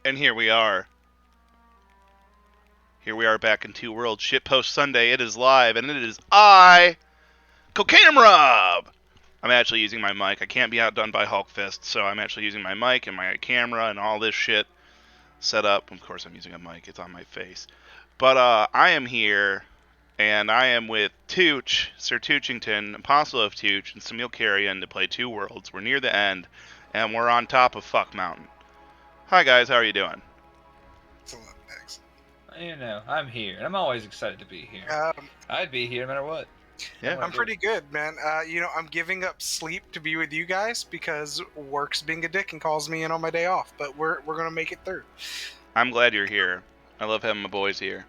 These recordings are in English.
And here we are. Here we are back in Two Worlds. Shitpost Sunday. It is live, and it is CocainumRob! I'm actually using my mic. I can't be outdone by Hulk Fist, so I'm actually using my mic and my camera and all this shit set up. Of course, I'm using a mic. It's on my face. But I am here, and I am with Tooch, Sir Toochington, Apostle of Tooch, and Samile Carrion to play Two Worlds. We're near the end, and we're on top of Fuck Mountain. Hi, guys. How are you doing? Excellent, excellent. You know, I'm here, and I'm always excited to be here. I'd be here no matter what. Yeah. I'm pretty good, man. I'm giving up sleep to be with you guys because work's being a dick and calls me in on my day off. But we're gonna make it through. I'm glad you're here. I love having my boys here.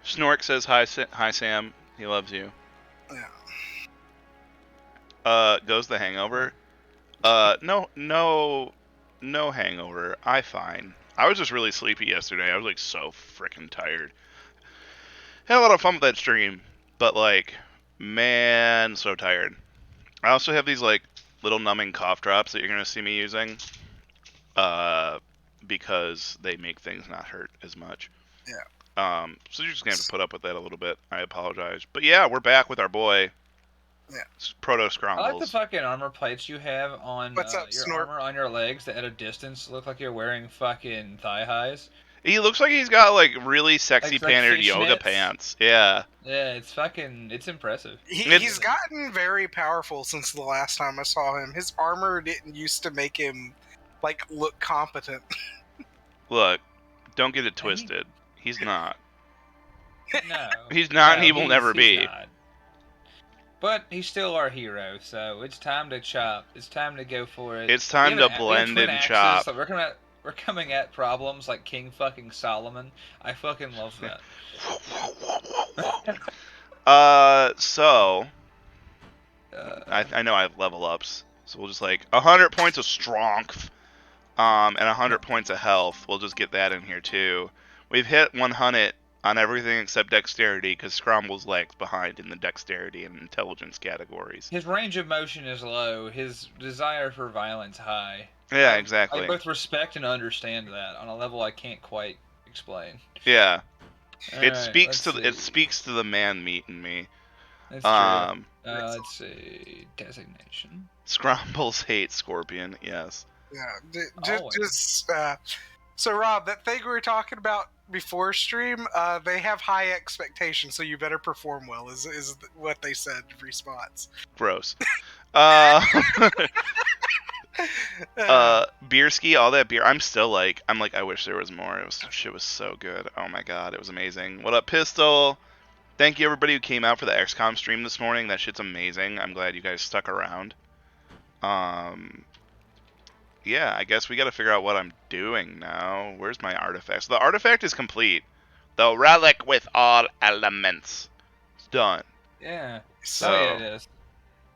Snork says hi, hi Sam. He loves you. Yeah. Goes the hangover? No hangover. I fine. I was just really sleepy yesterday. I was like so freaking tired. Had a lot of fun with that stream, but like, man, so tired. I also have these like little numbing cough drops that you're gonna see me using, because they make things not hurt as much. Yeah. So you're just gonna have to put up with that a little bit. I apologize, but yeah, we're back with our boy. Yeah. Proto I Scrumbles. like the fucking armor plates you have on What's up, your Snort? armor on your legs that at a distance look like you're wearing fucking thigh highs. He looks like he's got like really sexy Like patterned yoga fishnets. pants. Yeah. Yeah, it's impressive. He's gotten very powerful since the last time I saw him. His armor didn't used to make him like look competent. Look, don't get it twisted. He's not. No. He's not, and No, he will never he's be. not. But he's still our hero, so it's time to chop. It's time to go for it. It's time to blend and chop. So we're coming at problems like King fucking Solomon. I fucking love that. I know I have level ups, so we'll just like 100 points of strength, and 100 points of health. We'll just get that in here too. We've hit 100 on everything except dexterity, because Scrumble's lags behind in the dexterity and intelligence categories. His range of motion is low. His desire for violence high. Yeah, exactly. I both respect and understand that on a level I can't quite explain. Yeah. It Alright, speaks to the man meat in me. That's true. Let's see. Designation. Scrumbles hate Scorpion, yes. Yeah. So Rob, that thing we were talking about before stream, they have high expectations, so you better perform well. Is what they said. Response. Gross. Beerski, all that beer. I'm like, I wish there was more. Shit was so good. Oh my god, it was amazing. What up, Pistol? Thank you everybody who came out for the XCOM stream this morning. That shit's amazing. I'm glad you guys stuck around. Yeah, I guess we gotta figure out what I'm doing now. Where's my artifact? So the artifact is complete. The relic with all elements. It's done. Yeah. So yeah, it is.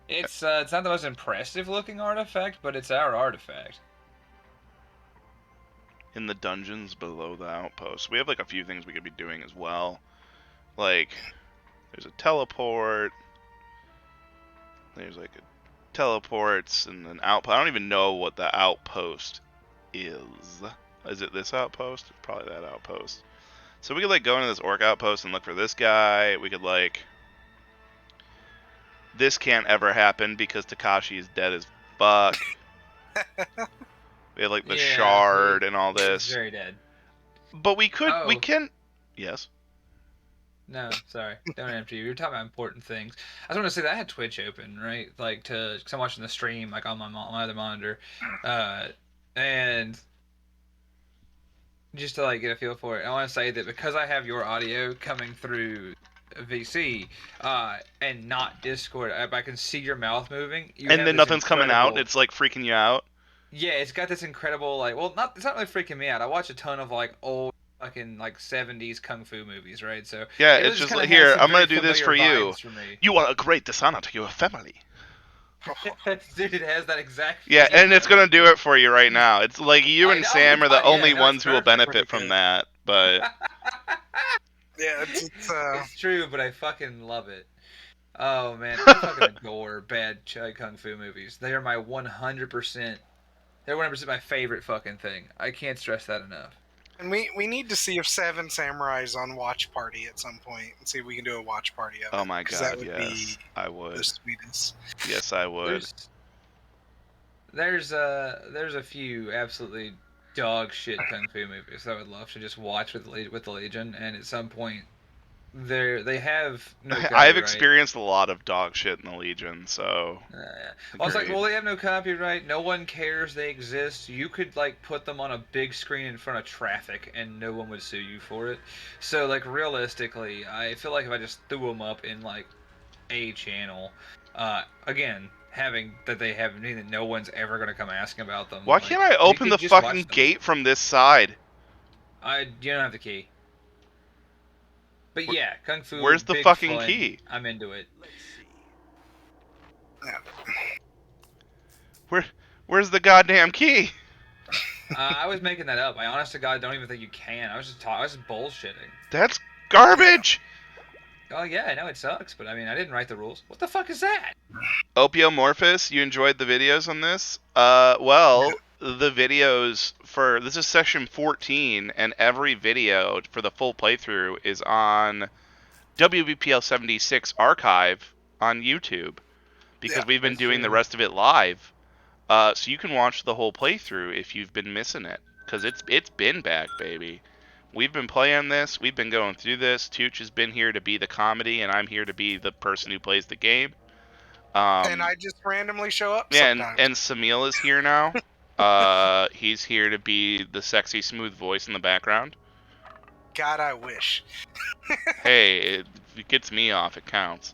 It's not the most impressive looking artifact, but it's our artifact. In the dungeons below the outpost, we have like a few things we could be doing as well. Like, there's a teleport. There's like a teleports and an outpost. I don't even know what the outpost is. Is it this outpost? It's probably that outpost. So we could like go into this orc outpost and look for this guy. We could like... This can't ever happen because Takashi is dead as fuck. We have like the shard and all this. He's very dead. But we could, we can... Yes? No, sorry. Don't interrupt you. You're talking about important things. I just want to say that I had Twitch open, right? Like, because I'm watching the stream, like, on my other monitor. And just to, like, get a feel for it, I want to say that because I have your audio coming through VC, and not Discord, I can see your mouth moving. And then nothing's coming out? It's, like, freaking you out? Yeah, it's got this incredible, like, well, it's not really freaking me out. I watch a ton of, like, old fucking like 70s kung fu movies, right? So yeah, it's just like, here, I'm gonna do this for you. You are a great dishonor to your family. Dude, it has that exact. Yeah, and it's gonna do it for you right now. It's like you and Sam are the only ones who will benefit from that. But yeah, it's true, but I fucking love it. Oh man, I fucking adore bad kung fu movies. They are my 100%. They're 100% my favorite fucking thing. I can't stress that enough. And we need to see if Seven Samurai is on Watch Party at some point, and see if we can do a watch party of it. Oh my 'cause that god, would yes. be I the would. sweetest. Yes, I would. There's a few absolutely dog shit kung fu movies I would love to just watch with the Legion, and at some point they have no I've copyright. experienced a lot of dog shit in the Legion, so Well, it's like, agreed. well, they have no copyright. No one cares they exist. You could like put them on a big screen in front of traffic, and no one would sue you for it. So, like, realistically, I feel like if I just threw them up in like a channel, again, having that they have meaning that no one's ever gonna come asking about them. Why Like, can't I we open could the just fucking watch them. gate from this side? You don't have the key. But yeah, kung fu, Where's the big fucking fun. key? I'm into it. Where's the goddamn key? I was making that up. I honest to God don't even think you can. I was just bullshitting. That's garbage. Oh yeah, I know it sucks, but I mean, I didn't write the rules. What the fuck is that? Opiomorphous, you enjoyed the videos on this? The videos for this is session 14, and every video for the full playthrough is on WBPL 76 archive on YouTube because Yeah, we've been That's doing the true. rest of it live. So you can watch the whole playthrough if you've been missing it, because it's been back, baby. We've been playing this. We've been going through this. Tooch has been here to be the comedy, and I'm here to be the person who plays the game. and I just randomly show up Yeah, sometimes. and Samile is here now. He's here to be the sexy, smooth voice in the background. God, I wish. Hey, it gets me off. It counts.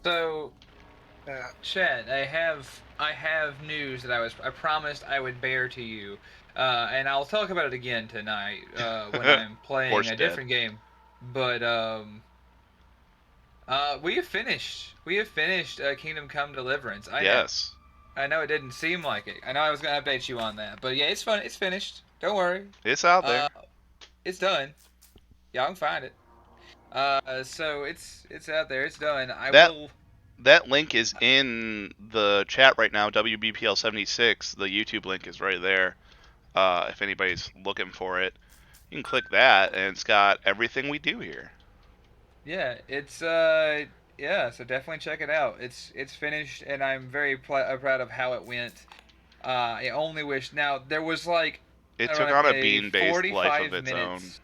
So, Uh, Chad, I have news that I promised I would bear to you, and I'll talk about it again tonight when I'm playing Horse a dead. different game. But we have finished. We have finished Kingdom Come Deliverance. Yes. I know it didn't seem like it. I know I was gonna update you on that, but yeah, it's fun. It's finished. Don't worry. It's out there. It's done. Y'all can find it. So it's out there. It's done. That link is in the chat right now. WBPL 76. The YouTube link is right there. If anybody's looking for it, you can click that, and it's got everything we do here. Yeah, it's yeah. So definitely check it out. It's finished, and I'm very proud of how it went. I only wish now there was like It I took don't know, on a a bean-based life 45 of its minutes.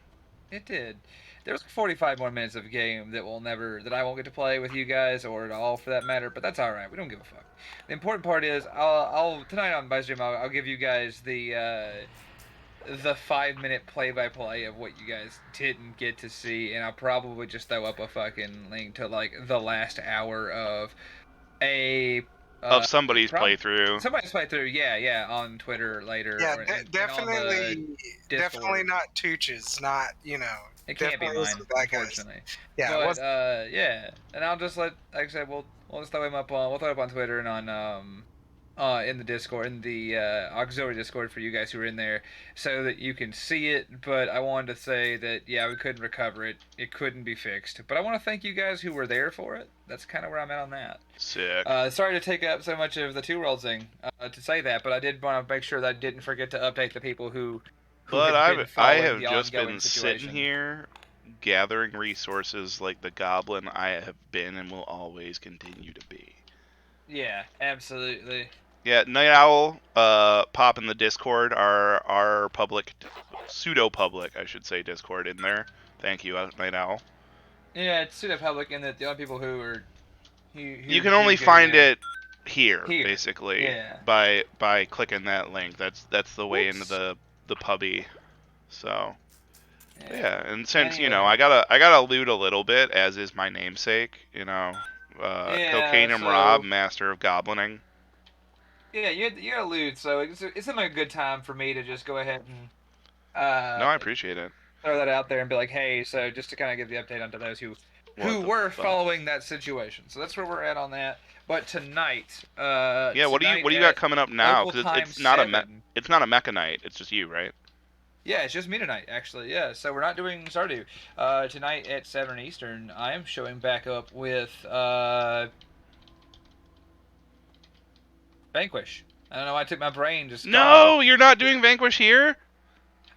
own. It did. There was 45 more minutes of game that I won't get to play with you guys or at all for that matter. But that's all right. We don't give a fuck. The important part is I'll tonight on my stream I'll give you guys the 5 minute play-by-play of what you guys didn't get to see, and I'll probably just throw up a fucking link to like the last hour of a Of somebody's playthrough. Somebody's playthrough, yeah, on Twitter later. yeah, or, and on the definitely, Discord. definitely not Tooch's. Not It can't be definitely mine, isn't that guy's. unfortunately. Yeah, it But was, yeah, and I'll just like I said, we'll just throw him up on we'll throw it up on Twitter and on in the Discord, in the auxiliary Discord for you guys who are in there, so that you can see it. But I wanted to say that yeah, we couldn't recover it. It couldn't be fixed. But I want to thank you guys who were there for it. That's kind of where I'm at on that. Sick. Sorry to take up so much of the Two Worlds thing to say that, but I did want to make sure that I didn't forget to update the people who But have been I following have the just ongoing been situation. sitting here gathering resources like the goblin I have been and will always continue to be. Yeah, absolutely. Yeah, Night Owl, pop in the Discord, our public, pseudo-public, I should say, Discord in there. Thank you, Night Owl. Yeah, it's pseudo public in that the only people who are You can only find it here, basically, yeah. by clicking that link. That's the way into the pubby. So yeah, and since Anyway. I gotta loot a little bit, as is my namesake, CocainumRob, master of goblining. Yeah, you gotta loot, so it's a good time for me to just go ahead and no, I appreciate it. Throw that out there and be like, hey, so just to kind of give the update onto those who were following that situation. So that's where we're at on that. But tonight, yeah, what do you got coming up now? Because it's not a mecha night. It's just you, right? Yeah, it's just me tonight, actually. Yeah, so we're not doing Stardew. Tonight at 7 Eastern, I am showing back up with Vanquish. I don't know why I took my brain just. No, you're not doing Vanquish here?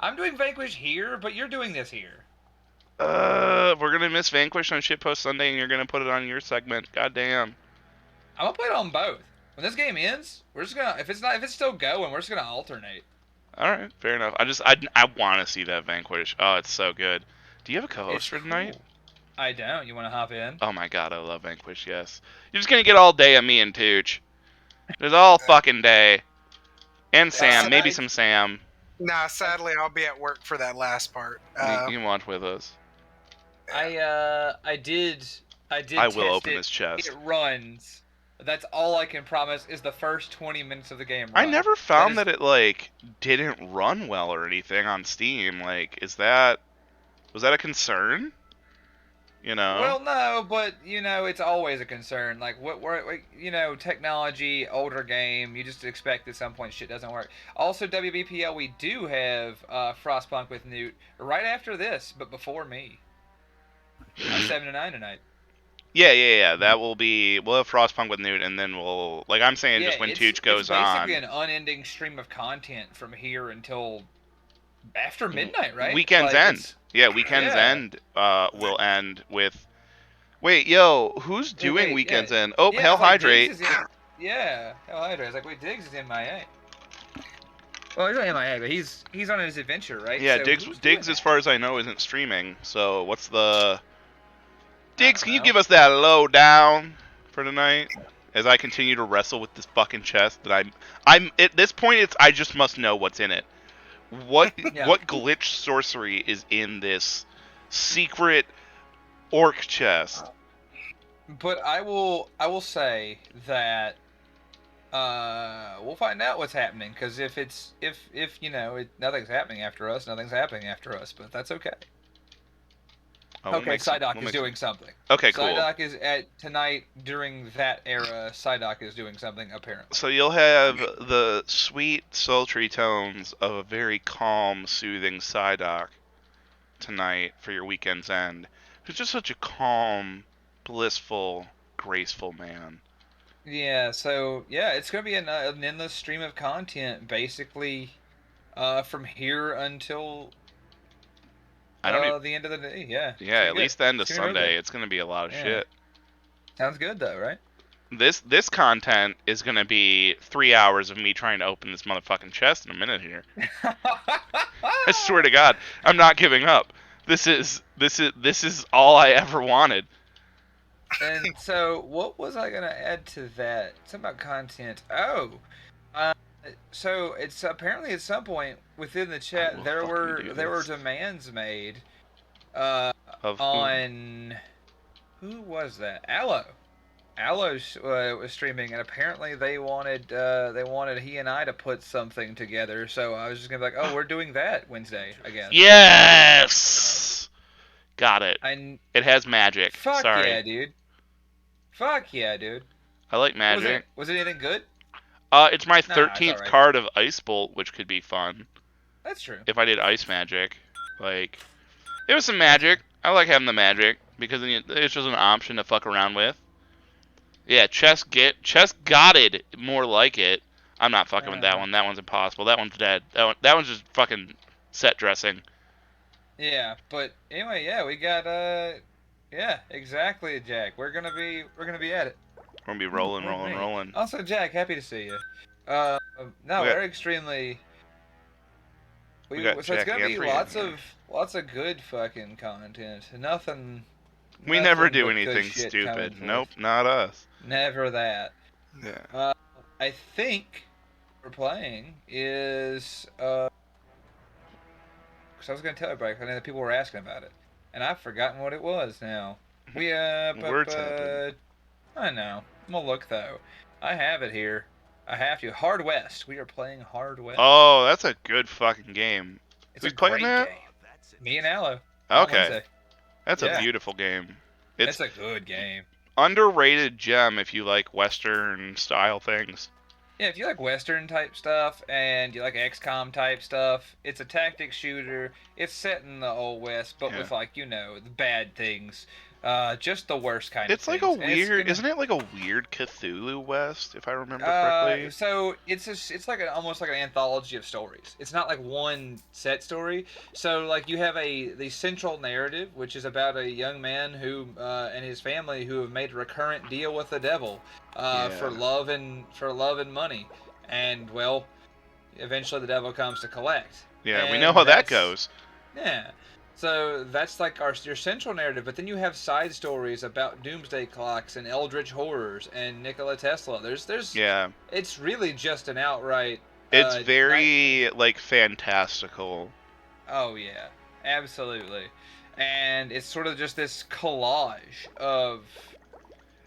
I'm doing Vanquish here, but you're doing this here. We're gonna miss Vanquish on Shitpost Sunday, and you're gonna put it on your segment. Goddamn. I'm gonna play it on both. When this game ends, we're just gonna if it's still going, we're just gonna alternate. All right, fair enough. I want to see that Vanquish. Oh, it's so good. Do you have a co-host It's for cool. tonight? I don't. You want to hop in? Oh my god, I love Vanquish. Yes. You're just gonna get all day of me and Tooch. There's all fucking day. And Sam, maybe some Sam. Nah, sadly, I'll be at work for that last part. You can watch with us. I did I test will open it. this chest. It runs. That's all I can promise is the first 20 minutes of the game run. I never found That that it like didn't run well or anything on Steam. Like, was that a concern? You know? Well, no, but it's always a concern. Like technology, older game. You just expect at some point shit doesn't work. Also, WBPL, we do have Frostpunk with Newt right after this, but before me. 7 to 9 tonight. Yeah. That will be. We'll have Frostpunk with Newt, and then we'll like I'm saying just when Tooch goes on. It's basically an unending stream of content from here until after midnight, right? Weekends end. Yeah, weekends end. Will end with. Wait, yo, who's doing weekends end? Oh, Hell Hydrate. Hell Hydrate. It's like, wait, Diggs is MIA. Well, he's not MIA, but he's on his adventure, right? Yeah, so Diggs, as far as I know, isn't streaming. So what's the? Diggs, can you give us that lowdown for tonight? As I continue to wrestle with this fucking chest that I'm at this point, I just must know what's in it. What glitch sorcery is in this secret orc chest? But I will say that we'll find out what's happening, because if nothing's happening after us, nothing's happening after us. But that's okay. Oh, okay, Psyduck is doing something. Okay, cool. Psyduck is at tonight during that era. Psyduck is doing something apparently. So you'll have the sweet, sultry tones of a very calm, soothing Psyduck tonight for your weekend's end. Who's just such a calm, blissful, graceful man. Yeah. So it's gonna be an endless stream of content, basically, from here until. The end of the day, yeah. Yeah, at least the end of Sunday. It's gonna be a lot of shit. Sounds good though, right? This content is gonna be 3 hours of me trying to open this motherfucking chest in a minute here. I swear to God, I'm not giving up. This is all I ever wanted. And so, what was I gonna add to that? Something about content. Oh, so it's apparently at some point within the chat there were demands made on who was that? Aloe was streaming, and apparently they wanted he and I to put something together. So I was just gonna be like, oh, we're doing that Wednesday, I guess. Yes, got it. It has magic. Fuck Sorry. yeah, dude. Fuck yeah, dude. I like magic. Was it anything good? It's my 13th card of Ice Bolt, which could be fun. That's true. If I did Ice Magic. Like, it was some magic. I like having the magic, because it's just an option to fuck around with. Yeah, chest gotted, more like it. I'm not fucking with that one. That one's impossible. That one's dead. That one's just fucking set dressing. Yeah, but anyway, we got exactly, Jack. We're gonna be at it. We're gonna be rolling. Also, Jack, happy to see you. We're extremely. So it's gonna be lots of good fucking content. We never do anything stupid. Nope, not us. Never that. Yeah. I think we're playing is because I was gonna tell everybody. I know that people were asking about it, and I've forgotten what it was now. Words happen. I know. I'm gonna look though. I have it here. I have to. Hard West. We are playing Hard West. Oh, that's a good fucking game. Who's playing that? Me and Aloe. Okay. That's a beautiful game. It's a good game. Underrated gem if you like Western style things. Yeah, if you like Western type stuff and you like XCOM type stuff, it's a tactics shooter. It's set in the old west, but Yeah. with like the bad things, just the worst kind of It's like a things. And it's weird, gonna isn't it like a weird Cthulhu West, if I remember correctly? so it's like almost like an anthology of stories. It's not like one set story. So like you have the central narrative, which is about a young man who and his family who have made a recurrent deal with the devil Yeah. for love and money, and well, eventually the devil comes to collect, Yeah, we know and how that that's goes. yeah. So that's like your central narrative, but then you have side stories about doomsday clocks and eldritch horrors and Nikola Tesla. There's Yeah. it's really just an outright It's night. very, like, fantastical. Oh yeah, absolutely, and it's sort of just this collage of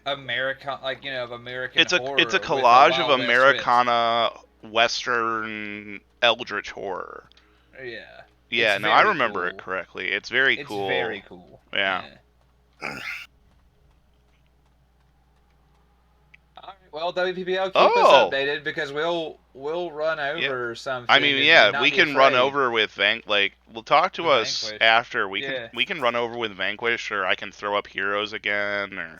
of American It's a horror with a collage of Wild West twist. Americana Western Eldritch horror. Yeah, it's Yeah, no, I very remember it cool. correctly. It's very It's cool. very cool. Yeah. Yeah. All right, well, WPPL, keep us Oh! updated because we'll run Yeah. over something I mean, and yeah, not we be can run afraid. over with we'll talk to With us Vanquish. after. Yeah. We can run over with Vanquish, or I can throw up heroes again, or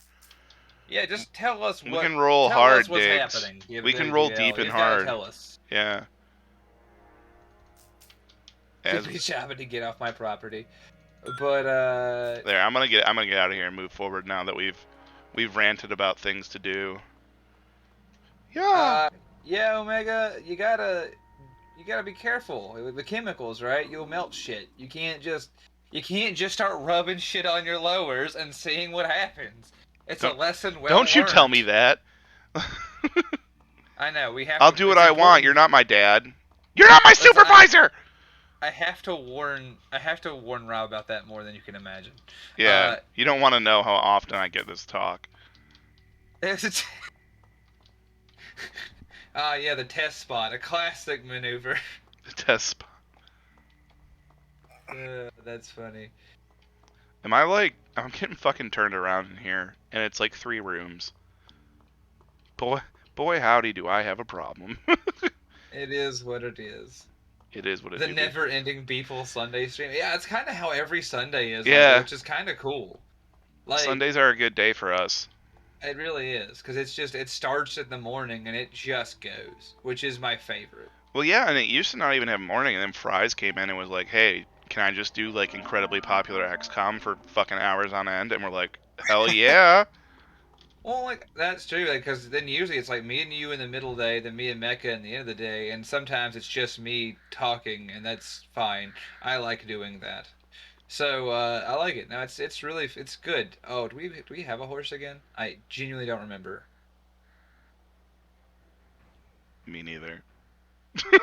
Yeah, just tell us we can roll hard what's digs. happening. Give We can roll deep WPPL. You and just gotta hard. tell us. Yeah. Just As be shopping to get off my property. But there, I'm gonna get out of here and move forward now that we've ranted about things to do. Yeah. yeah, Omega, you gotta be careful with the chemicals, right? You'll melt shit. You can't just start rubbing shit on your lowers and seeing what happens. It's a Don't lesson well don't you tell learned. me that. I know we have I'll to. do what It's I want. important. You're not my dad. You're not my Listen, supervisor. I have to warn. I have to warn Rob about that more than you can imagine. Yeah, you don't want to know how often I get this talk. It's yeah, the test spot, a classic maneuver. The test spot. That's funny. Am I like? I'm getting fucking turned around in here, and it's like 3 rooms. Boy, howdy, do I have a problem. It is what it is. It is what it The is. never-ending Beeful Sunday stream. Yeah, it's kind of how every Sunday is. Yeah. Which is kind of cool. Like Sundays are a good day for us. it really is, because it starts in the morning and it just goes, which is my favorite. Well, yeah, and it used to not even have morning, and then Fries came in and was like, "Hey, can I just do like incredibly popular XCOM for fucking hours on end?" And we're like, "Hell yeah!" Well, like that's true, like because then usually it's like me and you in the middle of the day, then me and Mecca in the end of the day, and sometimes it's just me talking, and that's fine. I like doing that, so I like it. Now it's good. Oh, do we have a horse again? I genuinely don't remember. Me neither.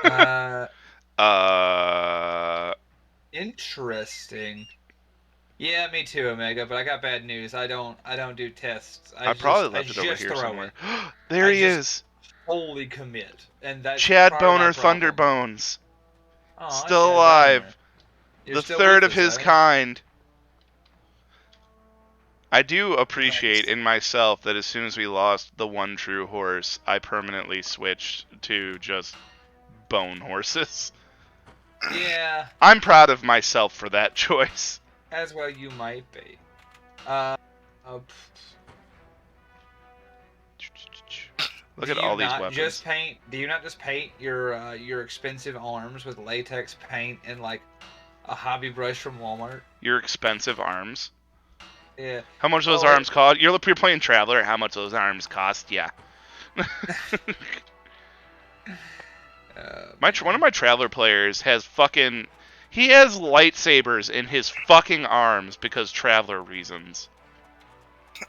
Uh, Uh, interesting. Yeah, me too, Omega. But I got bad news. I don't do tests. I probably I left it over just here throw somewhere. it. There I he just is. Wholly commit, and that's Chad part of my Boner problem. Thunderbones. Aw, Still Chad alive. Boner. You're The still third with of us, his eh? kind. I do appreciate Nice. in myself that as soon as we lost the one true horse, I permanently switched to just bone horses. Yeah, I'm proud of myself for that choice. as well you might be. Uh, Look do at you all these not weapons. just paint? Do you not just paint your expensive arms with latex paint and like a hobby brush from Walmart? Your expensive arms. Yeah. How much those Oh, arms cost? You're playing Traveler. How much those arms cost? Yeah. One of my Traveler players has fucking. He has lightsabers in his fucking arms because Traveler reasons.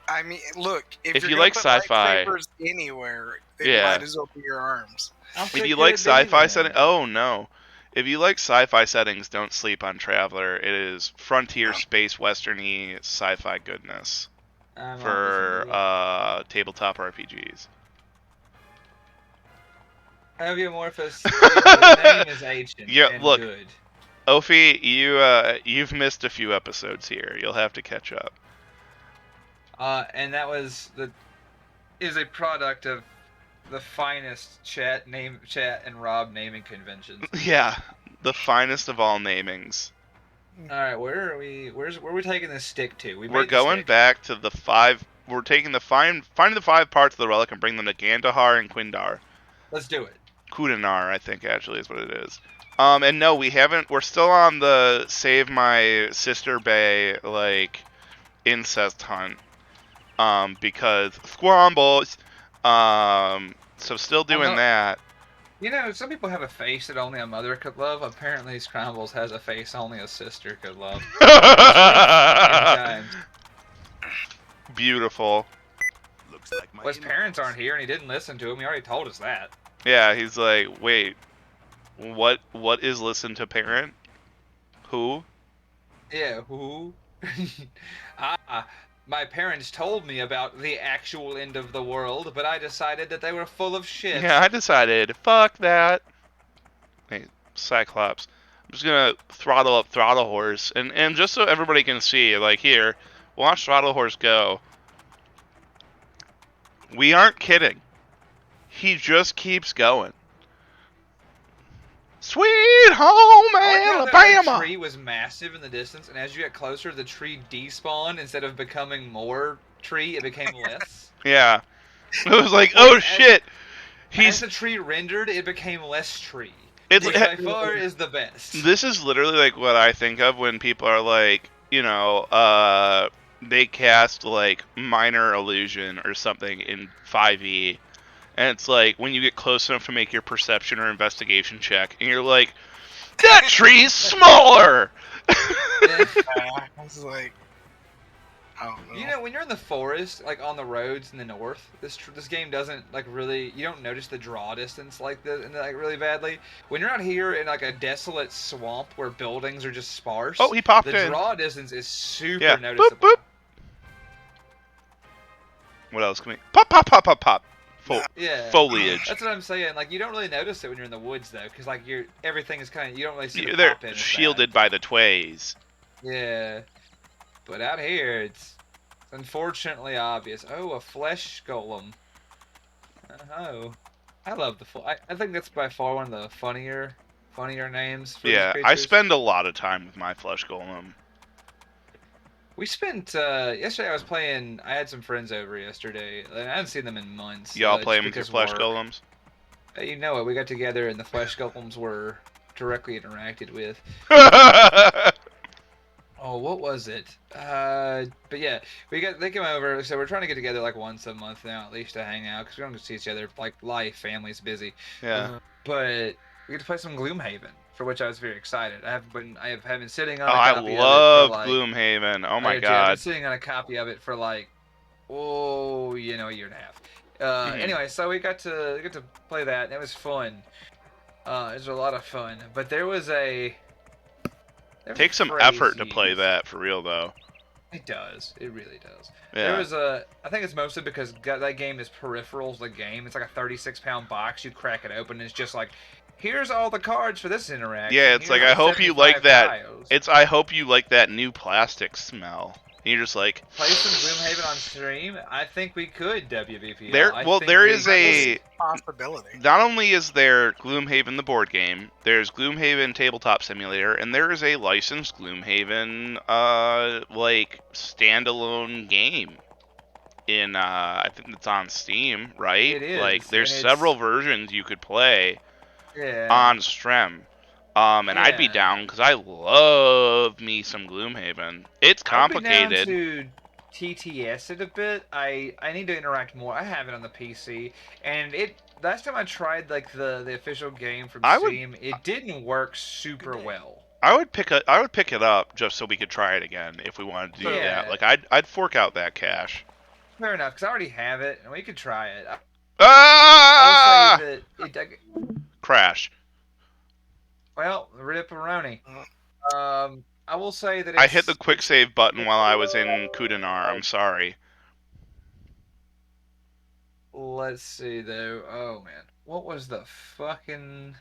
I mean, look, if If you're you gonna like put sci-fi- lightsabers anywhere, it Yeah. might as well be your arms. I'm If pretty you good like at video sci-fi games. setting, oh no. If you like sci-fi settings, don't sleep on Traveler. It is frontier space westerny sci-fi goodness I'm for always tabletop RPGs. Aviomorphous. The name is ancient Yeah, and look. good. Ophi, you've missed a few episodes here. You'll have to catch up. And that is a product of the finest chat and Rob naming conventions. Yeah, the finest of all namings. All right, where are we? Where are we taking this stick to? We We're made the going stick. back to the 5. We're taking finding the 5 parts of the relic and bring them to Gandahar and Quindar. Let's do it. Kudanar, I think actually is what it is. And no, we haven't. We're still on the save my sister Bay like incest hunt. Because squambles. So still I'm doing not. that. You know, some people have a face that only a mother could love. Apparently, Scrambles has a face only a sister could love. Sweet fucking times. Beautiful. Looks like my Well, his parents aren't inbox. here, and he didn't listen to him. He already told us that. Yeah, he's like, wait, what is listen to parent? Who? Yeah, who? ah, my parents told me about the actual end of the world, but I decided that they were full of shit. Yeah, I decided, fuck that. Hey, Cyclops. I'm just gonna throttle up Throttle Horse, and just so everybody can see, like here, watch Throttle Horse go. We aren't kidding. He just keeps going. Sweet home I like how that Alabama. tree was massive in the distance, and as you get closer, the tree despawned. Instead of becoming more tree, it became less. Yeah, it was like, Like, oh shit. as He's the tree rendered, it became less tree. it's Which by far is the best. this is literally like what I think of when people are like, they cast like minor illusion or something in 5e, and it's like when you get close enough to make your perception or investigation check, and you're like, that tree's smaller. Yeah. I was like, I don't know. You know, when you're in the forest, like on the roads in the north, this game doesn't like really. You don't notice the draw distance like really badly. When you're out here in like a desolate swamp where buildings are just sparse, Oh, he popped the in. draw distance is super Yeah. Boop noticeable. boop. What else can we? Pop pop pop pop pop. Yeah, Foliage. that's what I'm saying. Like you don't really notice it when you're in the woods though, because like everything is kind of you don't really see the They're pop in as shielded by the tways. bad. Yeah, but out here it's unfortunately obvious. Oh, a flesh golem. Oh, I love I think that's by far one of the funnier names for these Yeah, I creatures. spend a lot of time with my flesh golem. We spent yesterday. I had some friends over yesterday. And I hadn't seen them in months. Y'all Just playing with your because flesh work. golems? You know it. We got together and the flesh golems were directly interacted with. Oh, what was it? But yeah, they came over. So we're trying to get together like once a month now, at least to hang out, because we don't get to see each other. Like life, family's busy. Yeah. But we get to play some Gloomhaven, for which I was very excited. I have been sitting Oh, on a I copy of it for love like. Gloomhaven. Oh my I did, I've been god. sitting on a copy of it for like, a year and a half. Mhm. Anyway, so we got to play that, and it was fun. It was a lot of fun, but there was a Takes some phrase effort to play used. that for real though. It does. It really does. Yeah. There was a. I think it's mostly because that game is peripherals. The game. It's like a 36-pound box. You crack it open, and it's just like, here's all the cards for this interaction. Yeah, it's Here's like the I hope you 75 like that. tiles. I hope you like that new plastic smell. And you're just like Play some Gloomhaven on stream. I think we could WBPL. there is a Possibility. not only is there Gloomhaven the board game, there's Gloomhaven Tabletop Simulator, and there is a licensed Gloomhaven like standalone game in I think it's on Steam, right? It is, Like there's and several versions you could play Yeah. on Strem. And I'd be Yeah. down because I love me some Gloomhaven. It's complicated. I'd be down to TTS it a bit. I need to interact more. I have it on the PC, and last time I tried like the official game from Steam, it didn't work super well. I would pick it up just so we could try it again if we wanted to do Yeah. that. Like I'd fork out that cash. Fair enough, because I already have it, and we could try it. Ah! I'll say that Crash. well, ripperoni. I will say that I hit the quick save button while I was in Kudanar. I'm sorry. Let's see though. Oh man, what was the fucking?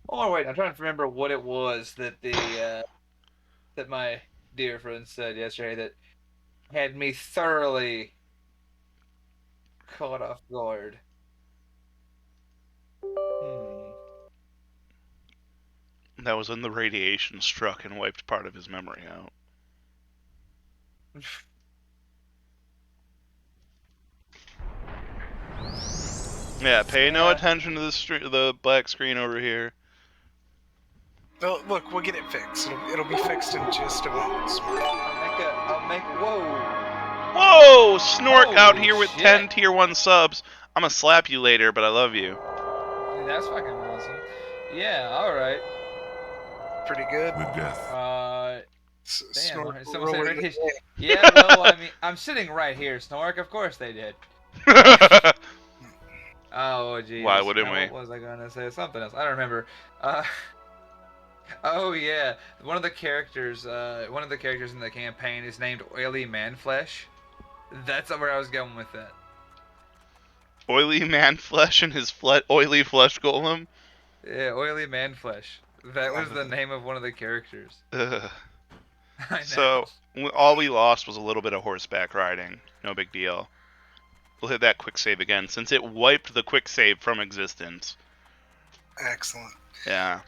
Oh wait, I'm trying to remember what it was that that my dear friend said yesterday that had me thoroughly caught off guard. That was when the radiation struck and wiped part of his memory out. Yeah, pay no attention to the black screen over here. Well, look, we'll get it fixed. It'll be fixed in just a moment. Whoa. Whoa! Snork out Holy here with shit. 10 tier 1 subs. I'm gonna slap you later, but I love you. Dude, that's fucking awesome. Yeah, alright. Pretty good. With death. Damn, Snork someone said ruling right the here. day. Yeah, well, I mean, I'm sitting right here, Snork. Of course they did. Oh, Jesus. Why wouldn't we? What was I gonna say? Something else. I don't remember. Uh, oh yeah, one of the characters in the campaign is named Oily Manflesh. That's where I was going with that. Oily man flesh and his oily flesh golem. Yeah, Oily Manflesh. That was the name of one of the characters. Ugh. I know. So all we lost was a little bit of horseback riding. No big deal. We'll hit that quick save again since it wiped the quick save from existence. Excellent. Yeah.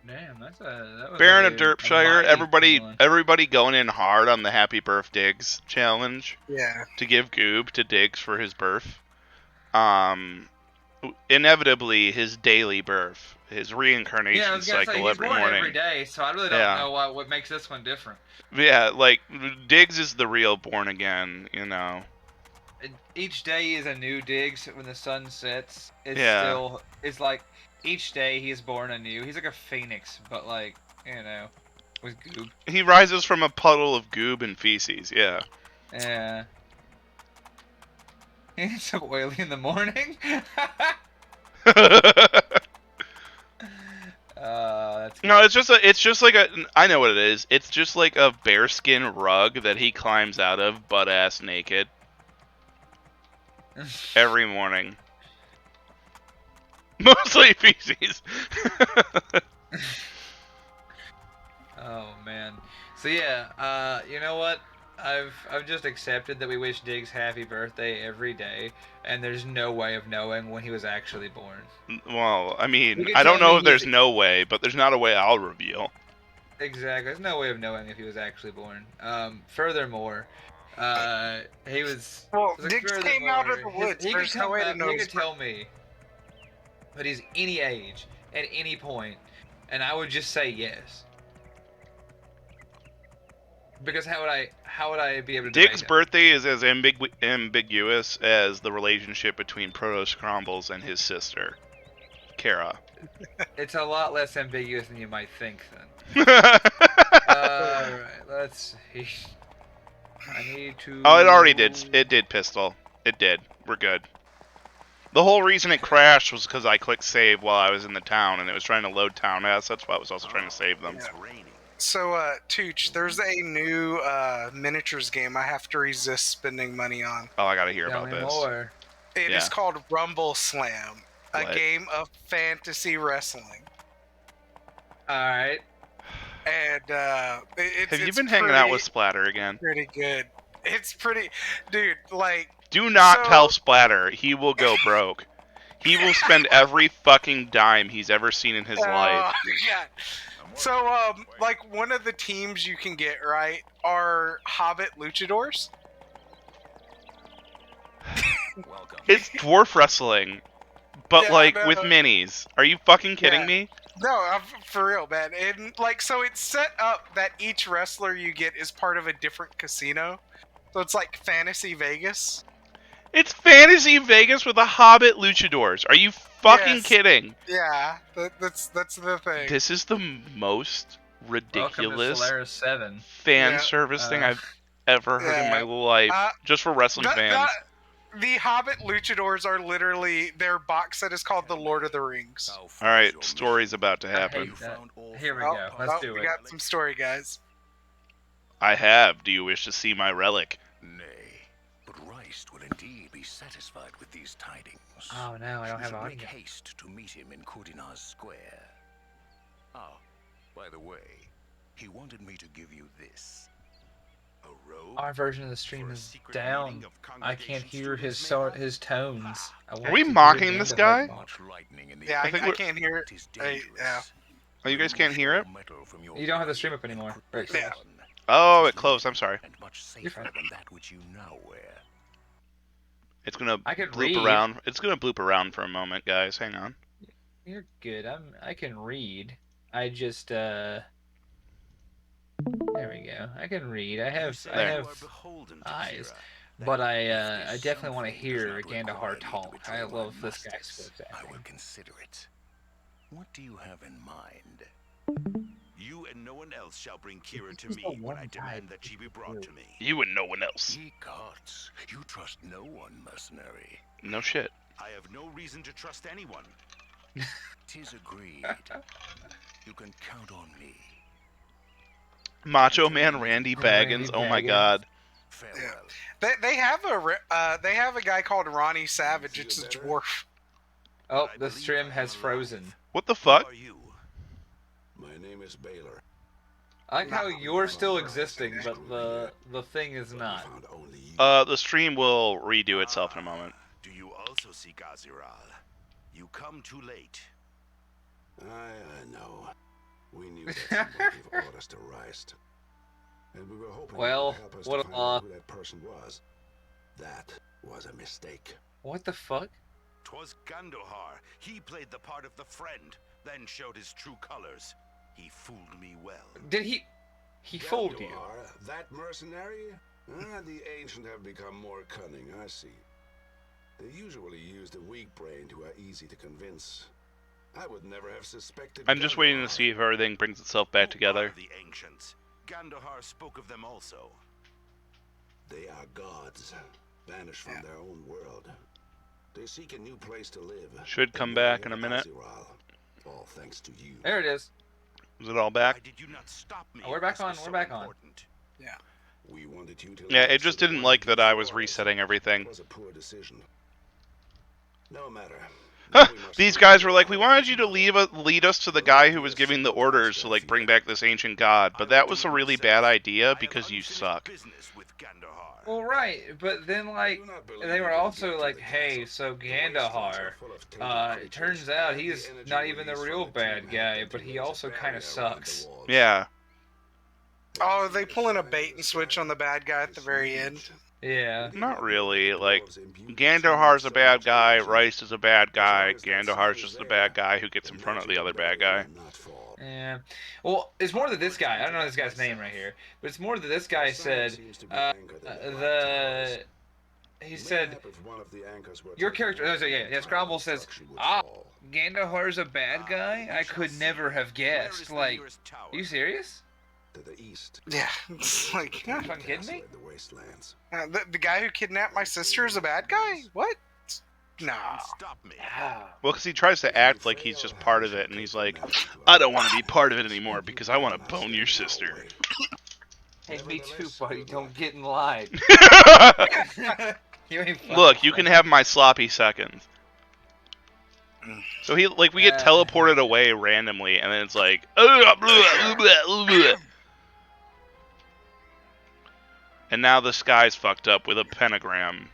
Damn, that was Baron of a Derpshire, mighty one. everybody going in hard on the Happy Birth Diggs challenge Yeah. to give Goob to Diggs for his birth. Inevitably his daily birth, his reincarnation Yeah, I was gonna say cycle he's every born morning. every day, so I really don't Yeah. know what makes this one different. Yeah, like Diggs is the real born again, you know. Each day is a new Diggs. When the sun sets, Yeah. it's like each day he is born anew. He's like a phoenix, but like, you know, with Goob. He rises from a puddle of goob and feces, yeah. Yeah. He's so oily in the morning. That's No, good. it's just like I know what it is. It's just like a bearskin rug that he climbs out of butt ass naked every morning. Mostly feces. Oh man. So yeah, you know what? I've just accepted that we wish Diggs happy birthday every day, and there's no way of knowing when he was actually born. Well, I You mean, can I don't tell know me if there's he's- no way, but there's not a way I'll reveal. Exactly. There's no way of knowing if he was actually born. Furthermore, he was. Well, like, Diggs came out of the furthermore, woods. He could There's no way to know. He could tell me that he's any age at any point, and I would just say yes. Because how would I be able to Diggs' debate him? birthday is as ambiguous as the relationship between Proto Scrumbles and his sister, Kara. It's a lot less ambiguous than you might think, then. Alright, let's see. I need to... Oh, it already did. It did, Pistol. It did. We're good. The whole reason it crashed was because I clicked save while I was in the town, and it was trying to load town assets, but I was also trying to save them. It's raining. So, Tooch, there's a new miniatures game I have to resist spending money on. Oh, I gotta hear Tell about me this. more. It Yeah. is called Rumble Slam, a What? game of fantasy wrestling. Alright. And Have you been hanging out with Splatter again? Pretty good. It's pretty, dude. Like, Do not So- tell Splatter. He will go broke. He will spend every fucking dime he's ever seen in his life. yeah. So, like one of the teams you can get right are Hobbit Luchadors. Welcome. It's dwarf wrestling, but Yeah, like no. with minis. Are you fucking kidding Yeah. me? No, I'm for real, man. And like, so it's set up that each wrestler you get is part of a different casino. So it's like Fantasy Vegas. It's Fantasy Vegas with a Hobbit luchadors. Are you fucking Yes. kidding? Yeah, that's the thing. This is the most Welcome to ridiculous Solaris 7. fan Yeah. service thing I've ever heard in my Yeah. life. Just for wrestling fans. The Hobbit Luchadors are literally, their box set is called the Lord of the Rings. Alright, story's about to happen. hate that. Here we go. Let's do we it. got some story, guys. I have. Do you wish to see my relic? Nay, but Reist will indeed be satisfied with these tidings. Oh no, I don't You have should make audio. haste to meet him in Kurdinar's Square. Ah, by the way, he wanted me to give you this. Our version of the stream is down. I can't hear his tones. I Are want we to hear mocking this Gandalf guy? talk. Yeah, I think I we're- can't hear it. Yeah. Oh, you guys can't hear it? You don't have the stream up anymore. Or it Yeah. closed. Oh, it closed. I'm sorry. And much You're safer fine. than that which you now wear. It's gonna I can bloop read. around. It's gonna bloop around for a moment, guys. Hang on. You're good. I can read. I just there we go. I can read. I have eyes. But I definitely want to hear Gandalf talk. I love this guy's voice I will acting. consider it. What do you have in mind? You and no one else shall bring Kira to He's me the when one I guy demand that she be brought to me. You and no one else. Ye gods, you trust no one, mercenary. No shit. I have no reason to trust anyone. 'Tis agreed. You can count on me. Macho Man Randy Baggins. Randy Oh my Baggins. god. Farewell. They have a guy called Ronnie Savage. It's a dwarf. Oh, the stream has frozen. What the Who fuck? are you? My name is Baylor. I like how you're still existing, but the thing is not. Found only you. The stream will redo itself in a moment. Do you also seek Aziral? You come too late. I know. We knew that someone gave orders to Reist. And we were hoping Well, you would help us what to find out who that person was. That was a mistake. What the fuck? 'Twas Gandohar. He played the part of the friend, then showed his true colors. He fooled me well. Did he? He fooled you. Gandalf, that mercenary? The ancient have become more cunning, I see. They usually use the weak brain who are easy to convince. I would never have suspected. I'm just waiting to Gandalf. see if everything brings itself back Who together. are the ancients? Gandohar spoke of them also. They are gods, banished from their own world. They seek a new place to live. Should come They live back in a in minute. Aziral, all thanks to you. There it is. Is it all Why back? did you not stop me? Oh, we're if back this was on, we're so back on. important? We wanted you to Yeah, leave it us just so that didn't we like could that I use was yours. resetting everything. It was a poor decision. No matter. Huh, Now we must these find guys out were like, we how wanted to you to do lead us to the guy who was giving the orders to like bring back this ancient god, but that was a really bad idea because you suck. Business with Gandohar. Well, right, but then like they were also like, hey, so Gandalf, it turns out he's not even the real bad guy, but he also kind of sucks. Yeah. Oh, are they pulling a bait and switch on the bad guy at the very end? Yeah. Not really. Like, Gandohar's a bad guy, Rice is a bad guy, Gandohar's just the bad guy who gets in front of the other bad guy. Yeah. Well, it's more that this guy, I don't know this guy's name right here, but it's more that this guy said, he said, your character, yeah, Scrabble says, Gandohar's a bad guy? I could never have guessed. Like, are you serious? To the east. Yeah, it's like You're fucking kidding me? The wastelands. the guy who kidnapped my sister is a bad guy. What? Nah. Stop me. Well, because he tries to act like he's just part of it, and he's like, I don't want to be part of it anymore because I want to bone your sister. Hey, me too, buddy. Don't get in line. You ain't fucking Look, you can funny. have my sloppy seconds. So he, like, we get teleported away randomly, and then it's like, and now the sky's fucked up with a pentagram.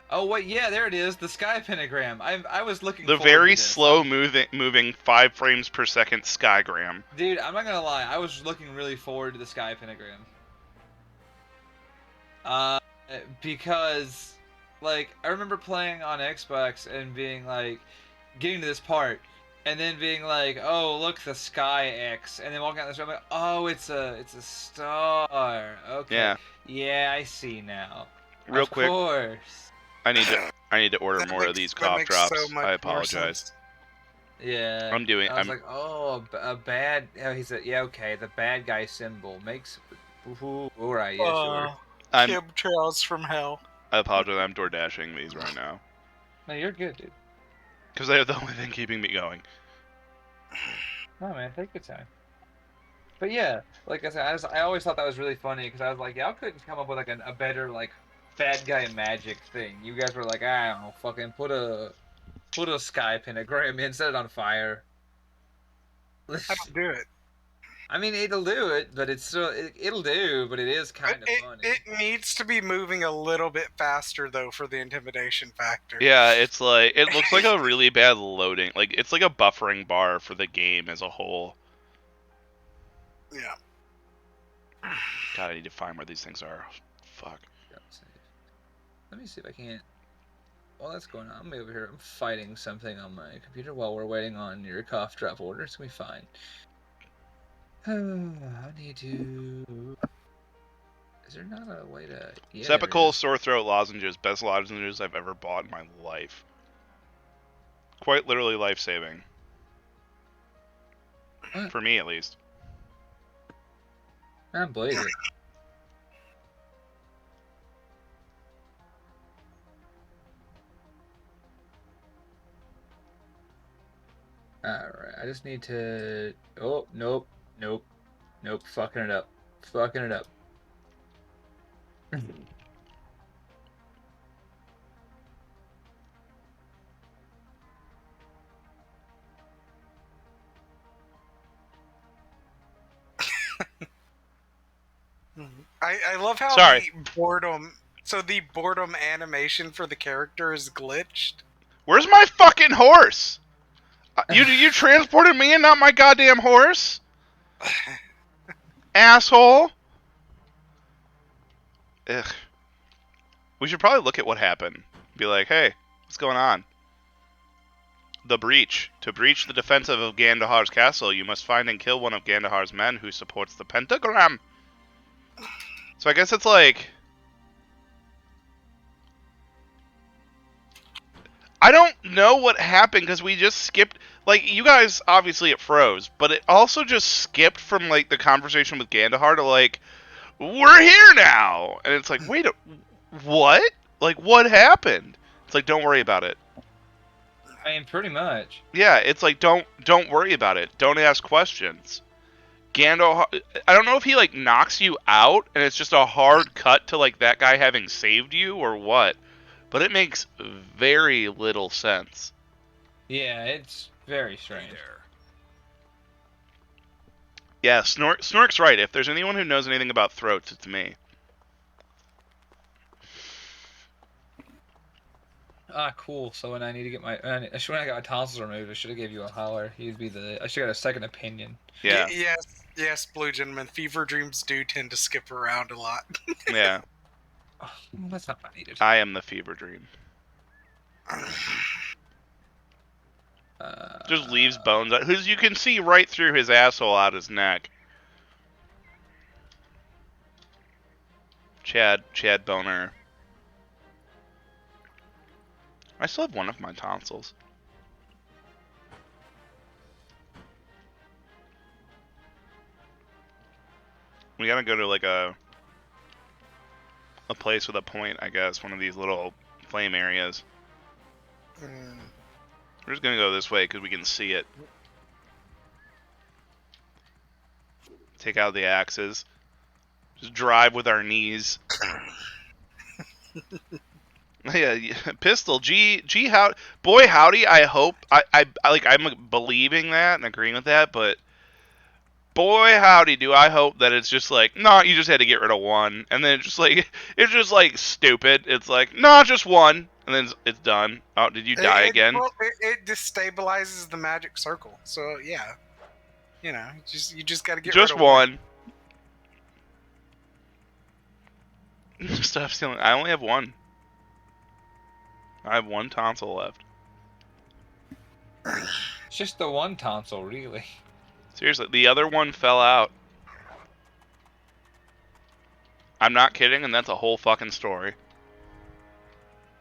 Oh wait, yeah, there it is. The sky pentagram. I was looking. The forward very to this. slow moving 5 frames per second skygram. Dude, I'm not gonna lie. I was looking really forward to the sky pentagram. Because, like, I remember playing on Xbox and being like, getting to this part, and then being like, oh look, the sky X, and then walking out this room, I'm like, oh, it's a star. Okay. Yeah, I see now. Real Of quick, course. I need to order more of these cough drops. so much I more apologize. sense. Yeah. I'm doing. I was I'm like, oh, a bad. Oh, he said, yeah, okay, the bad guy symbol makes. All right, yeah, sure. I'm Chemtrails from hell. I apologize. I'm door dashing these right now No, you're good, dude. because they're the only thing keeping me going. No, man, take your time. But yeah, like I said, I always thought that was really funny because I was like, y'all couldn't come up with like a better like bad guy magic thing. You guys were like, I don't know, fucking put a sky pentagram in, set it on fire. I don't do it. I mean, it'll do it, but it's still it'll do, but it is kind of It, funny. it needs to be moving a little bit faster though for the intimidation factor. Yeah, it's like it looks like a really bad loading. Like it's like a buffering bar for the game as a whole. Yeah. God, I need to find where these things are. Fuck. Let me see if I can't. While that's going on, I'm over here. I'm fighting something on my computer while we're waiting on your cough drop order. It's gonna be fine. I need to. Is there not a way to? Yeah, there Sepicol is. sore throat lozenges, best lozenges I've ever bought in my life. Quite literally life saving. What? For me, at least. I don't believe it. Alright, I just need to... Oh, nope, nope, nope, fucking it up. Fucking it up. I love how Sorry. the boredom. So the boredom animation for the character is glitched. Where's my fucking horse? You transported me and not my goddamn horse? Asshole. Ugh. We should probably look at what happened. Be like, hey, what's going on? The breach. To breach the defensive of Gandahar's castle, you must find and kill one of Gandahar's men who supports the pentagram. So I guess it's like... I don't know what happened because we just skipped... Like, you guys, obviously it froze, but it also just skipped from, like, the conversation with Gandahar to, like, we're here now! And it's like, wait, what? Like, what happened? It's like, don't worry about it. I mean, pretty much. Yeah, it's like, don't worry about it. Don't ask questions. Gandalf, I don't know if he, like, knocks you out, and it's just a hard cut to, like, that guy having saved you, or what. But it makes very little sense. Yeah, it's very Hey strange. there. Yeah, Snork's right. If there's anyone who knows anything about throats, it's me. Ah, cool. So when I need to get my... when I got my tonsils removed, I should have gave you a holler. You'd be the... I should have got a second opinion. Yeah. Yes, Blue Gentleman. Fever dreams do tend to skip around a lot. Yeah. Oh, well, that's not what I needed. I am the fever dream. Just leaves bones. Who's you can see right through his asshole out his neck. Chad Boner. I still have one of my tonsils. We gotta go to like a place with a point, I guess. One of these little flame areas. We're just gonna go this way because we can see it. Take out the axes. Just drive with our knees. Yeah, pistol. How boy howdy. I hope I like I'm believing that and agreeing with that, but boy howdy do I hope that it's just like, no, you just had to get rid of one, and then it's just like stupid. It's like, no, just one, and then it's done. Oh, did you die again? Well, it destabilizes the magic circle. So yeah, you know, you just got to get Just rid of one. Stop stealing. I only have one. I have one tonsil left. It's just the one tonsil, really. Seriously, the other one fell out. I'm not kidding, and that's a whole fucking story.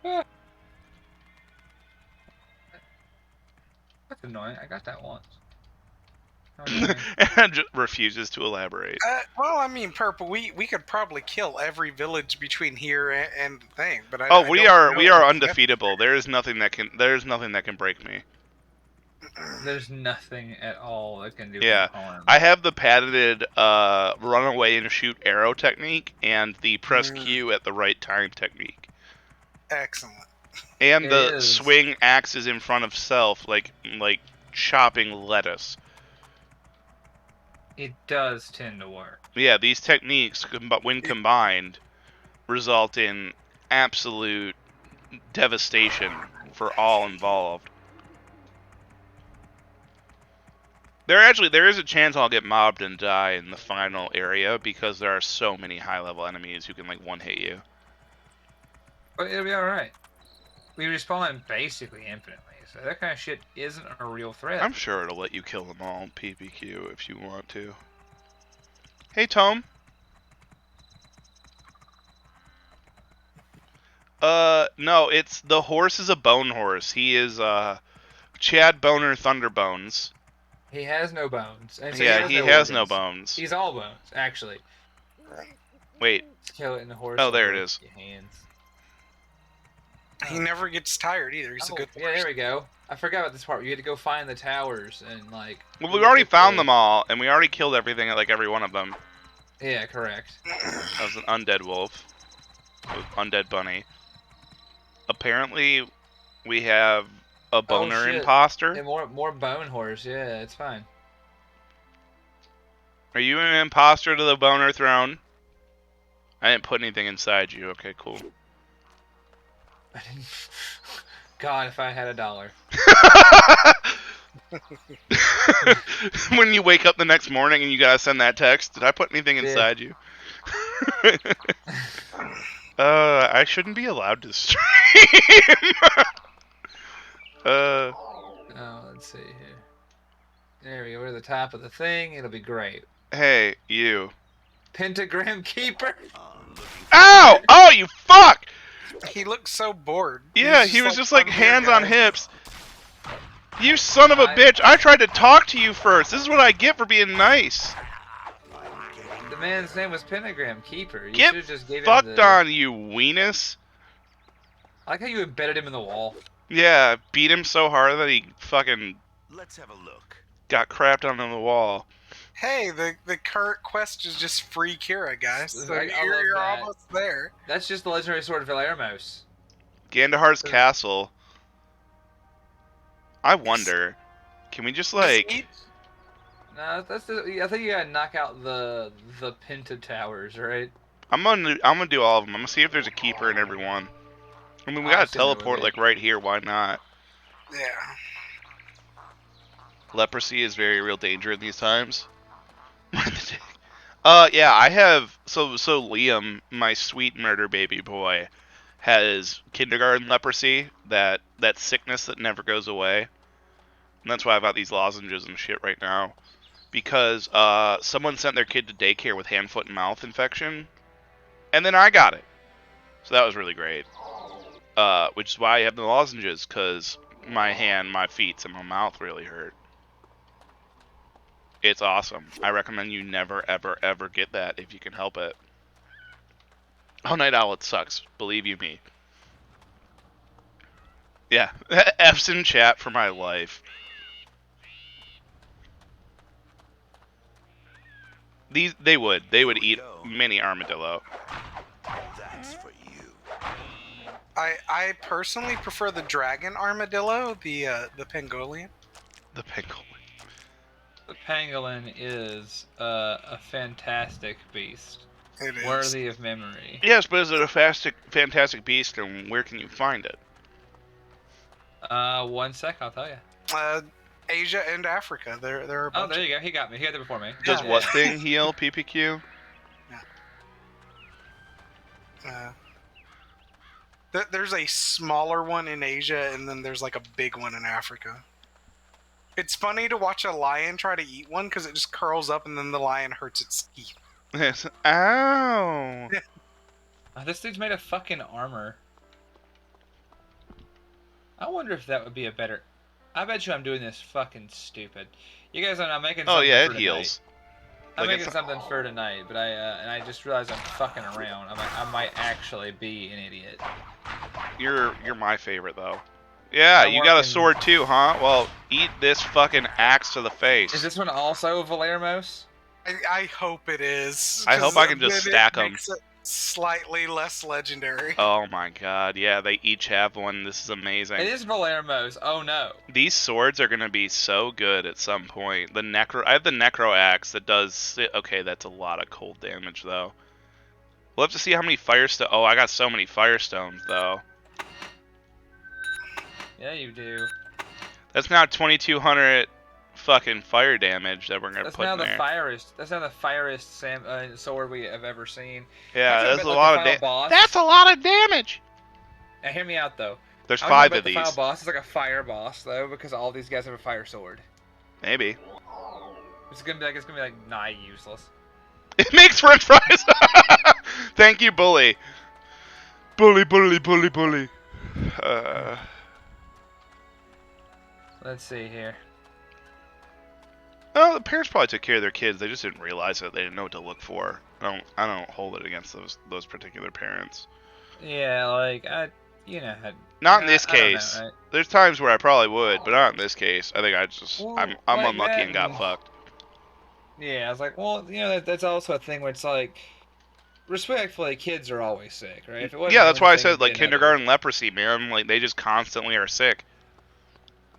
That's annoying. I got that once. How annoying. And just refuses to elaborate. Well, I mean, Purple, we could probably kill every village between here and the thing, but We are undefeatable. There's nothing that can break me. There's nothing at all that can do Yeah, harm. I have the patented run away and shoot arrow technique and the press Q at the right time technique. Excellent. And It the is. swing axes in front of self, like chopping lettuce. It does tend to work. Yeah, these techniques, when combined, result in absolute devastation for all involved. There is a chance I'll get mobbed and die in the final area because there are so many high-level enemies who can like one-hit you. But it'll be alright. We respawn basically infinitely, so that kind of shit isn't a real threat. I'm sure it'll let you kill them all in PPQ if you want to. Hey, Tom. No, it's the horse is a bone horse. He is Chad Boner Thunderbones. He has no bones. And so Yeah, he has no bones. He's all bones, actually. Wait. Skeleton horse. Oh, there it is. Hands. He never gets tired either. He's a good Yeah, there we go. I forgot about this part. You had to go find the towers and like. Well, we already found them all, and we already killed everything at like every one of them. Yeah, correct. That was an undead wolf. Undead bunny. Apparently, we have a boner imposter. And more bone horse. Yeah, it's fine. Are you an imposter to the boner throne? I didn't put anything inside you. Okay, cool. I didn't. God, if I had $1. When you wake up the next morning and you gotta send that text, did I put anything inside you? I shouldn't be allowed to stream. Oh, let's see here. There we go. We're at the top of the thing. It'll be great. Hey, you. Pentagram Keeper. Ow! Oh, you fuck! He looks so bored. Yeah, he was just like hands on hips. You son of a bitch! I tried to talk to you first. This is what I get for being nice. The man's name was Pentagram Keeper. You Get should have just gave fucked him the... on, you weenus. I like how you embedded him in the wall. Yeah, beat him so hard that he fucking Let's have a look. got crapped on the wall. Hey, the current quest is just free Kira, guys. So I love you're that. almost there. That's just the legendary sword of Valermos. Gandahar's castle. I wonder, can we just like... No, that's the. I think you gotta knock out the Penta Towers, right? I'm gonna do all of them. I'm gonna see if there's a keeper in every one. I mean, we gotta teleport like right here. Why not? Yeah. Leprosy is very real danger in these times. Yeah, I have. So Liam, my sweet murder baby boy, has kindergarten leprosy. That sickness that never goes away. And that's why I've got these lozenges and shit right now. Because someone sent their kid to daycare with hand, foot, and mouth infection, and then I got it. So that was really great. Which is why I have the lozenges, because my hand, my feet, and my mouth really hurt. It's awesome. I recommend you never, ever, ever get that if you can help it. Oh, Night Owl, it sucks. Believe you me. Yeah, F's in chat for my life. They would eat mini armadillo. That's for you. I personally prefer the dragon armadillo, the pangolian. The pangolin. The pangolin is a fantastic beast. It is. Worthy of memory. Yes, but is it a fantastic beast, and where can you find it? 1 sec, I'll tell you. Asia and Africa. There are a bunch. Oh, there you go. He got me. He got there before me. Does Yeah. what thing heal PPQ? There's a smaller one in Asia, and then there's like a big one in Africa. It's funny to watch a lion try to eat one because it just curls up, and then the lion hurts its teeth. Yes. Ow! This dude's made of fucking armor. I wonder if that would be a better... I bet you I'm doing this fucking stupid. You guys, I'm making something Oh yeah, for it heals. I'm Like making something for tonight, but and I just realized I'm fucking around. I might actually be an idiot. You're my favorite though. Yeah, you got a sword too, huh? Well, eat this fucking axe to the face. Is this one also Valermos? I hope it is. I hope I can just stack 'em. slightly less legendary. Oh my god, yeah, they each have one. This is amazing. It is Valermo's. Oh no. These swords are gonna be so good at some point. I have the Necro Axe that does. Okay, that's a lot of cold damage though. We'll have to see how many Firestone. Oh, I got so many Firestones though. Yeah, you do. That's now 2,200 fucking fire damage that we're gonna That's put now in the there. firest. That's now the firest sword we have ever seen. Yeah, Actually, that's a like lot the of final damage. boss. That's a lot of damage. Now, hear me out though. There's I was talking 5 of about the final these. boss is like a fire boss though, because all these guys have a fire sword. Maybe. It's gonna be like nigh useless. It makes French fries. Thank you, bully. Bully, bully, bully, bully. Let's see here. Oh, the parents probably took care of their kids. They just didn't realize it. They didn't know what to look for. I don't hold it against those particular parents. Yeah, like Not in this I don't know, case. right? There's times where I probably would, but not in this case. I think Well, I'm like unlucky that and got and- fucked. Yeah, I was like, well, that's also a thing where it's like, respectfully, kids are always sick, right? If it wasn't Yeah, for that's one why I thing, it'd said be like another. kindergarten leprosy, man. Like they just constantly are sick.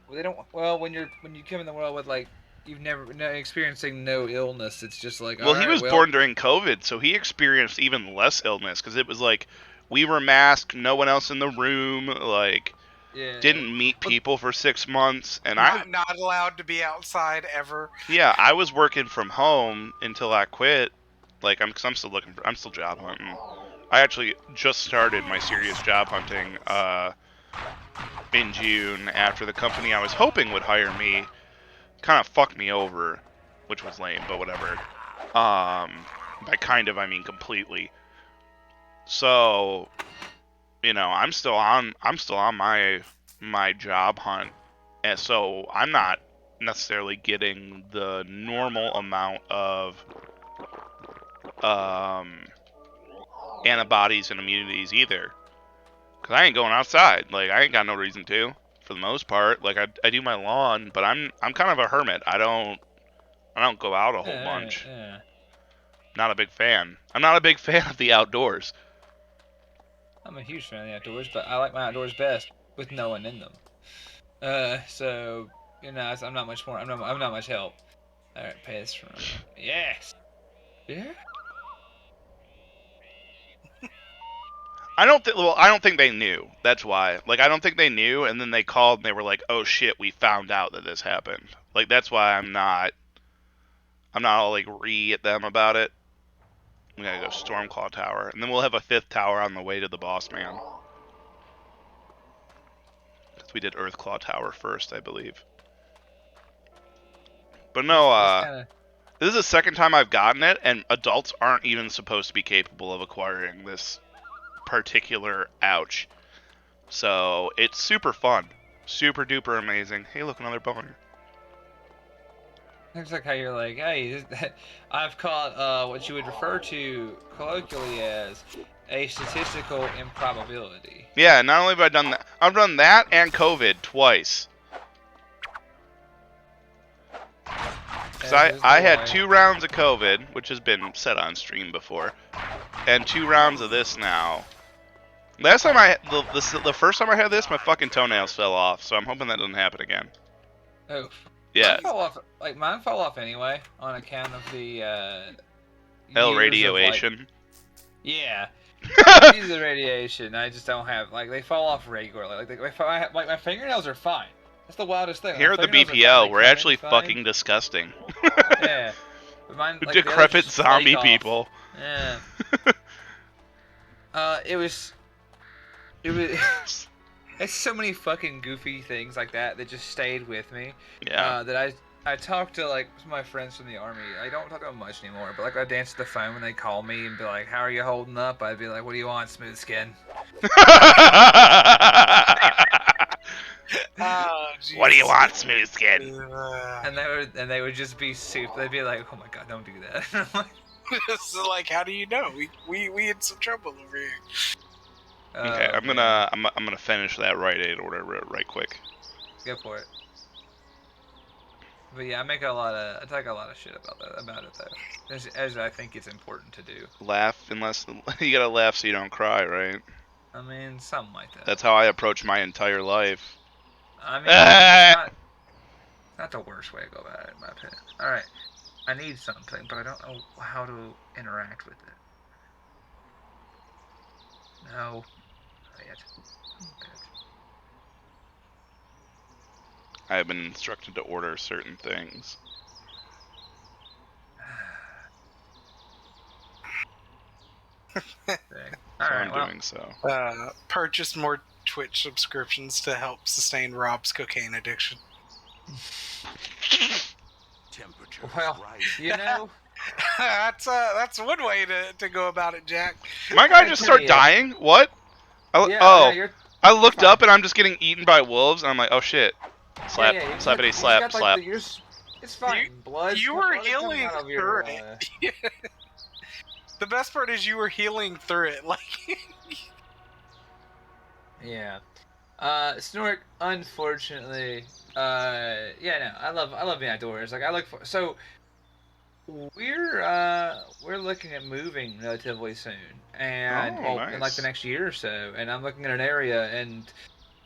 Well, they don't. Well, when you come in the world with like you've never experiencing no illness, it's just like Well, all he right, was well, born during COVID, so he experienced even less illness because it was like we were masked, no one else in the room, like yeah, didn't meet people for 6 months, and Not allowed to be outside ever. I was working from home until I quit. Like cause I'm still I'm still job hunting. I actually just started my serious job hunting in June after the company I was hoping would hire me kind of fucked me over, which was lame, but whatever. By kind of I mean completely. So, I'm still on my job hunt, and so I'm not necessarily getting the normal amount of antibodies and immunities either. Cause I ain't going outside. Like I ain't got no reason to, for the most part. Like I do my lawn, but I'm kind of a hermit. I don't go out a whole yeah, bunch. Yeah. Not a big fan. I'm not a big fan of the outdoors. I'm a huge fan of the outdoors, but I like my outdoors best with no one in them. So I'm not much more. I'm not much help. All right, pay this from. Yes. Yeah. I don't think they knew. That's why. Like I don't think they knew, and then they called and they were like, "Oh shit, we found out that this happened." Like that's why I'm not all like at them about it. We gotta go Stormclaw Tower, and then we'll have a 5th tower on the way to the boss man. Because we did Earthclaw Tower first, I believe. But no, this is the second time I've gotten it, and adults aren't even supposed to be capable of acquiring this particular ouch. So it's super fun, super duper amazing. Hey, look, another boner. Looks like how you're like, hey, I've caught what you would refer to colloquially as a statistical improbability. Yeah, not only have I done that, I've done that and COVID twice. Because I had 2 rounds of COVID, which has been said on stream before, and 2 rounds of this now. Last time the first time I had this, my fucking toenails fell off, so I'm hoping that doesn't happen again. Oh. Yeah. Mine fell off anyway on account of the L years radiation. of, yeah. Due to the radiation, I just don't have they fall off regularly. My fingernails are fine. That's the wildest thing. Here at the BPL, we're actually fucking disgusting. Yeah. But mine, Decrepit zombie people. Yeah. It was. It's so many fucking goofy things like that just stayed with me. Yeah. That I talked to some of my friends from the army. I don't talk to them much anymore, but I dance to the phone when they call me and be like, "How are you holding up?" I'd be like, "What do you want, smooth skin?" Oh, What do you want, smooth skin? And they would just be soup. They'd be like, "Oh my god, don't do that." It's like, how do you know? We had some trouble over here. Okay, I'm gonna finish that Rite Aid order right quick. Go for it. But yeah, I talk a lot of shit about it though, as I think it's important to do. Laugh unless you gotta laugh so you don't cry, right? I mean, something like that. That's how I approach my entire life. I mean, it's not the worst way to go about it, in my opinion. All right, I need something, but I don't know how to interact with it. No, not yet. I have been instructed to order certain things. All So right, I'm well, doing so. Purchase more Twitch subscriptions to help sustain Rob's cocaine addiction. Temperatures well, rising. you know, that's one way to go about it, Jack. My guy I just tell start you. dying? What? Yeah, you're I looked fine. up and I'm just getting eaten by wolves, and I'm like, oh shit. Slap, Yeah, you just slappity, you just slap, got like slap. it's fine. Blood You were is coming healing out of through your. it. The best part is you were healing through it. Like, Yeah. Snork, unfortunately, yeah, no, I love being outdoors. Like I look for so we're looking at moving relatively soon, and Oh, well, in like the nice. next year or so, and I'm looking at an area, and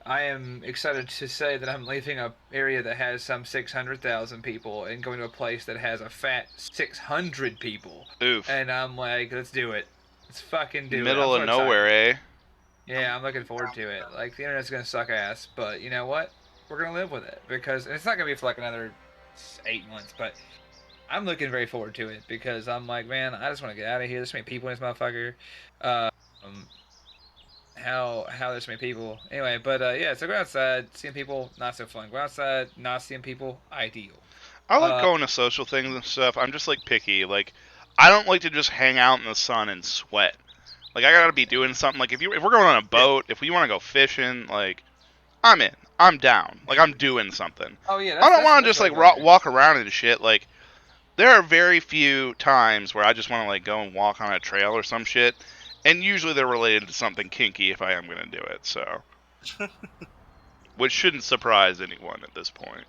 I am excited to say that I'm leaving a area that has some 600,000 people and going to a place that has a fat 600 people, Oof. and I'm like, let's do it, let's fucking do it. I'm Middle so of nowhere, excited. eh? Yeah, I'm looking forward to it. Like the internet's gonna suck ass, but you know what? We're gonna live with it because and it's not gonna be for like another 8 months. But I'm looking very forward to it because I'm like, man, I just want to get out of here. There's so many people in this motherfucker. Um, how there's so many people. Anyway, but yeah, so go outside, seeing people, not so fun. Go outside, not seeing people, ideal. I like Uh, going to social things and stuff. I'm just like picky. Like, I don't like to just hang out in the sun and sweat. Like, I gotta be doing something. Like, if we're going on a boat, if we want to go fishing, like, I'm in. I'm down. Like, I'm doing something. oh yeah, I don't want to that's just like regular. walk around and shit. Like, there are very few times where I just want to like go and walk on a trail or some shit, and usually they're related to something kinky if I am gonna do it. So, which shouldn't surprise anyone at this point.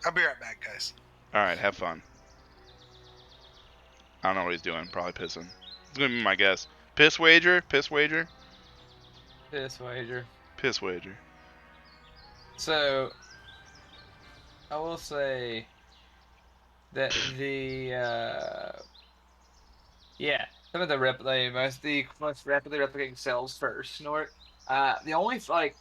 I'll be right back, guys. All right, have fun. I don't know what he's doing. Probably pissing. It's gonna be my guess. Piss wager. Piss wager. This wager. Piss wager. So I will say that yeah, some of the most rapidly replicating cells first snort. The only like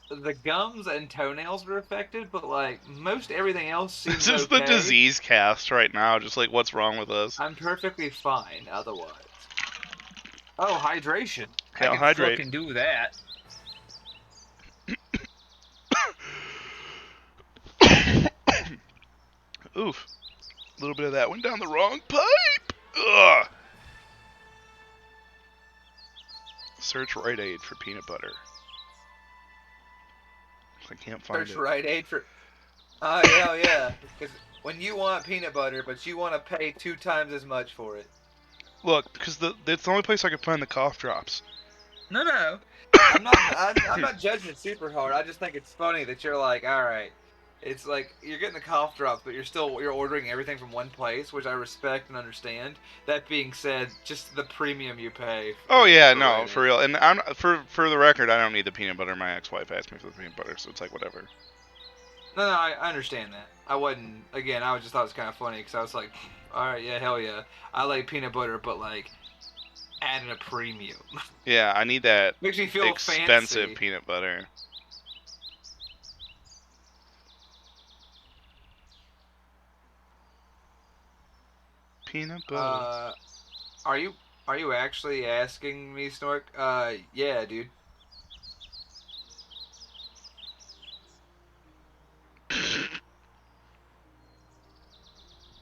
the gums and toenails were affected, but like most everything else This seems is the okay. disease cast right now. Just like what's wrong with us? I'm perfectly fine otherwise. Oh, hydration. I Hell, can hydrate. fucking do that. Oof. A little bit of that went down the wrong pipe. Ugh. Search Rite Aid for peanut butter. I can't find Search it. Rite Aid for. Oh hell yeah! Because when you want peanut butter, but you want to pay 2 times as much for it. Look, because it's the only place I can find the cough drops. No. I'm not judging it super hard. I just think it's funny that you're like, all right, it's like you're getting the cough drops, but you're ordering everything from one place, which I respect and understand. That being said, just the premium you pay. Oh yeah, for no, Rite for Aid. real. And I'm for the record, I don't need the peanut butter. My ex-wife asked me for the peanut butter, so it's like whatever. No, I understand that. I wasn't. Again, I just thought it was kind of funny because I was like, all right, yeah, hell yeah, I like peanut butter, but like adding a premium Yeah, I need that makes me feel expensive fancy. peanut butter. Peanut butter. Are you actually asking me, Snork? Yeah, dude.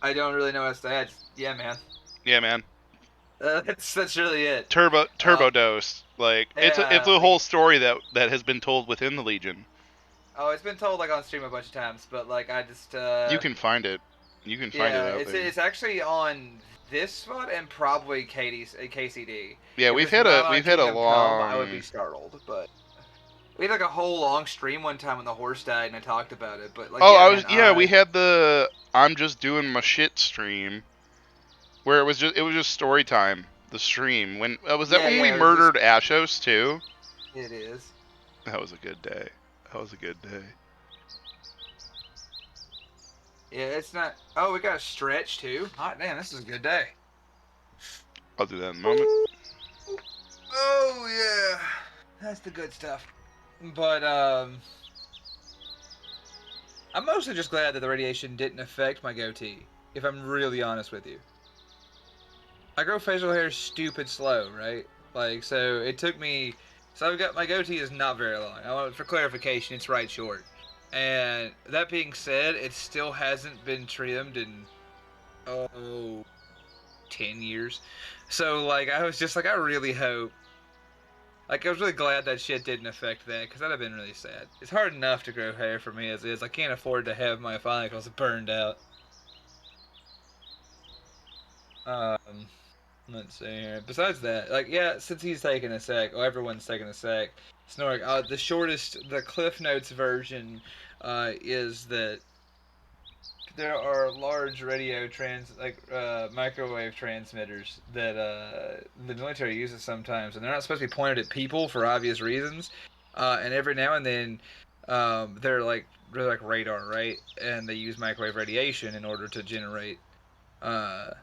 I don't really know what else to add. Yeah, man. Yeah, man. That's really it. Turbo dose. Like it's Yeah, a like whole story that has been told within the Legion. oh, it's been told like on stream a bunch of times, but like I just You can find it. You can find it yeah, out there. it's actually on this spot and probably KCD. Yeah, If we've it's hit not a on we've hit a Kingdom Come, I would be long. startled, but We had like a whole long stream one time when the horse died, and I talked about it. But like, Oh, yeah, man, we had the I'm just doing my shit stream where it was just story time. The stream when was that when we it was murdered Ashos too? It is. That was a good day. That was a good day. Yeah, it's not. Oh, we got a stretch too. Hot damn, this is a good day. I'll do that in a moment. Oh yeah, that's the good stuff. But I'm mostly just glad that the radiation didn't affect my goatee. If I'm really honest with you, I grow facial hair stupid slow, right? Like, so it took me. So I've got my goatee is not very long. For clarification, it's right short. And that being said, it still hasn't been trimmed in 10 years. So like, I was just like, I really hope. Like, I was really glad that shit didn't affect that, because that'd have been really sad. It's hard enough to grow hair for me as is. I can't afford to have my follicles burned out. Let's see here. Besides that, like, yeah, since he's taking a sec, everyone's taking a sec. Snork, the shortest, the Cliff Notes version, is that there are large microwave transmitters that the military uses sometimes, and they're not supposed to be pointed at people for obvious reasons. And every now and then, they're like radar, right? And they use microwave radiation in order to generate their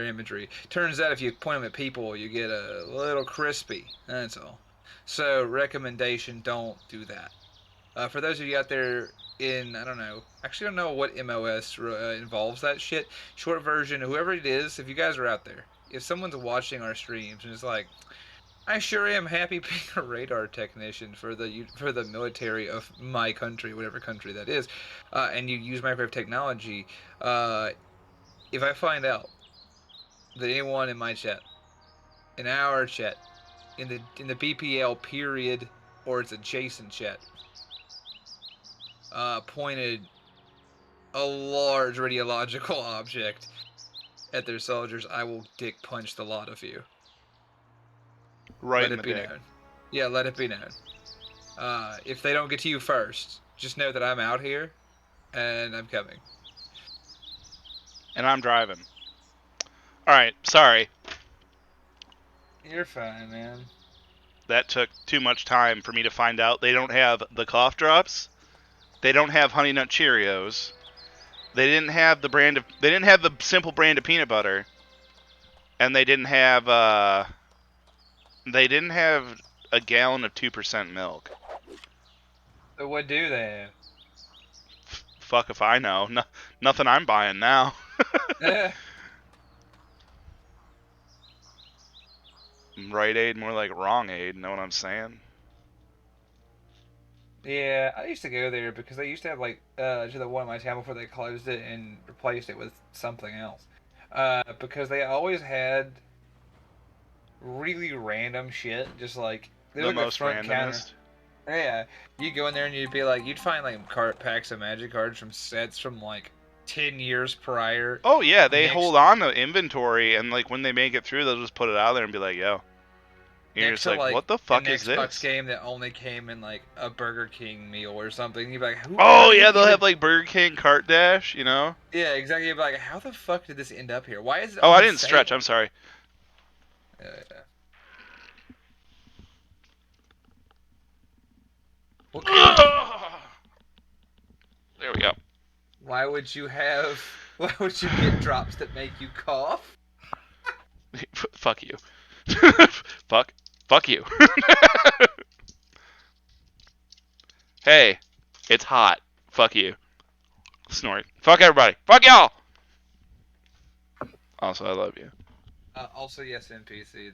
imagery. Turns out if you point them at people, you get a little crispy. That's all. So recommendation: don't do that. For those of you out there I don't know what MOS involves that shit. Short version, whoever it is, if you guys are out there, if someone's watching our streams and is like, I sure am happy being a radar technician for the military of my country, whatever country that is, and you use microwave technology, if I find out that anyone in my chat, in our chat, in the BPL period or its adjacent chat, pointed a large radiological object at their soldiers, I will dick punch the lot of you. Right Let in it the be dick. known. Yeah, let it be known. If they don't get to you first, just know that I'm out here, and I'm coming. And I'm driving. Alright, sorry. You're fine, man. That took too much time for me to find out they don't have the cough drops. They don't have Honey Nut Cheerios. They didn't have the simple brand of peanut butter. And they didn't have a gallon of 2% milk. So what do they have? Fuck if I know. Nothing I'm buying now. Right Aid, more like Wrong Aid, know what I'm saying? Yeah, I used to go there because they used to have to the one in my town before they closed it and replaced it with something else. Because they always had really random shit, just like they The look at most front counter. randomest. Yeah, you go in there and you'd find like packs of magic cards from sets from like 10 years prior. Oh yeah, they hold on to inventory, and like when they make it through, they'll just put it out there and be like, "Yo." And you're just like, "What the fuck is an Xbox this?" game that only came in like a Burger King meal or something. You'd be like, "Who?" Oh yeah, they'll have like Burger King Cart Dash, you know? Yeah, exactly. You'd be like, "How the fuck did this end up here? Why is it?" Oh, on I didn't sale?" stretch. I'm sorry. Yeah. What kind of... There we go. Why would you get drops that make you cough? Fuck you. Fuck you. Hey, it's hot. Fuck you. Snort. Fuck everybody. Fuck y'all. Also, I love you. Also, yes, NPC.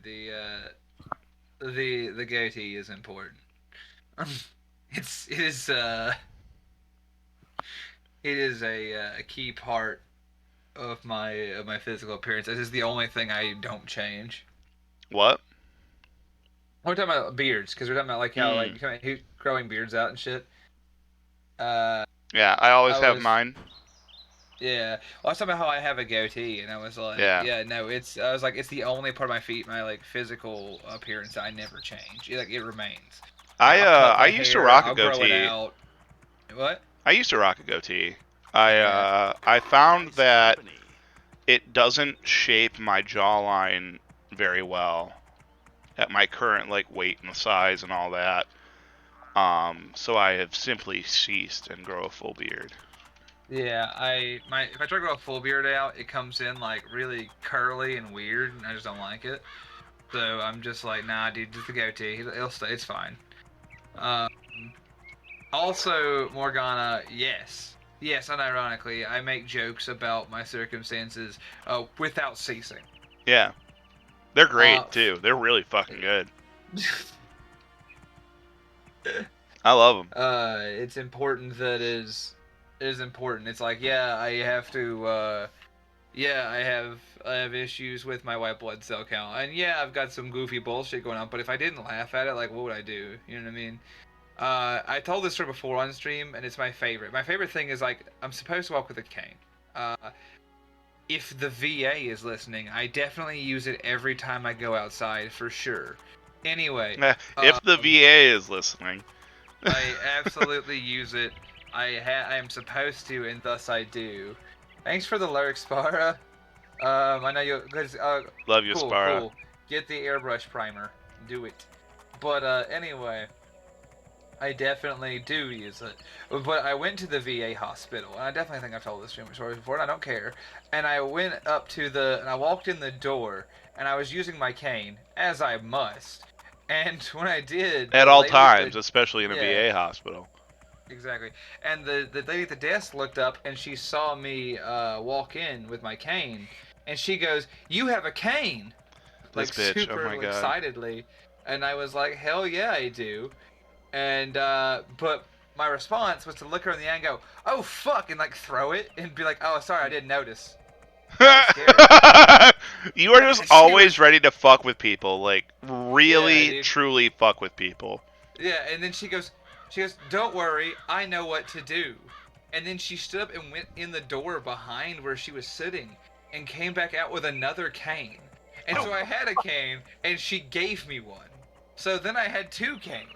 The goatee is important. It is a key part of my physical appearance. It is the only thing I don't change. What? We're talking about beards, because we're talking about like how like growing beards out and shit. Yeah, I always have mine. Yeah, well, I was talking about how I have a goatee, and I was like, no, I was like, it's the only part of my feet, my like physical appearance that I never change. It remains. I'll cut I the used to hair, rock a I'll grow it goatee. out. What? I used to rock a goatee. Yeah. I found Nice that company. it doesn't shape my jawline very well at my current like weight and size and all that. So I have simply ceased and grow a full beard. Yeah, if I try to grow a full beard out, it comes in like really curly and weird, and I just don't like it. So I'm just like, nah, dude, just the goatee. It'll stay. It's fine. Um, Also, Morgana, yes, unironically, I make jokes about my circumstances without ceasing. Yeah, they're Uh, great too. They're really fucking good. I love them. it's important that it is important. It's like, yeah, I have to. Yeah, I have issues with my white blood cell count, and yeah, I've got some goofy bullshit going on. But if I didn't laugh at it, like, what would I do? You know what I mean? I told this story before on stream, and it's my favorite. My favorite thing is like I'm supposed to walk with a cane. Uh, if the VA is listening, I definitely use it every time I go outside for sure. Anyway, If the VA is listening, I absolutely use it. I am supposed to, and thus I do. Thanks for the lurk, Spara. I know you. love you, Cool, Spara. cool. Get the airbrush primer. Do it. But anyway. I definitely do use it. But I went to the VA hospital, and I definitely think I've told this story before, and I don't care. And I went up to and I walked in the door, and I was using my cane, as I must. And when I did, At the all lady at times, the, especially in a yeah, VA hospital. exactly. And the lady at the desk looked up, and she saw me walk in with my cane, and she goes, "You have a cane!" This Like bitch, oh super my god. excitedly. And I was like, "Hell yeah, I do." And but my response was to look her in the eye and go, "Oh fuck," and like throw it and be like, "Oh, sorry, I didn't notice." That was scary. You are just She always was, ready to fuck with people, like yeah, really, dude. truly fuck with people. Yeah, and then she goes, "Don't worry, I know what to do." And then she stood up and went in the door behind where she was sitting and came back out with another cane. And so I had a cane, and she gave me one. So then I had two canes.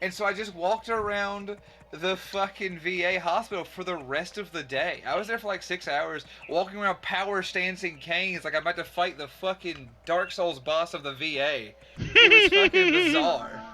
And so I just walked around the fucking VA hospital for the rest of the day. I was there for like 6 hours, walking around power stancing canes like I'm about to fight the fucking Dark Souls boss of the VA. It was fucking bizarre.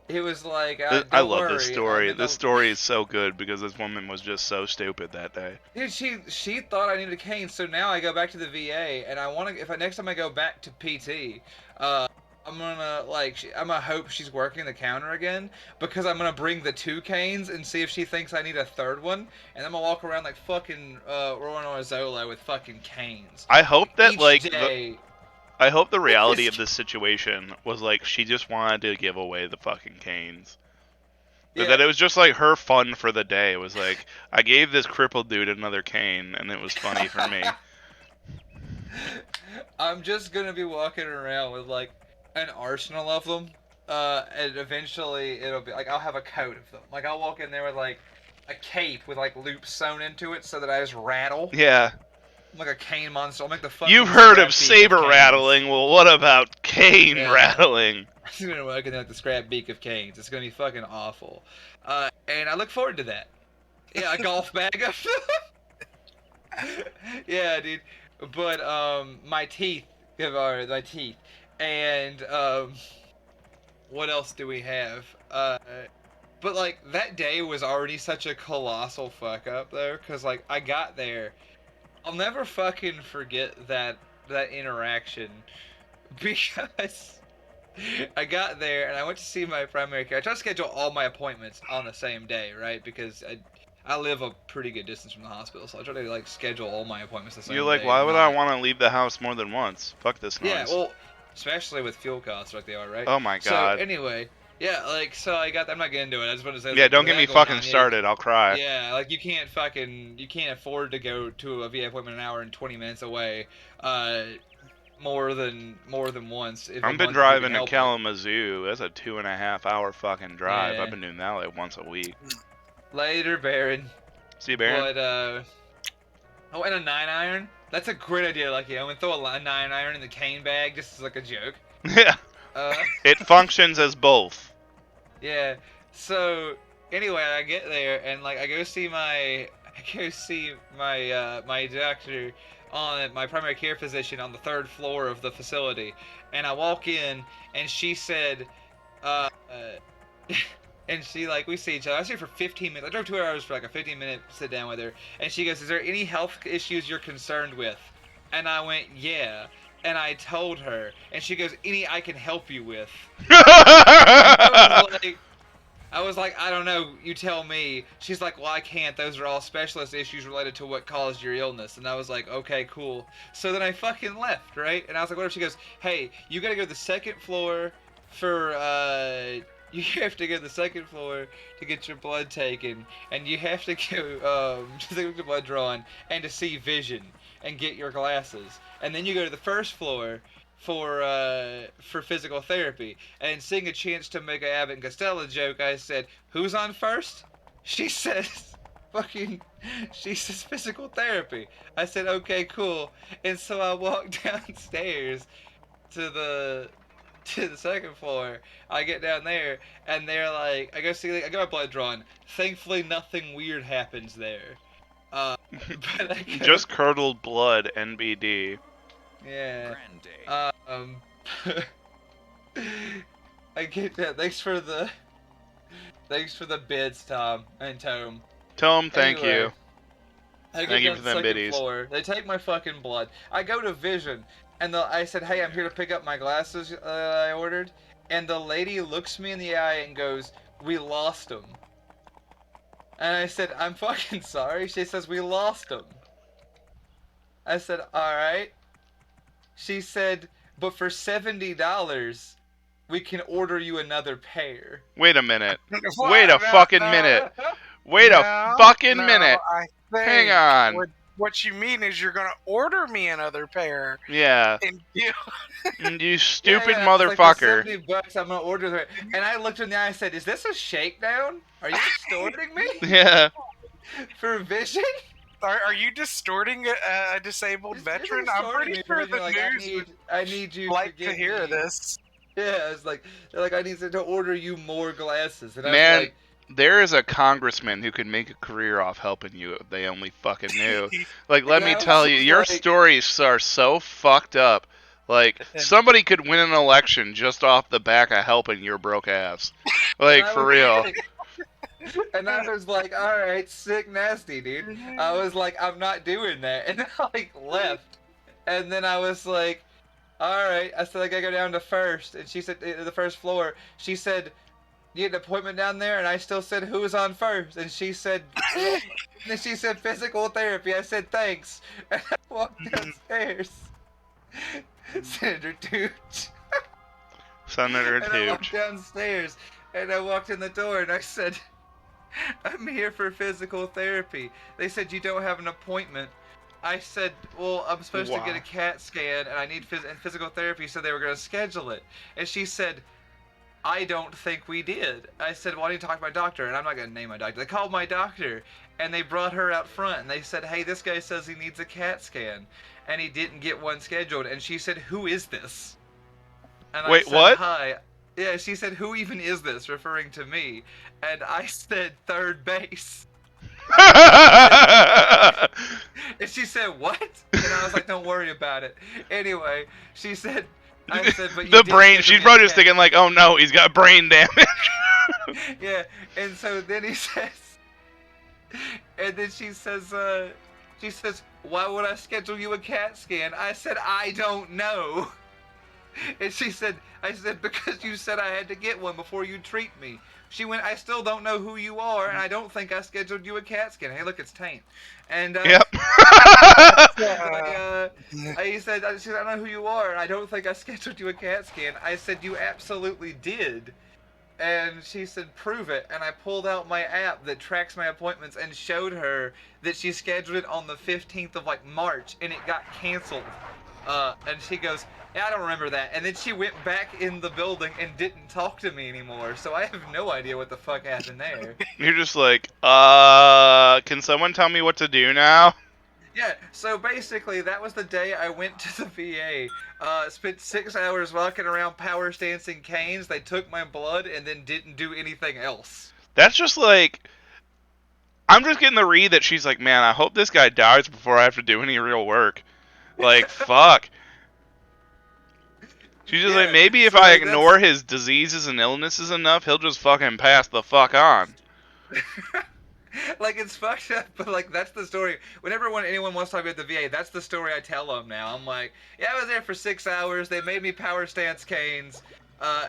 It was like, I don't love this worry, I'm story. in This the. story is so good because this woman was just so stupid that day. Dude, she thought I needed a cane, so now I go back to the VA, and I want to. If I next time I go back to PT, I'm gonna I'm gonna hope she's working the counter again because I'm gonna bring the two canes and see if she thinks I need a third one, and I'm gonna walk around like fucking Rowan Orzola with fucking canes. I hope that Each day. I hope the reality It's- of this situation was like she just wanted to give away the fucking canes. Yeah. That it was just like her fun for the day. It was like I gave this crippled dude another cane and it was funny for me. I'm just gonna be walking around with like an arsenal of them, and eventually it'll be like I'll have a coat of them. Like I'll walk in there with like a cape with like loops sewn into it so that I just rattle. Yeah. I'm like a cane monster. I'll make the fucking. You've heard scrap of beak saber canes. rattling. Well, what about cane Yeah. rattling? I'm gonna work in like the scrap beak of canes. It's gonna be fucking awful, and I look forward to that. Yeah, a golf bag. Yeah, dude. But my teeth, are my teeth, and what else do we have? But like that day was already such a colossal fuck up though, cause like I got there, I'll never fucking forget that interaction, because I got there and I went to see my primary care. I try to schedule all my appointments on the same day, right? Because I live a pretty good distance from the hospital, so I try to like schedule all my appointments the same day. You're like, why would I want to leave the house more than once? Fuck this noise. Yeah, well, especially with fuel costs like they are, right? Oh my god. So anyway, yeah, like so I got. I'm not getting into it. I just want to say. Yeah, like, don't with get that me going fucking on, started. I'll cry. Yeah, like you can't afford to go to a VA appointment an hour and 20 minutes away, more than once. If a I've been month if you driving can to help it. Kalamazoo. That's a 2.5 hour fucking drive. Yeah. I've been doing that like once a week. Later, Baron. See you, Baron. But oh, and a 9-iron. That's a great idea, Lucky. I'm gonna throw a 9-iron in the cane bag just as like a joke. Yeah. It functions as both. Yeah. So anyway, I get there and like I go see my doctor on my primary care physician on the 3rd floor of the facility, and I walk in and she said, uh, and she like we see each other. I see her for 15 minutes. I drove 2 hours for like a 15-minute sit down with her, and she goes, "Is there any health issues you're concerned with?" And I went, "Yeah." And I told her, and she goes, "Any I can help you with?" And I was like, I don't know, you tell me. She's like, well, I can't. Those are all specialist issues related to what caused your illness. And I was like, okay, cool. So then I fucking left, right? And I was like, whatever. She goes, hey, you gotta go to the 2nd floor for, you have to go to the 2nd floor to get your blood taken. And you have to go, to get your blood drawn and to see vision and get your glasses. And then you go to the 1st floor for physical therapy. And seeing a chance to make a Abbott and Costello joke, I said, "Who's on first?" She says, she says physical therapy. I said, "Okay, cool." And so I walked downstairs to the 2nd floor. I get down there, and they're like, I go see, I got my blood drawn. Thankfully, nothing weird happens there. But I go, Just curdled blood, NBD. yeah. Grande. I get that. Thanks for the bids, Tom and Tome. Tom, thank Anyway, you. I get Thank you down for to the them 2nd biddies. floor. They take my fucking blood. I go to Vision, and I said, "Hey, I'm here to pick up my glasses I ordered." And the lady looks me in the eye and goes, "We lost them." And I said, "I'm fucking sorry." She says, "We lost them." I said, "All right." She said, "But for $70, we can order you another pair." Wait a minute. Well, Wait a no, fucking no, minute. Wait no, a fucking no, minute. I Hang think on. what you mean is you're gonna order me another pair, Yeah. and you You stupid Yeah, I was like, for motherfucker. $70, I'm gonna order them. And I looked in the eye and said, "Is this a shakedown? Are you extorting me Yeah. for Vision?" are you distorting a disabled veteran? I'm pretty sure the like, news would I need you like to to give hear me. this. Yeah, it's like they're like, I need to order you more glasses, and I was Man, like, there is a congressman who could make a career off helping you if they only fucking knew. Like, let And me I was tell you, just your like- stories are so fucked up. Like, somebody could win an election just off the back of helping your broke ass. Like, and I for was real. like- and I was like, all right, sick, nasty, dude. I was like, I'm not doing that, and I like left. And then I was like, all right. I said, I gotta go down to 1st, and she said the 1st floor. She said, you had an appointment down there, and I still said, who was on 1st? And she said, and then she said physical therapy. I said thanks, and I walked downstairs. Senator Tooch. Senator And I walked Tooch. downstairs, and I walked in the door, and I said, I'm here for physical therapy. They said, you don't have an appointment. I said, well, I'm supposed to get a CAT scan, and I need physical therapy, so they were going to schedule it. And she said, I don't think we did. I said, well, I need to talk to my doctor, and I'm not going to name my doctor. They called my doctor, and they brought her out front, and they said, hey, this guy says he needs a CAT scan, and he didn't get one scheduled. And she said, who is this? And Wait, I said, what? hi. Yeah, she said, who even is this, referring to me? And I said, third base. And she said, what? And I was like, don't worry about it. Anyway, she said, I said, but you the did brain, schedule she's me a probably just CAT thinking like, oh no, he's got brain damage. Yeah, and so then he says, and then she says, why would I schedule you a CAT scan? I said, I don't know. And she said, I said, because you said I had to get one before you treat me. She went, I still don't know who you are, and I don't think I scheduled you a CAT scan. Hey, look, it's Taint. And, Yep. I said, I don't know who you are, and I don't think I scheduled you a CAT scan. I said, you absolutely did. And she said, prove it. And I pulled out my app that tracks my appointments and showed her that she scheduled it on the 15th of, like, March, and it got canceled. And she goes, yeah, I don't remember that. And then she went back in the building and didn't talk to me anymore. So I have no idea what the fuck happened there. You're just like, can someone tell me what to do now? Yeah, so basically that was the day I went to the VA. Spent 6 hours walking around power stance and canes. They took my blood and then didn't do anything else. That's just like, I'm just getting the read that she's like, man, I hope this guy dies before I have to do any real work. Like, fuck. She's just like, Yeah, maybe if so I like ignore his diseases and illnesses enough, he'll just fucking pass the fuck on. like it's fucked up, but like that's the story. Whenever anyone wants to talk about the VA, that's the story I tell them now. I'm like, yeah, I was there for 6 hours. They made me power stance canes,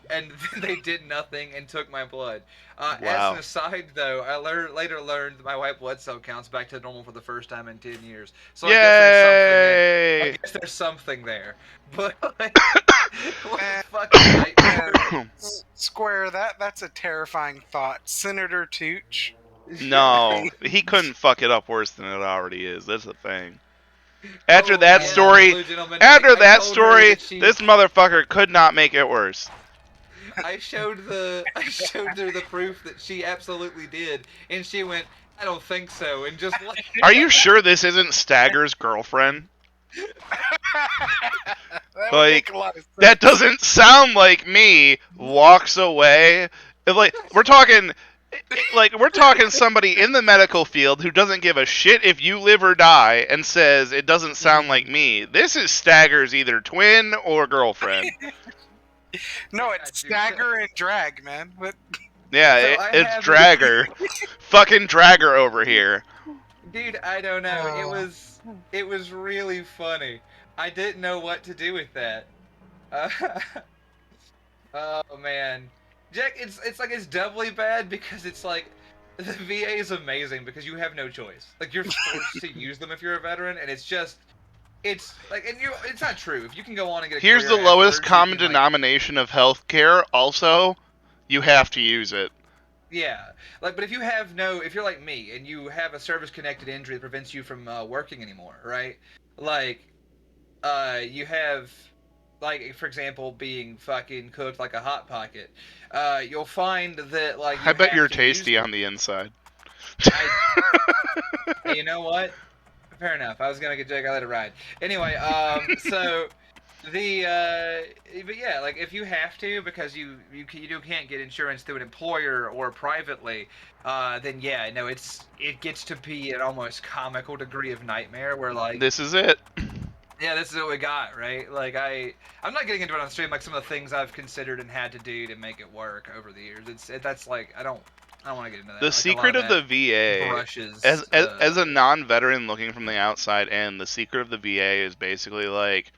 and they did nothing and took my blood. As Wow. an aside, though, I later learned that my white blood cell count's back to normal for the first time in 10 years. So I guess there's something there. I Yay! guess there's something there. But like, what a fucking nightmare. Square, that's a terrifying thought. Senator Tooch. No, he couldn't fuck it up worse than it already is. That's the thing. After Oh, that yeah, story, Blue Gentleman, after I that told her story, that she- this motherfucker could not make it worse. I showed her the proof that she absolutely did, and she went, "I don't think so," and just like. Are you sure this isn't Stagger's girlfriend? That would Like, make a lot of sense. that doesn't sound like me. Walks away. Like we're talking somebody in the medical field who doesn't give a shit if you live or die and says it doesn't sound like me. This is Stagger's either twin or girlfriend. No, it's stagger and drag, man. But Yeah, So I it's have- Dragger. Fucking Dragger over here. Dude, I don't know. It was really funny. I didn't know what to do with that. Oh man, Jack, it's like it's doubly bad because it's like the VA is amazing because you have no choice. Like you're forced to use them if you're a veteran, and it's like, and it's not true. If you can go on and get a Here's the career lowest afterwards, you common can, like, denomination of healthcare. Also, you have to use it. Yeah, like, but if you're like me and you have a service-connected injury that prevents you from working anymore, right? Like, you have, like, for example, being fucking cooked like a hot pocket. You'll find that, like, I bet have you're to use tasty them. on the inside. Hey, you know what? Fair enough. I was gonna get Jake. I let it ride. Anyway, so but yeah, like if you have to because you can't get insurance through an employer or privately, then yeah, no, it gets to be an almost comical degree of nightmare where like This is it. yeah, this is what we got, right? Like I'm not getting into it on stream, like some of the things I've considered and had to do to make it work over the years. That's like I don't want to get into that. The Like, secret a lot of the VA, brushes, as a non-veteran looking from the outside in, the secret of the VA is basically like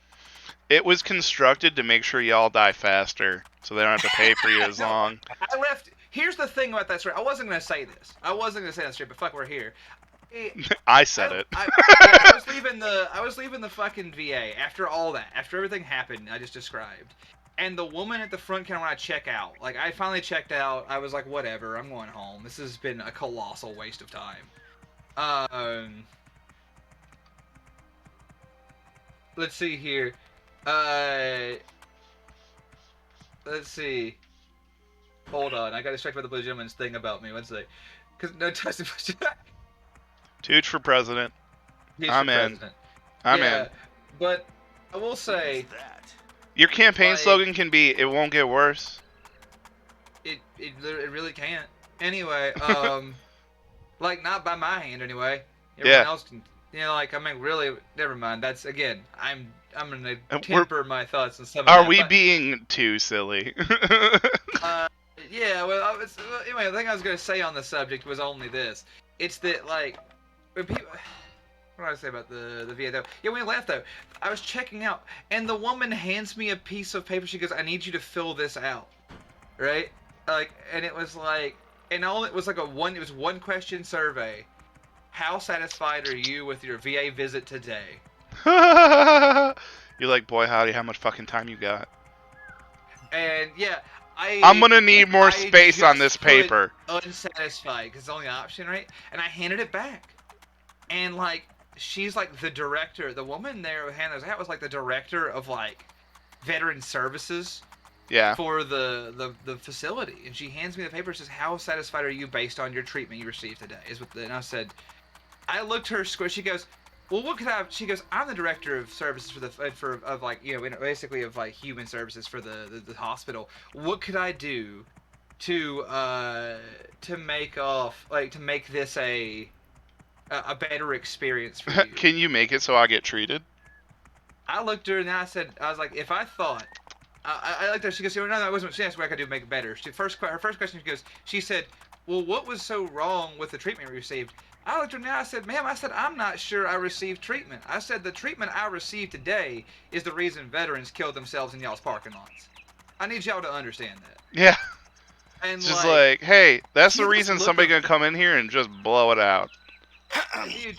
it was constructed to make sure y'all die faster, so they don't have to pay for you as No. long. I left. Here's the thing about that story. I wasn't gonna say this. I wasn't gonna say that straight, but fuck, we're here. I said it. I was leaving the fucking VA after all that, after everything happened I just described. And the woman at the front counter when I check out, like I finally checked out, I was like, whatever, I'm going home. This has been a colossal waste of time. Let's see here. Let's see. Hold on, I got distracted by the Blue Gentleman's thing about me. One sec. Cause no trust. Tooch for president. He's I'm for in. president. I'm yeah, in. But I will say What's that? Your campaign like- slogan can be "It won't get worse." it really can't. Anyway, like not by my hand anyway. Everyone else can. You know, like I mean, really, never mind. That's again, I'm gonna temper my thoughts on some. Are of that, we but, being too silly? Yeah, well, anyway, the thing I was gonna say on the subject was only this. It's that like when people. What did I say about the VA though? Yeah, when we left though, I was checking out, and the woman hands me a piece of paper. She goes, "I need you to fill this out," right? Like, and it was like, and all it was like it was one question survey. How satisfied are you with your VA visit today? You're like, boy, howdy, how much fucking time you got? And yeah, I'm gonna need more I space on just this put paper. Unsatisfied, because it's the only option, right? And I handed it back, and like she's like the director. The woman there who handed us out was like the director of like veteran services Yeah. for the facility, and she hands me the paper and says, "How satisfied are you based on your treatment you received today?" And I said, I looked her square. She goes, well, what could I? She goes, I'm the director of services of like basically of like human services for the hospital. What could I do to make this a better experience for you? Can you make it so I get treated? I looked at her and I was like, if I thought. I looked at her. She goes, no, that wasn't. She asked what I could do to make it better. Her first question, she said, well, what was so wrong with the treatment we received? I looked at her and I said, ma'am, I'm not sure I received treatment. I said, the treatment I received today is the reason veterans killed themselves in y'all's parking lots. I need y'all to understand that. Yeah. And It's just like, hey, that's the she reason just somebody looked gonna come in here and just blow it out. Dude,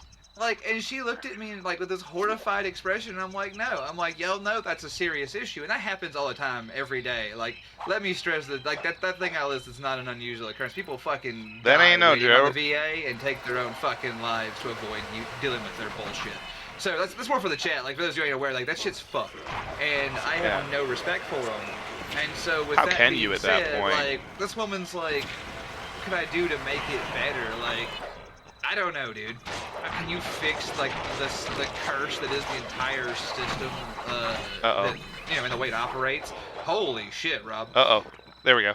and she looked at me with this horrified expression, and I'm like, no. I'm like, y'all know that's a serious issue, and that happens all the time, every day. Like, let me stress that, that thing I list is not an unusual occurrence. People fucking That die ain't no waiting on joke. the VA and take their own fucking lives to avoid you dealing with their bullshit. So that's more for the chat. Like, for those of you who ain't aware, that shit's fucked, and I have no respect for them. And so with How that can being you at that said, point? this woman's like, what can I do to make it better? I don't know, dude. Can you fix the curse that is the entire system? In the way it operates. Holy shit, Rob. There we go.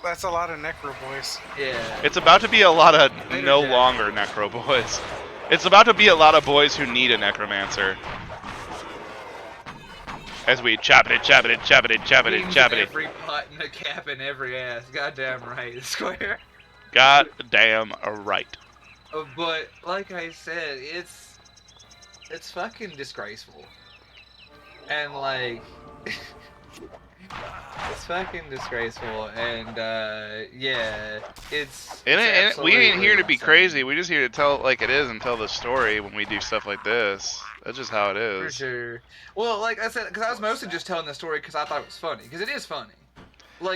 That's a lot of Necro boys. Yeah. It's about to be a lot of Later, no Jack. longer necro boys. It's about to be a lot of boys who need a necromancer. As we chop it, chop it, chop it, chop it, Beans chop in it. every pot and a cap in every ass. Goddamn right, Square. God damn right. But like I said, it's fucking disgraceful. And it's fucking disgraceful, and it's We ain't here to be absolutely crazy. insane. We just here to tell it like it is and tell the story when we do stuff like this. That's just how it For is. sure. Well, like I said, because I was mostly just telling the story because I thought it was funny, because it is funny.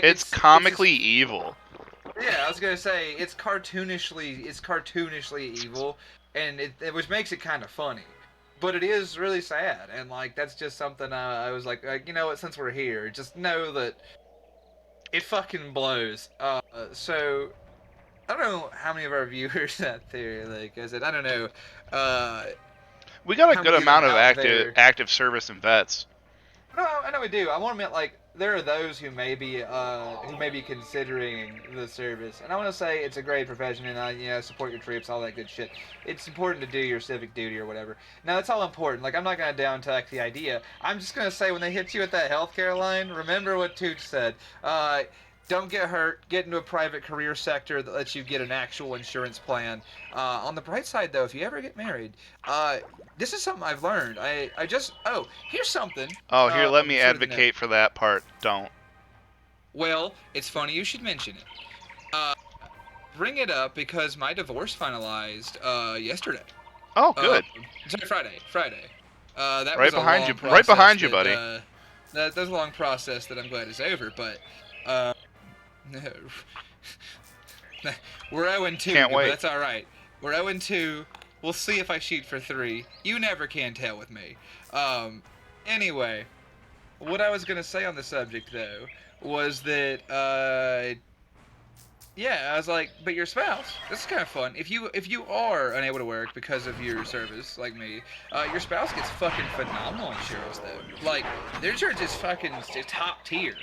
It's comically evil. Yeah, I was gonna say it's cartoonishly evil, and which makes it kind of funny. But it is really sad, and that's just something I was like, you know what? Since we're here, just know that it fucking blows. So I don't know how many of our viewers out there, I said, I don't know. We got a How good many amount of out there- active service and vets. No, I know we do. I want to admit, there are those who may be considering the service, and I want to say it's a great profession, and support your troops, all that good shit. It's important to do your civic duty or whatever. Now, that's all important. I'm not gonna down talk the idea. I'm just gonna say when they hit you at that healthcare line, remember what Tooch said. Don't get hurt. Get into a private career sector that lets you get an actual insurance plan. On the bright side, though, if you ever get married, this is something I've learned. Here's something. Oh, here, let me sort of the advocate for that part. Don't. Well, it's funny you should mention it. Bring it up because my divorce finalized yesterday. Oh, good. Sorry, Friday. That Right was a behind long you. process Right behind you, that, buddy. That's a long process that I'm glad is over, but we're 0-2. Can't but wait. That's all right. We're 0-2. We'll see if I shoot for 3. You never can tell with me. Anyway, what I was gonna say on the subject though was that I was like, but your spouse, this is kind of fun. If you are unable to work because of your service, like me, your spouse gets fucking phenomenal insurance though. Their insurance is fucking top tier.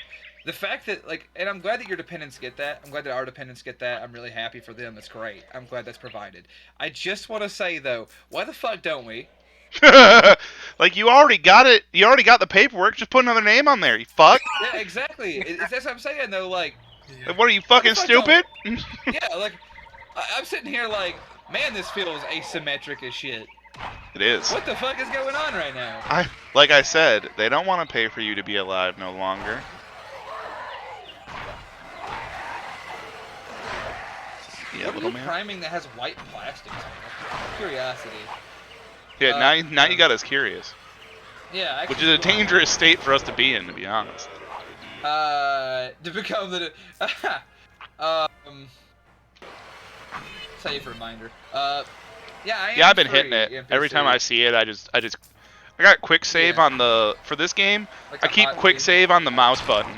The fact that and I'm glad that your dependents get that. I'm glad that our dependents get that. I'm really happy for them. That's great. I'm glad that's provided. I just want to say though, why the fuck don't we? You already got it. You already got the paperwork. Just put another name on there. You fuck. Yeah, exactly. That's what I'm saying though. What are you fucking stupid? Yeah, I'm sitting here man, this feels asymmetric as shit. It is. What the fuck is going on right now? Like I said, they don't want to pay for you to be alive no longer. Yeah, what are little you man. priming that has white plastic? Curiosity. Yeah, now you got us curious. Yeah, actually, Which is a dangerous state for us to be in, to be honest. To become the safe reminder. Yeah, I've been hitting it. Every time I see it, I got quick save on for this game. I keep quick save on the mouse button.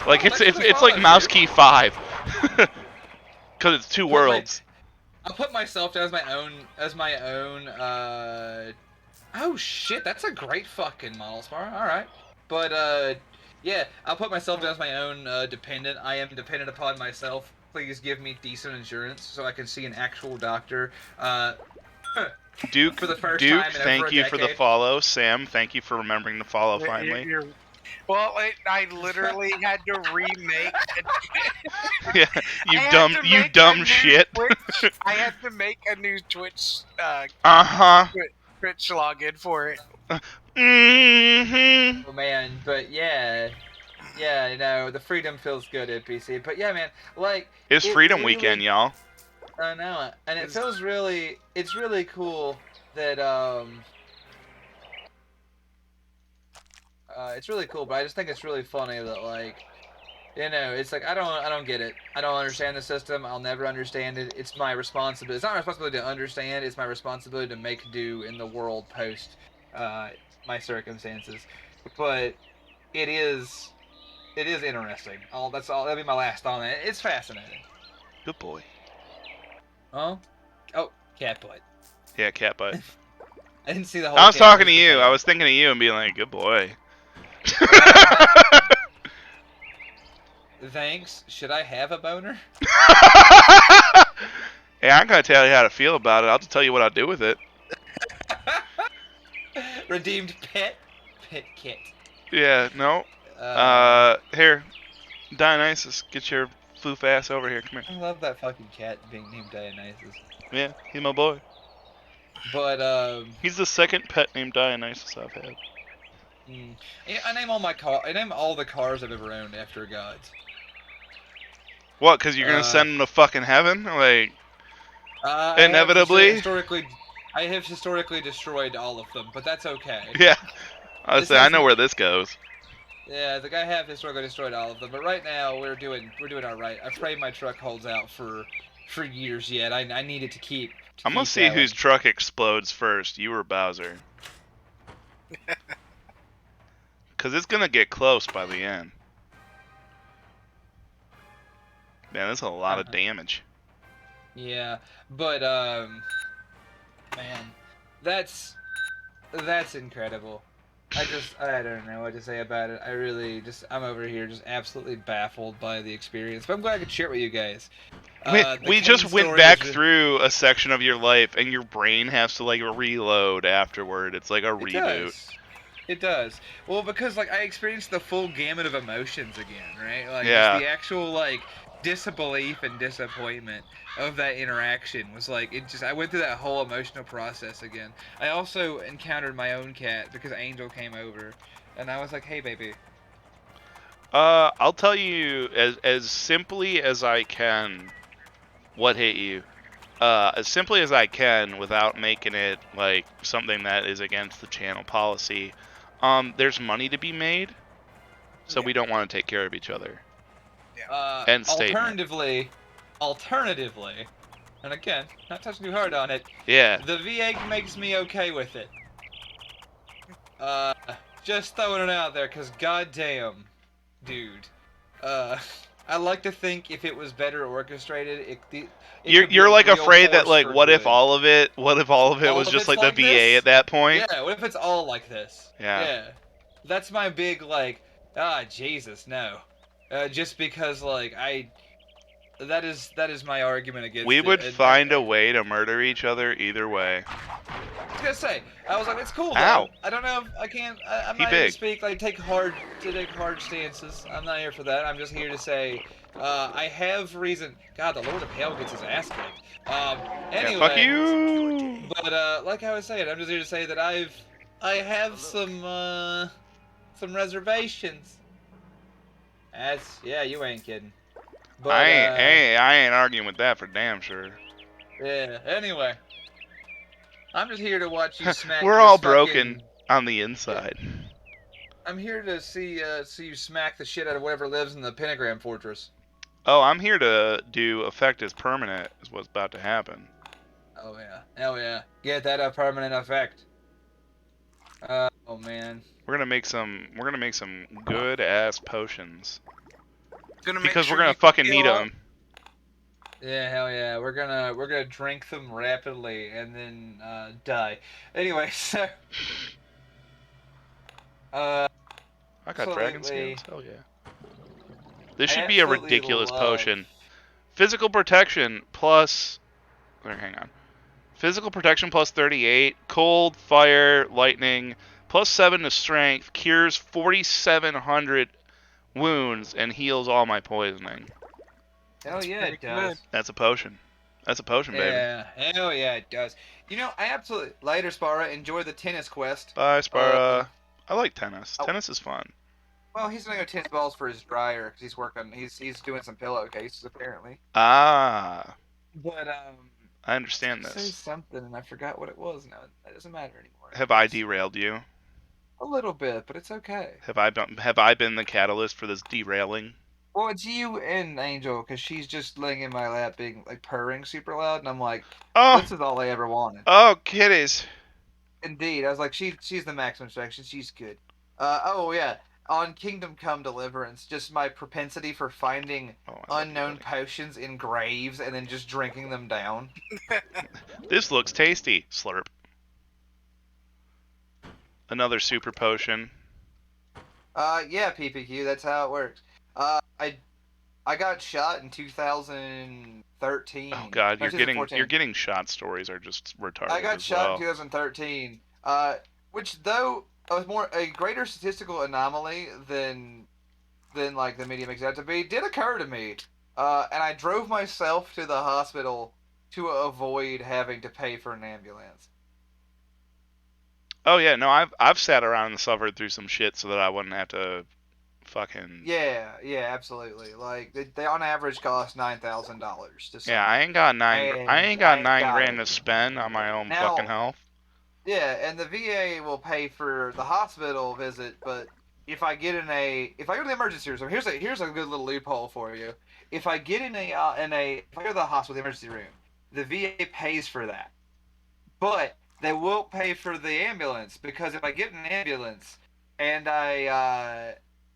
It's like mouse key 5. Cuz it's two worlds. I'll put myself down as my own Oh shit, that's a great fucking model spar. All right, but yeah, I'll put myself down as my own dependent. I am dependent upon myself. Please give me decent insurance so I can see an actual doctor. Duke, For the first Duke, time in over thank a you for the decade. follow. Sam, thank you for remembering to follow finally. Well, I literally had to remake. Yeah, I had to you make a dumb new shit. Twitch. I had to make a new Twitch Uh-huh. Twitch login for it. Mm-hmm. Oh man, but yeah, yeah, you know, the freedom feels good at PC. But yeah, man, like It's it Freedom Weekend, really, y'all. I know it, and it Is- feels really, it's really cool that it's really cool. But I just think it's really funny that like, you know, it's like I don't get it. I don't understand the system. I'll never understand it. It's my responsibility. It's not my responsibility to understand. It's my responsibility to make do in the world post uh, my circumstances. But it is it is interesting. That's all. That'll be my last on it. It's fascinating. Good boy. Oh, oh, cat butt. Yeah, cat butt. I didn't see the whole. I was cat, talking to just the you. I tail. was thinking of you and being like, good boy. Thanks. Should I have a boner? Hey, I'm gonna tell you how to feel about it. I'll just tell you what I do with it. Redeemed pet. Pet kit. Yeah, no. Uh, Here, Dionysus, get your floof ass over here. Come I here. love that fucking cat being named Dionysus. Yeah, he's my boy. But He's the second pet named Dionysus I've had. yeah, I name all my car. I name all the cars I've ever owned after gods. What? Cause you're gonna Uh, send him to fucking heaven? Like, I have inevitably? I have historically destroyed all of them, but that's okay. Yeah. I This say I know isn't. where this goes. Yeah, the guy have historically destroyed all of them, but right now we're doing all right. I pray my truck holds out for years yet. I need it to keep I'm gonna see going. whose truck explodes first, you or Bowser. Cause it's gonna get close by the end. Man, that's a lot of damage. Yeah, but man, that's incredible. I don't know what to say about it. I really I'm over here just absolutely baffled by the experience. But I'm glad I could share it with you guys. The We Kane just went story back is through a section of your life, and your brain has to like reload afterward. It's like a It reboot. does. It does. Well, because like I experienced the full gamut of emotions again, right? Like just Yeah. the actual like disbelief and disappointment of that interaction was like it just I went through that whole emotional process again. I also encountered my own cat because Angel came over and I was like, "Hey baby." I'll tell you as simply as I can what hit you. As simply as I can without making it like something that is against the channel policy. There's money to be made, so we don't want to take care of each other. End statement. Alternatively, and again, not touching too hard on it. Yeah. The VA makes me okay with it. Just throwing it out there, cause goddamn, dude. I like to think if it was better orchestrated, it could be You're a like real afraid that force like for what if good. all of it All was of just it's like the like VA this? at that point? Yeah, what if it's all like this? Yeah. That's my big like, Jesus, no. Just because like that is my argument against We it. would And find a way to murder each other either way. I was gonna say, I was like, it's cool though. Ow. I don't know if I can't. I'm He not here to big. speak like take hard stances. I'm not here for that. I'm just here to say, I have reason. God, the Lord of Hell gets his ass kicked. Yeah, fuck Anyway, you. but like I was saying, I'm just here to say that I have some reservations. Yeah, you ain't kidding. But I ain't arguing with that for damn sure. yeah. Anyway, I'm just here to watch you smack. We're this all fucking- broken on the inside. I'm here to see you smack the shit out of whatever lives in the Pentagram Fortress. Oh, I'm here to do effect as permanent is what's about to happen. Oh yeah, hell yeah, get that a permanent effect. Oh man. We're gonna make some good ass potions Gonna make because sure we're gonna you fucking heal need up. them. Yeah, hell yeah. We're gonna drink them rapidly and then die. Anyway, so uh I got dragon absolutely scales. Hell yeah. This I should be a absolutely ridiculous love potion. Physical protection plus. Hang on. Physical protection plus 38. Cold, fire, lightning. Plus 7 to strength. Cures 4,700 wounds and heals all my poisoning. hell yeah Pretty it good. does. That's a potion. That's a potion, baby. Yeah, hell yeah it does. You know, I absolutely later Spara, enjoy the tennis quest. Bye, Um Spara. I like tennis. oh, Tennis is fun. well he's gonna go tennis balls for his dryer because he's doing some pillowcases apparently. Ah, But I I was understand gonna say this. something and I forgot what it was now. That doesn't matter anymore. Have I derailed you? A little bit, but it's okay. Have I been the catalyst for this derailing? Well, it's you and Angel, because she's just laying in my lap, being like purring super loud, and I'm like, Oh, this is all I ever wanted. oh, kitties. Indeed, I was like, she's the maximum section. She's good. Oh yeah, on Kingdom Come Deliverance, just my propensity for finding Oh, I love you, unknown buddy. potions in graves and then just drinking them down. This looks tasty. Slurp. Another super potion. Yeah, PPQ, that's how it works. I got shot in 2013. Oh God, No, you're 2014. getting shot stories are just retarded I got as shot in well. 2013, which though was a greater statistical anomaly than like the media makes it out to be, did occur to me, and I drove myself to the hospital to avoid having to pay for an ambulance. Oh yeah, no, I've sat around and suffered through some shit so that I wouldn't have to fucking. Yeah, absolutely. Like they on average cost $9,000 to Yeah, some, I and ain't I got ain't nine got grand it to spend on my own fucking now. health. Yeah, and the VA will pay for the hospital visit, but if I go to the emergency room, so here's a good little loophole for you. If I get if I go to the hospital, the emergency room, the VA pays for that, but they won't pay for the ambulance because if I get an ambulance and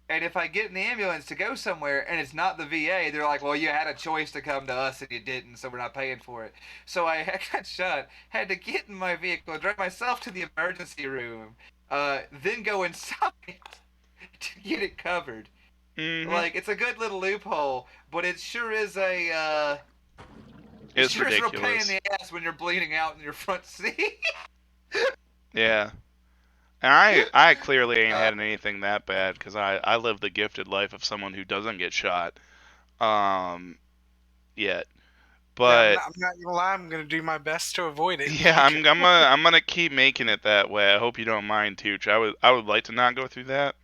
if I get in the ambulance to go somewhere and it's not the VA, they're like, well, you had a choice to come to us and you didn't, so we're not paying for it. So I got shot, had to get in my vehicle, drive myself to the emergency room, then go inside to get it covered. Mm-hmm. Like, it's a good little loophole, but it sure is It's a real pain in ridiculous. the ass when you're bleeding out in your front seat. Yeah. And I clearly ain't Uh, had anything that bad because I live the gifted life of someone who doesn't get shot, um, yet. Yeah, But I'm not gonna lie. I'm gonna do my best to avoid it. yeah, I'm gonna keep making it that way. I hope you don't mind, Tooch. I would like to not go through that.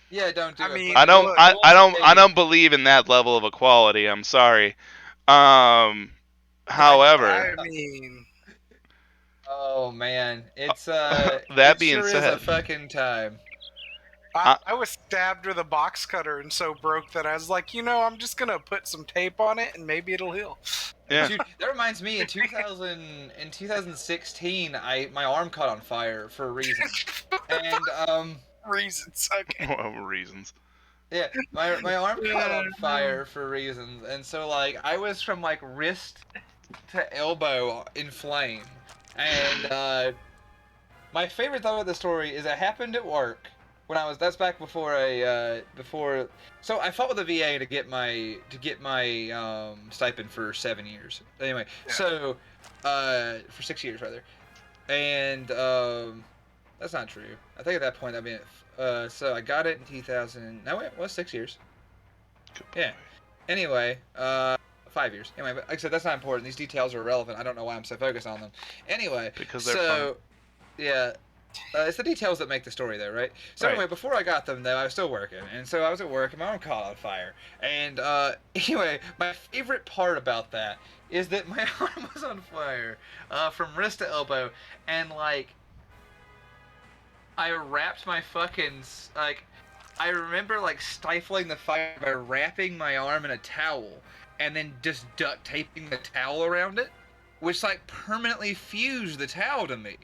yeah, don't do I it. mean, But look, I don't believe in that level of equality. I'm sorry. Um, however, I mean, Oh man, it's that it being sure is a said, fucking time. I was stabbed with a box cutter and so broke that I was like, I'm just gonna put some tape on it and maybe it'll heal. yeah. Dude, that reminds me, in 2016, my arm caught on fire for reasons, and Reasons, okay. Well, reasons. yeah, my arm caught on fire for reasons, and so like I was from like wrist to elbow in flame, and my favorite thought of the story is it happened at work when that's back before so I fought with the VA to get my stipend for 7 years. Anyway, Yeah. so for 6 years rather. And that's not true. I think at that point so I got it in 2000. No, it was 6 years. Yeah. Anyway, 5 years. Anyway, but like I said, that's not important. These details are irrelevant. I don't know why I'm so focused on them. Anyway, Because they're so yeah, it's the details that make the story, though, right? So Right. anyway, before I got them, though, I was still working, and so I was at work, and my arm caught on fire. And anyway, my favorite part about that is that my arm was on fire from wrist to elbow, and like I wrapped my fucking like. I remember like stifling the fire by wrapping my arm in a towel and then just duct taping the towel around it, which like permanently fused the towel to me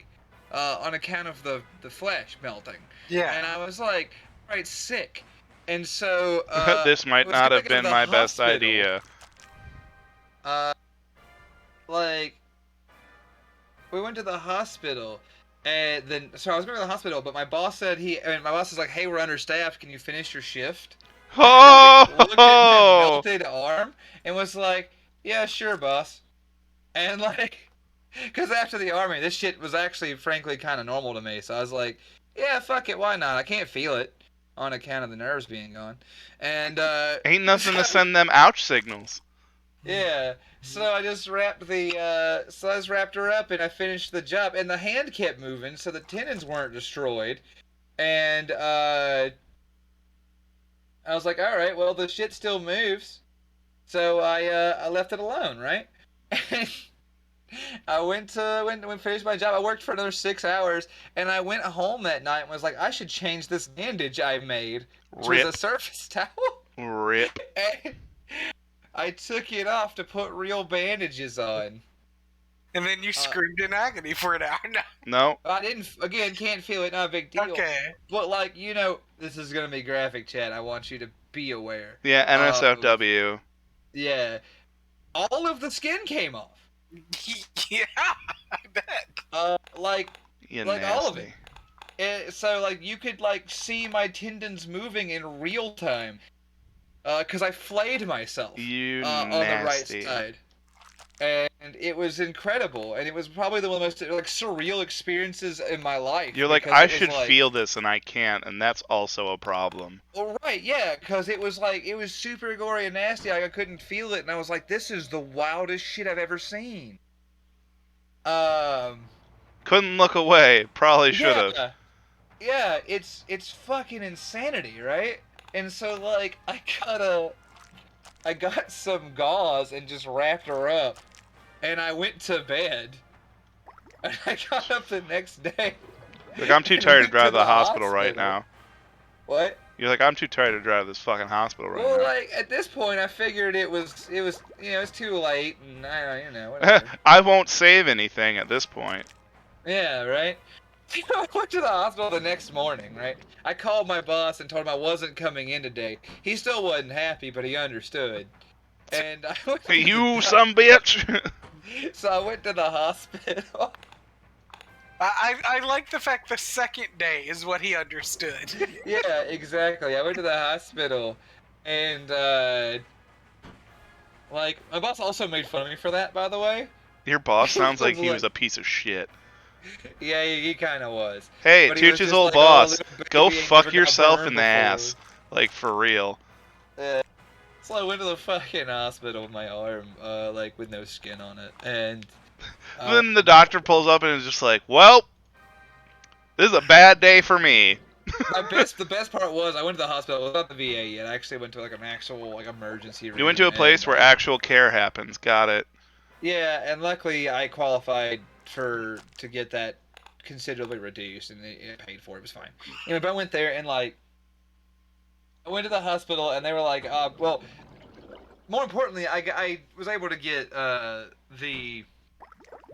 on account of the flesh melting. Yeah. And I was like, right, sick. And so this I might was not gonna have go to been the my best hospital. idea. Uh, like we went to the hospital, and then so I was going to the hospital, but my boss said my boss is like, "Hey, we're understaffed. Can you finish your shift?" Looked at my Oh, melted arm and was like, "Yeah, sure, boss." And like, because after the army, this shit was actually, frankly, kind of normal to me. So I was like, "Yeah, fuck it, why not? I can't feel it on account of the nerves being gone." And ain't nothing to send them ouch signals. yeah, so so I just wrapped her up and I finished the job, and the hand kept moving, so the tendons weren't destroyed. And I was like, all right, well the shit still moves, so I left it alone, right? I went finished my job. I worked for another 6 hours, and I went home that night and was like, I should change this bandage I made, which was a Rip, surface towel. rip. And I took it off to put real bandages on. And then you screamed in agony for an hour. No. No, I didn't, again, can't feel it, not a big deal. Okay. But, like, this is going to be graphic, chat. I want you to be aware. yeah, NSFW. Yeah. All of the skin came off. Yeah, I bet. Like You all of nasty. it. So, like, you could, like, see my tendons moving in real time. Because I flayed myself You on the right nasty. side. And it was incredible. And it was probably the one of the most, like, surreal experiences in my life. You're like, because I it was should like, feel this and I can't, and that's also a problem. well, right, yeah, because it was like, it was super gory and nasty. Like, I couldn't feel it. And I was like, this is the wildest shit I've ever seen. Couldn't look away. Probably should have. Yeah, it's fucking insanity, right? And so like I got some gauze and just wrapped her up, and I went to bed. And I got up the next day. Like, I'm too and tired to went drive to the the hospital right now. What? You're like, I'm too tired to drive to this fucking hospital right Well, now. like at this point, I figured it was it's too late, and whatever. I won't save anything at this point. Yeah, right? I went to the hospital the next morning, right? I called my boss and told him I wasn't coming in today. He still wasn't happy, but he understood. And I went to You some bitch! So I went to the hospital. I like the fact the second day is what he understood. Yeah, exactly. I went to the hospital, and like my boss also made fun of me for that, by the way. Your boss sounds like he Like- was a piece of shit. Yeah, he kind of was. Hey, But he was Tooch's just old like, "Oh, boss, little go baby ain't fuck never got yourself burned in the before." ass. Like, for real. So I went to the fucking hospital with my arm, like with no skin on it, and Then the doctor pulls up and is just like, well, this is a bad day for me. the best part was I went to the hospital. It was not the VA yet. I actually went to like an actual like emergency room. You went to a place and, where actual care happens. Got it. yeah, and luckily I qualified to get that considerably reduced, and it paid for it. It was fine. Anyway, but I went there and like I went to the hospital, and they were like, well, more importantly, I was able to get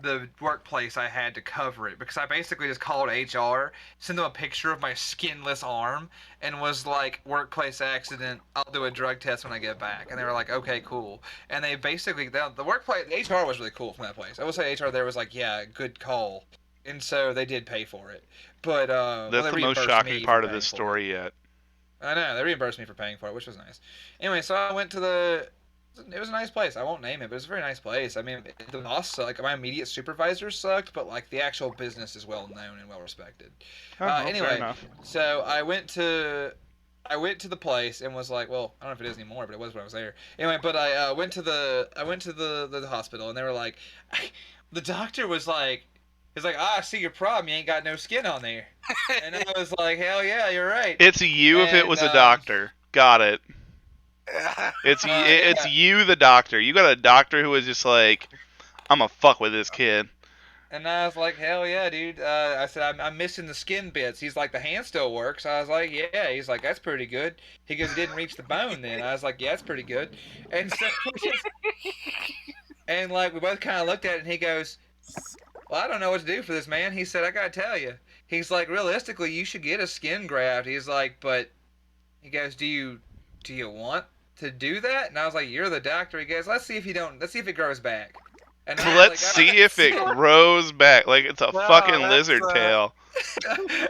the workplace I had to cover it, because I basically just called HR, sent them a picture of my skinless arm, and was like, workplace accident, I'll do a drug test when I get back. And they were like, okay, cool. And they basically, the HR was really cool from that place. I would say HR there was like, yeah, good call. And so they did pay for it. But That's the most shocking part of this story yet. I know, they reimbursed me for paying for it, which was nice. Anyway, so I went to it was a nice place. I won't name it, but it's a very nice place. I mean, the boss, like my immediate supervisor, sucked, but like the actual business is well known and well respected. Oh, well, fair Anyway, enough. so I went to the place and was like, well, I don't know if it is anymore, but it was when I was there. Anyway, but I went to the hospital, and they were like, the doctor was like, he's like, I see your problem. You ain't got no skin on there. And I was like, hell yeah, you're right. It's you if it was a doctor. Got it. It's yeah. you, the doctor. You got a doctor who was just like, I'm gonna fuck with this kid. And I was like, hell yeah, dude. I said, I'm missing the skin bits. He's like, the hand still works. I was like, yeah. He's like, that's pretty good. He goes, it didn't reach the bone then. I was like, yeah, that's pretty good. And so, and like, we both kind of looked at it, and he goes, well, I don't know what to do for this, man. He said, I gotta tell you. He's like, realistically, you should get a skin graft. He's like, but, he goes, do you want to do that, and I was like, "You're the doctor." He goes, Let's see if it grows back." And I was Let's like, see if it grows back like it's a No, fucking that's, lizard tail.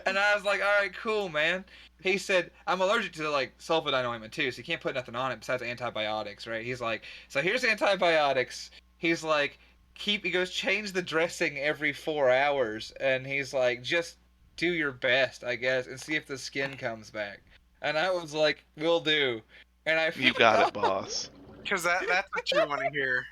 And I was like, "All right, cool, man." He said, "I'm allergic to like sulfidine ointment too, so you can't put nothing on it besides antibiotics, right?" He's like, "So here's antibiotics." He's like, he goes, "Change the dressing every 4 hours," and he's like, "Just do your best, I guess, and see if the skin comes back." And I was like, "Will do." And I You fucked got it, off. boss. Because that's what you want to hear.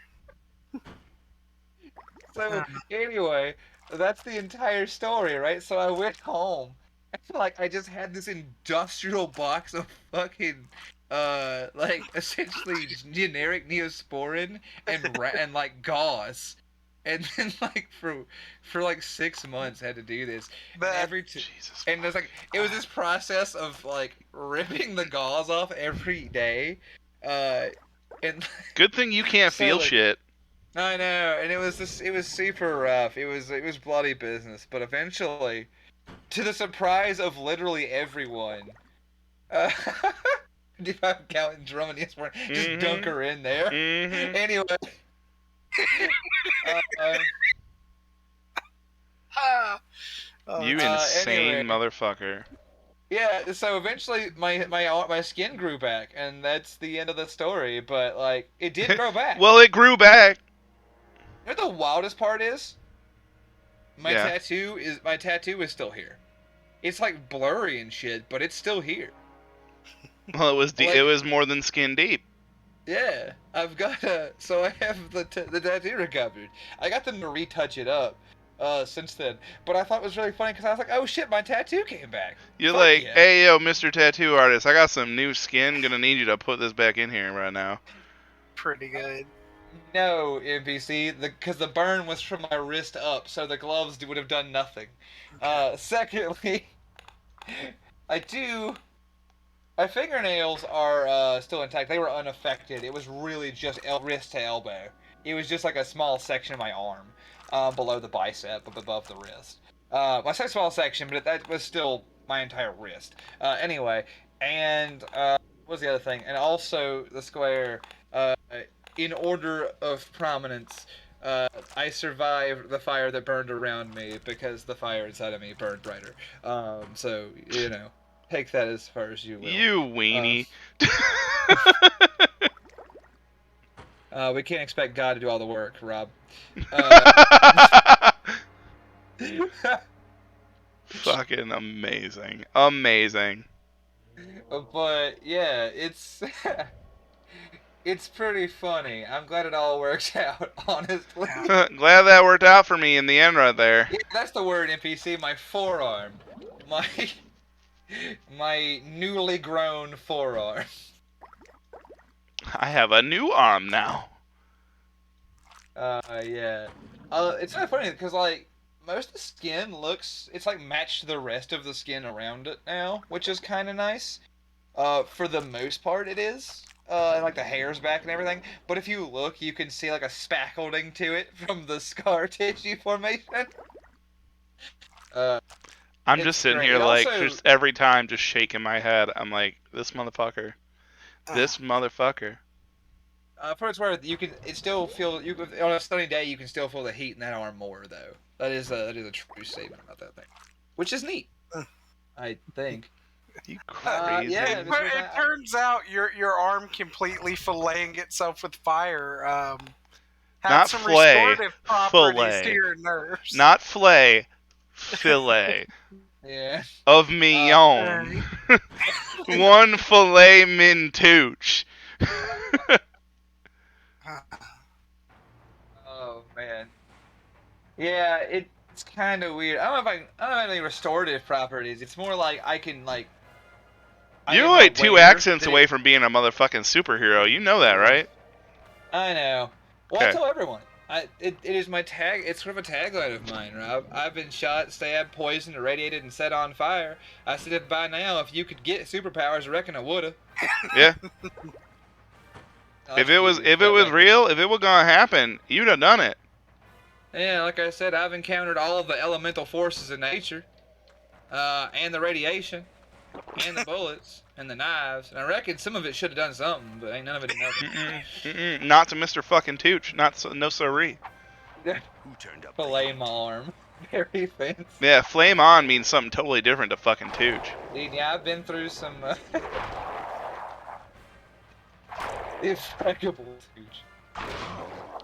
So anyway, that's the entire story, right? So I went home. I feel like I just had this industrial box of fucking, like essentially generic Neosporin and like gauze, and then like for like 6 months I had to do this, and That Jesus. and there's like it was this process of like ripping the gauze off every day, and Good thing you can't So, feel like, shit. I know, and it was super rough. It was bloody business, but eventually, to the surprise of literally everyone, uh, if I'm counting drum and yes, just dunk her in there. Mm-hmm. Anyway, uh, ah, oh, You that's- insane anyway. motherfucker. yeah. So eventually, my skin grew back, and that's the end of the story. But like, it did grow back. Well, it grew back. You know what the wildest part is? My Yeah. tattoo is still here. It's like blurry and shit, but it's still here. Well, it was Like- it was more than skin deep. Yeah, I've got so I have the tattoo recovered. I got them to retouch it up since then, but I thought it was really funny because I was like, oh shit, my tattoo came back. You're Fuck like, yeah. hey yo, Mr. Tattoo Artist, I got some new skin. Gonna need you to put this back in here right now. pretty good. No, NPC, because the burn was from my wrist up, so the gloves would have done nothing. Secondly, my fingernails are still intact. They were unaffected. It was really just wrist to elbow. It was just like a small section of my arm, below the bicep, above the wrist. I say small section, but that was still my entire wrist. Anyway, and what was the other thing? And also the square. In order of prominence, I survived the fire that burned around me because the fire inside of me burned brighter. So you know, take that as far as you will. You weenie. We can't expect God to do all the work, Rob. Fucking amazing. Amazing. But yeah, it's it's pretty funny. I'm glad it all works out, honestly. Glad that worked out for me in the end right there. Yeah, that's the word, NPC. My forearm, my my newly grown forearm. I have a new arm now. Yeah. It's kind of funny because like most of the skin it's like matched to the rest of the skin around it now, which is kind of nice. For the most part, it is. And like the hair's back and everything. But if you look, you can see like a spackling to it from the scar tissue formation. I'm It's just sitting great. here It like also- just every time just shaking my head. I'm like, this motherfucker. This motherfucker. For its worth, it still feel on a sunny day you can still feel the heat in that arm more though. That is a true statement about that thing, which is neat. I think. You crazy. yeah, But it turns out your arm completely filleting itself with fire had Not some flay, restorative properties fillet. to your nerves. Not flay. Fillet. Yeah. Of me own. One filet min Tooch. Oh man. Yeah, it's kind of weird. I don't know if I don't have any restorative properties. It's more like I can like. I You're am like 2 aware accents that away from being a motherfucking superhero. You know that, right? I know. Well, I Okay. tell everyone. It is my tag. It's sort of a tagline of mine, Rob. I've been shot, stabbed, poisoned, irradiated, and set on fire. I said if by now, if you could get superpowers, I reckon I woulda. Yeah. I If it was real, if it was gonna happen, you'd have done it. Yeah, like I said, I've encountered all of the elemental forces in nature, and the radiation. and the bullets and the knives, and I reckon some of it should have done something, but ain't none of it did nothing. Not to Mr. fucking Tooch. Not so, no siree. Who turned up the Fillet heat? my arm. Very fancy. Yeah, flame on means something totally different to fucking Tooch. Dude, yeah, I've been through some impeccable Tooch.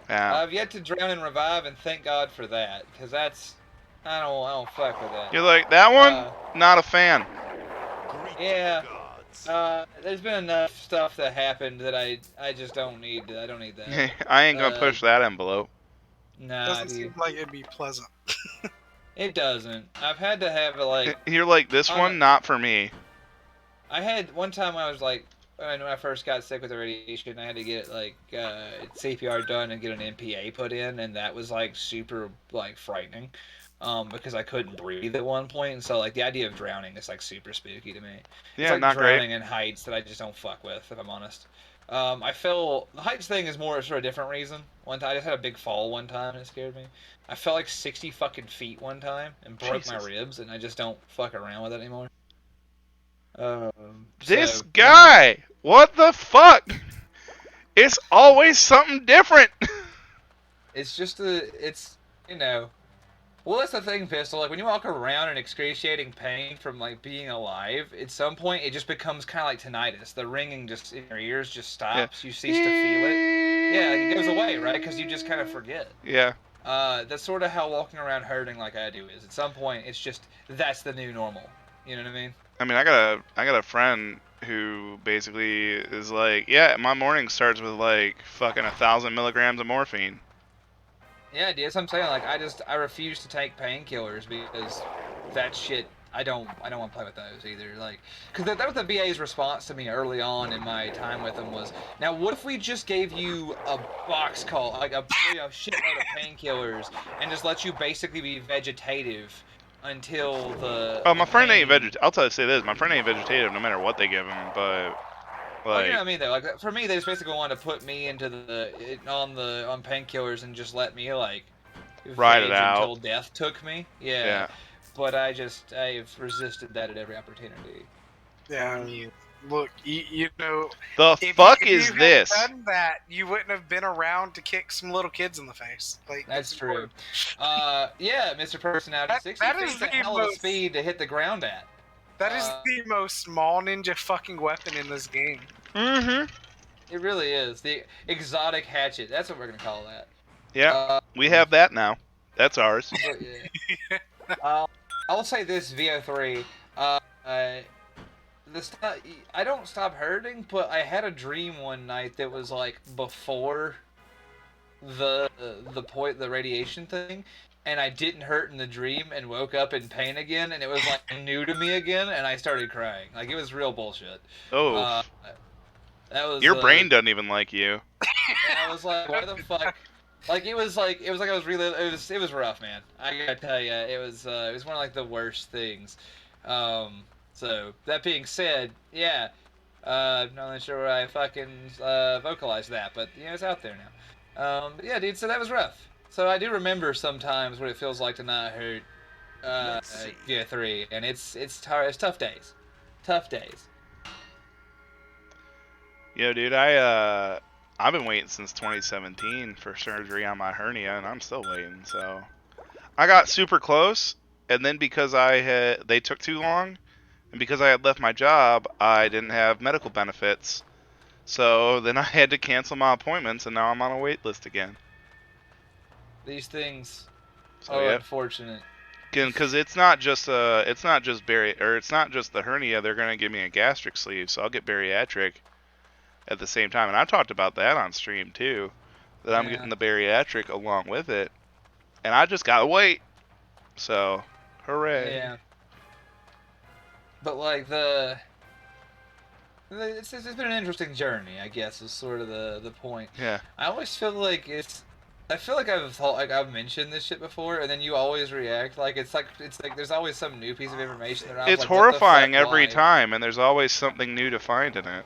Yeah. I've yet to drown and revive, and thank God for that, because that's I don't fuck with that. You're like, that one? Not a fan. Greet Yeah. the gods. There's been enough stuff that happened that I just don't need. I don't need that. I ain't gonna push that envelope. Nah, Doesn't dude. seem like it'd be pleasant. It doesn't. I've had to have like You're like, this one, not for me. I had one time I was like when I first got sick with the radiation, I had to get like CPR done and get an MPA put in, and that was like super like frightening, because I couldn't breathe at one point, and so like the idea of drowning is like super spooky to me. Yeah, It's like not drowning great. in heights that I just don't fuck with, if I'm honest. I fell. The heights thing is more for a different reason. One time I just had a big fall one time and it scared me. I fell like 60 fucking feet one time and broke my Jesus. ribs, and I just don't fuck around with it anymore. This So, guy! What the fuck? It's always something different. it's just it's well, that's the thing, Pistol. Like when you walk around in excruciating pain from like being alive, at some point it just becomes kind of like tinnitus. The ringing just in your ears just stops. You cease to feel it. Yeah, like it goes away, right? Because you just kind of forget. Yeah. That's sort of how walking around hurting like I do is. At some point, it's just that's the new normal. You know what I mean? I mean, I got a friend who basically is like, yeah, my morning starts with like fucking 1,000 milligrams of morphine. Yeah, dude, that's what I'm saying. Like, I refuse to take painkillers because that shit. I don't want to play with those either. Like, because that was the VA's response to me early on in my time with them was, now what if we just gave you a box call, like a shitload of painkillers, and just let you basically be vegetative until the. Oh, my the friend ain't pain- vegetative. I'll tell you, say this, my friend ain't vegetative no matter what they give him, but Well, like, you know what I mean though. Like for me, they just basically wanted to put me into on painkillers and just let me like Ride it veg out. until death took me. Yeah. But I've resisted that at every opportunity. Yeah, I mean, look, you know, the if fuck you is had this? done that, you wouldn't have been around to kick some little kids in the face. Like That's it's true. important. Yeah, Mr. Personality, That- 60 that feet's is a the hell of a most- speed to hit the ground at. That is the most small ninja fucking weapon in this game. Mm-hmm. It really is. The exotic hatchet. That's what we're gonna call that. Yeah, we have that now. That's ours. But, yeah. I will say this, VO3. I don't stop hurting, but I had a dream one night that was like before the the radiation thing, and I didn't hurt in the dream and woke up in pain again, and it was like new to me again, and I started crying. Like it was real bullshit. Oh, That was your brain doesn't even like you. And I was like, why the fuck? Like it was like I was really it was rough, man. I gotta tell you, it was one of like the worst things. So that being said, yeah, not really sure where I fucking vocalized that, but it's out there now. But yeah, dude. So that was rough. So I do remember sometimes what it feels like to not hurt. Yeah, 3, and it's tough days. Tough days. Yo, dude, I've been waiting since 2017 for surgery on my hernia, and I'm still waiting. So I got super close, and then because they took too long, and because I had left my job, I didn't have medical benefits. So then I had to cancel my appointments, and now I'm on a wait list again. These things So are yeah, unfortunate. because it's not just the hernia. They're gonna give me a gastric sleeve, so I'll get bariatric at the same time. And I talked about that on stream too, that I'm getting the bariatric along with it, and I just gotta wait. So, hooray! Yeah. But like it's been an interesting journey, I guess, is sort of the point. Yeah. I always feel like I feel like I've mentioned this shit before, and then you always react like it's like there's always some new piece of information that I'm It's like, what the horrifying fuck, every why? time, and there's always something new to find in it.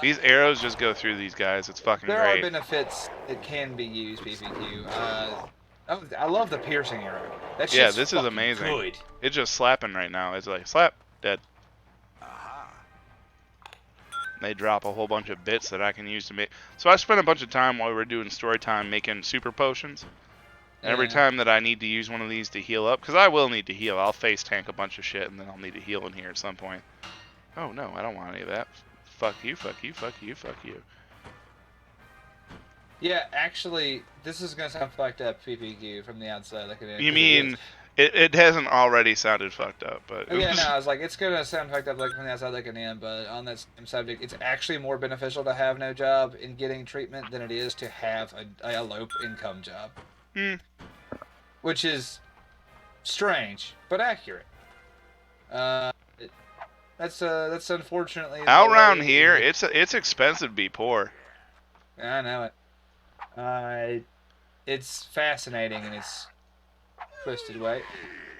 These arrows just go through these guys. It's fucking There are great. benefits that can be used, PPQ. I love the piercing arrow. That Yeah, shit's this is fucking amazing. good. It's just slapping right now. It's like slap, dead. Aha. They drop a whole bunch of bits that I can use to make. So I spent a bunch of time while we were doing story time making super potions. Every Yeah. time that I need to use one of these to heal up, because I will need to heal. I'll face tank a bunch of shit and then I'll need to heal in here at some point. Oh no, I don't want any of that. Fuck you, fuck you, fuck you, fuck you. Yeah, actually, this is gonna sound fucked up, PPQ, from the outside looking in. You 'cause it mean is. it hasn't already sounded fucked up, but it Yeah, was- no, I was like, it's gonna sound fucked up like from the outside looking in, but on that same subject, it's actually more beneficial to have no job in getting treatment than it is to have a low income job. Hmm. Which is strange, but accurate. That's unfortunately out the around way here, it's expensive to be poor. I know it. It's fascinating in its twisted way.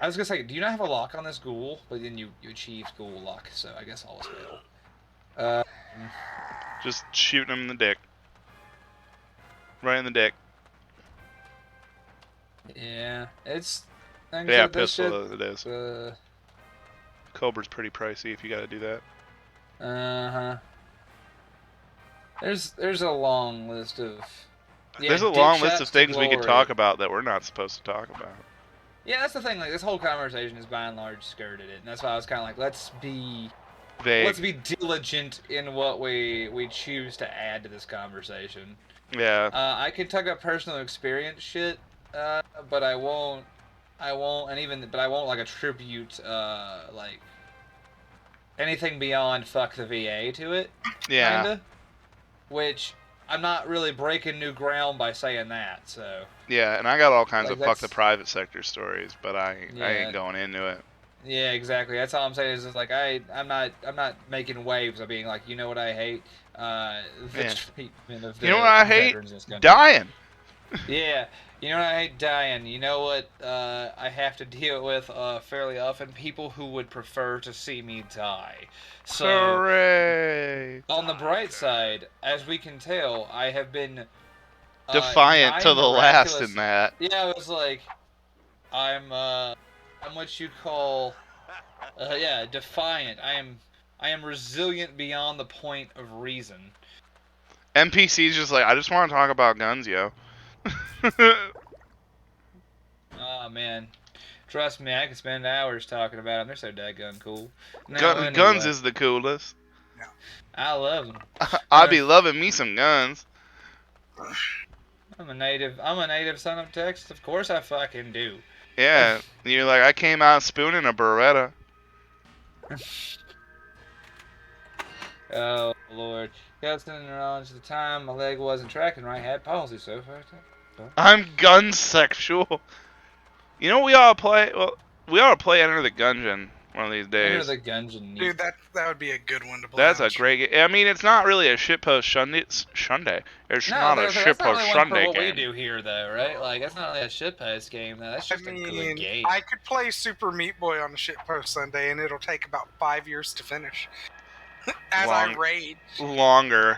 I was gonna say, do you not have a lock on this ghoul? But then you achieved ghoul lock, so I guess all was well. Just shooting him in the dick. Right in the dick. Yeah, it's. Things Yeah, that this pistol it is. shit, Cobra's pretty pricey if you gotta do that. huh. There's a long list of. Yeah, There's a dick long list shots of to things we could glory. talk about that we're not supposed to talk about. Yeah, that's the thing. Like this whole conversation is by and large skirted it, and that's why I was kind of like, let's be Vague. diligent in what we choose to add to this conversation. Yeah. I can talk about personal experience shit, but I won't, but I won't like attribute like anything beyond fuck the VA to it. Yeah. Kinda. Which I'm not really breaking new ground by saying that. So. Yeah, and I got all kinds Like, of fuck the that's- private sector stories, but I Yeah. ain't going into it. Yeah, exactly. That's all I'm saying is like I'm not making waves of being like, you know what I hate, the Yeah. treatment of the You know what I hate? veterans in this country. Dying. Yeah, you know what I hate? Dying. You know what I have to deal with fairly often? People who would prefer to see me die. So Hooray. on the bright side, as we can tell, I have been Defiant to dying the last miraculous- in that. Yeah, I was like, I'm what you call, yeah, defiant. I am resilient beyond the point of reason. NPC's just like, I just want to talk about guns, yo. Oh man, trust me, I could spend hours talking about them. They're so daggone cool. Now, Guns anyway, is the coolest. I love them. I be loving me some guns. I'm a native son of Texas. Of course I fucking do. Yeah, you're like, I came out spooning a Beretta. Oh Lord, Justin and knowledge at the time my leg wasn't tracking right. Had palsy so far. I'm gun sexual. You know, we ought to play. Well, we ought to play Enter the Gungeon one of these Enter days. the Gungeon. Dude, that would be a good one to play. That's on a great game. I mean, it's not really a shitpost Sunday. It's No, not a that's not shitpost really one for Sunday what we game. do here, though, right? Like that's not really a shitpost game. Though. That's I just a good mean, game. I could play Super Meat Boy on the Shitpost Sunday, and it'll take about 5 years to finish. As I Long- rage. Longer.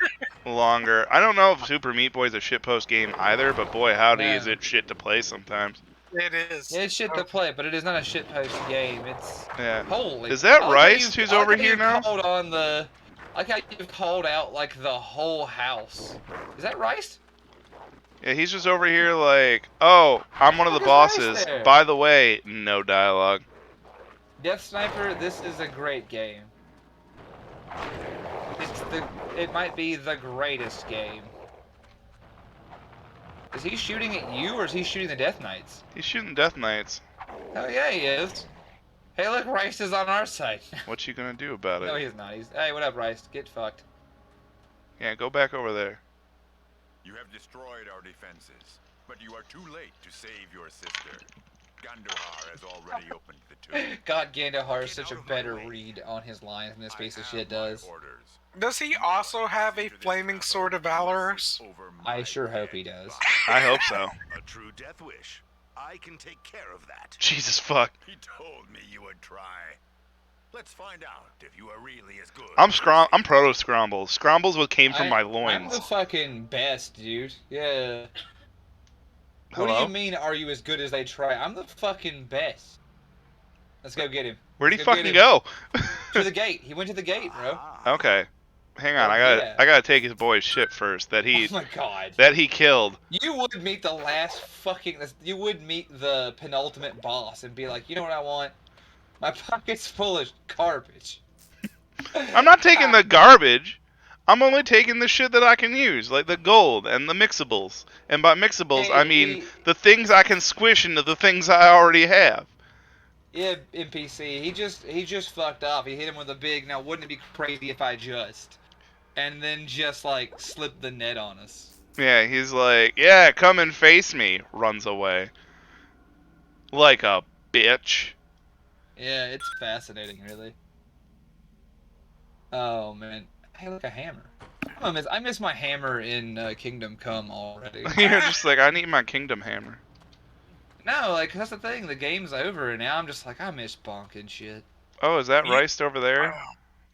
I don't know if Super Meat Boy is a shitpost game either, but boy, howdy, is No. it shit to play sometimes. It is. Yeah, it's shit to play, but it is not a shitpost game. It's Yeah. holy. Is that I like how Rice you've- who's I like over how here you've now? Called on the, I like how you've called out like the whole house. Is that Rice? Yeah, he's just over here like, oh, I'm one of the Look, it's nice bosses. there. By the way, no dialogue. Death Sniper, this is a great game. It might be the greatest game. Is he shooting at you or is he shooting the Death Knights? He's shooting Death Knights. Oh yeah, he is. Hey, look, Rice is on our side. What you gonna do about it? No, he's not. Hey, what up, Rice? Get fucked. Yeah, go back over there. You have destroyed our defenses, but you are too late to save your sister. Gandahar has already opened the tomb. God, Gandahar is Get such a out of my better way. read on his lines than this piece of I shit have my does. orders. Does he also have a flaming sword of Valorous? Over I my sure hope he dead does. body. I hope so. A true death wish. I can take care of that. Jesus fuck. He told me you would try. Let's find out if you are really as good. I'm proto Scrumbles. Scrumbles what came from my I'm loins. the fucking best, dude. Yeah. What do you Hello? mean, are you as good as they try? I'm the fucking best. Let's go get him. Where'd he Let's go get fucking him. go? To the gate. He went to the gate, bro. Okay. Hang on, Fuck yeah. I gotta take his boy's shit first that Oh my god. he killed. You would meet the last fucking. You would meet the penultimate boss and be like, you know what I want? My pocket's full of garbage. I'm not taking the garbage. I'm only taking the shit that I can use, like the gold and the mixables. And by mixables, I mean the things I can squish into the things I already have. Yeah, NPC. He just fucked off. He hit him with a big. Now, wouldn't it be crazy if I just, and then just like slipped the net on us? Yeah, he's like, yeah, come and face me. Runs away. Like a bitch. Yeah, it's fascinating, really. Oh man, hey, look, a hammer. I miss my hammer in Kingdom Come already. You're just like, I need my kingdom hammer. No, like that's the thing. The game's over, and now I'm just like, I miss bonking shit. Oh, is that You- Rice over there?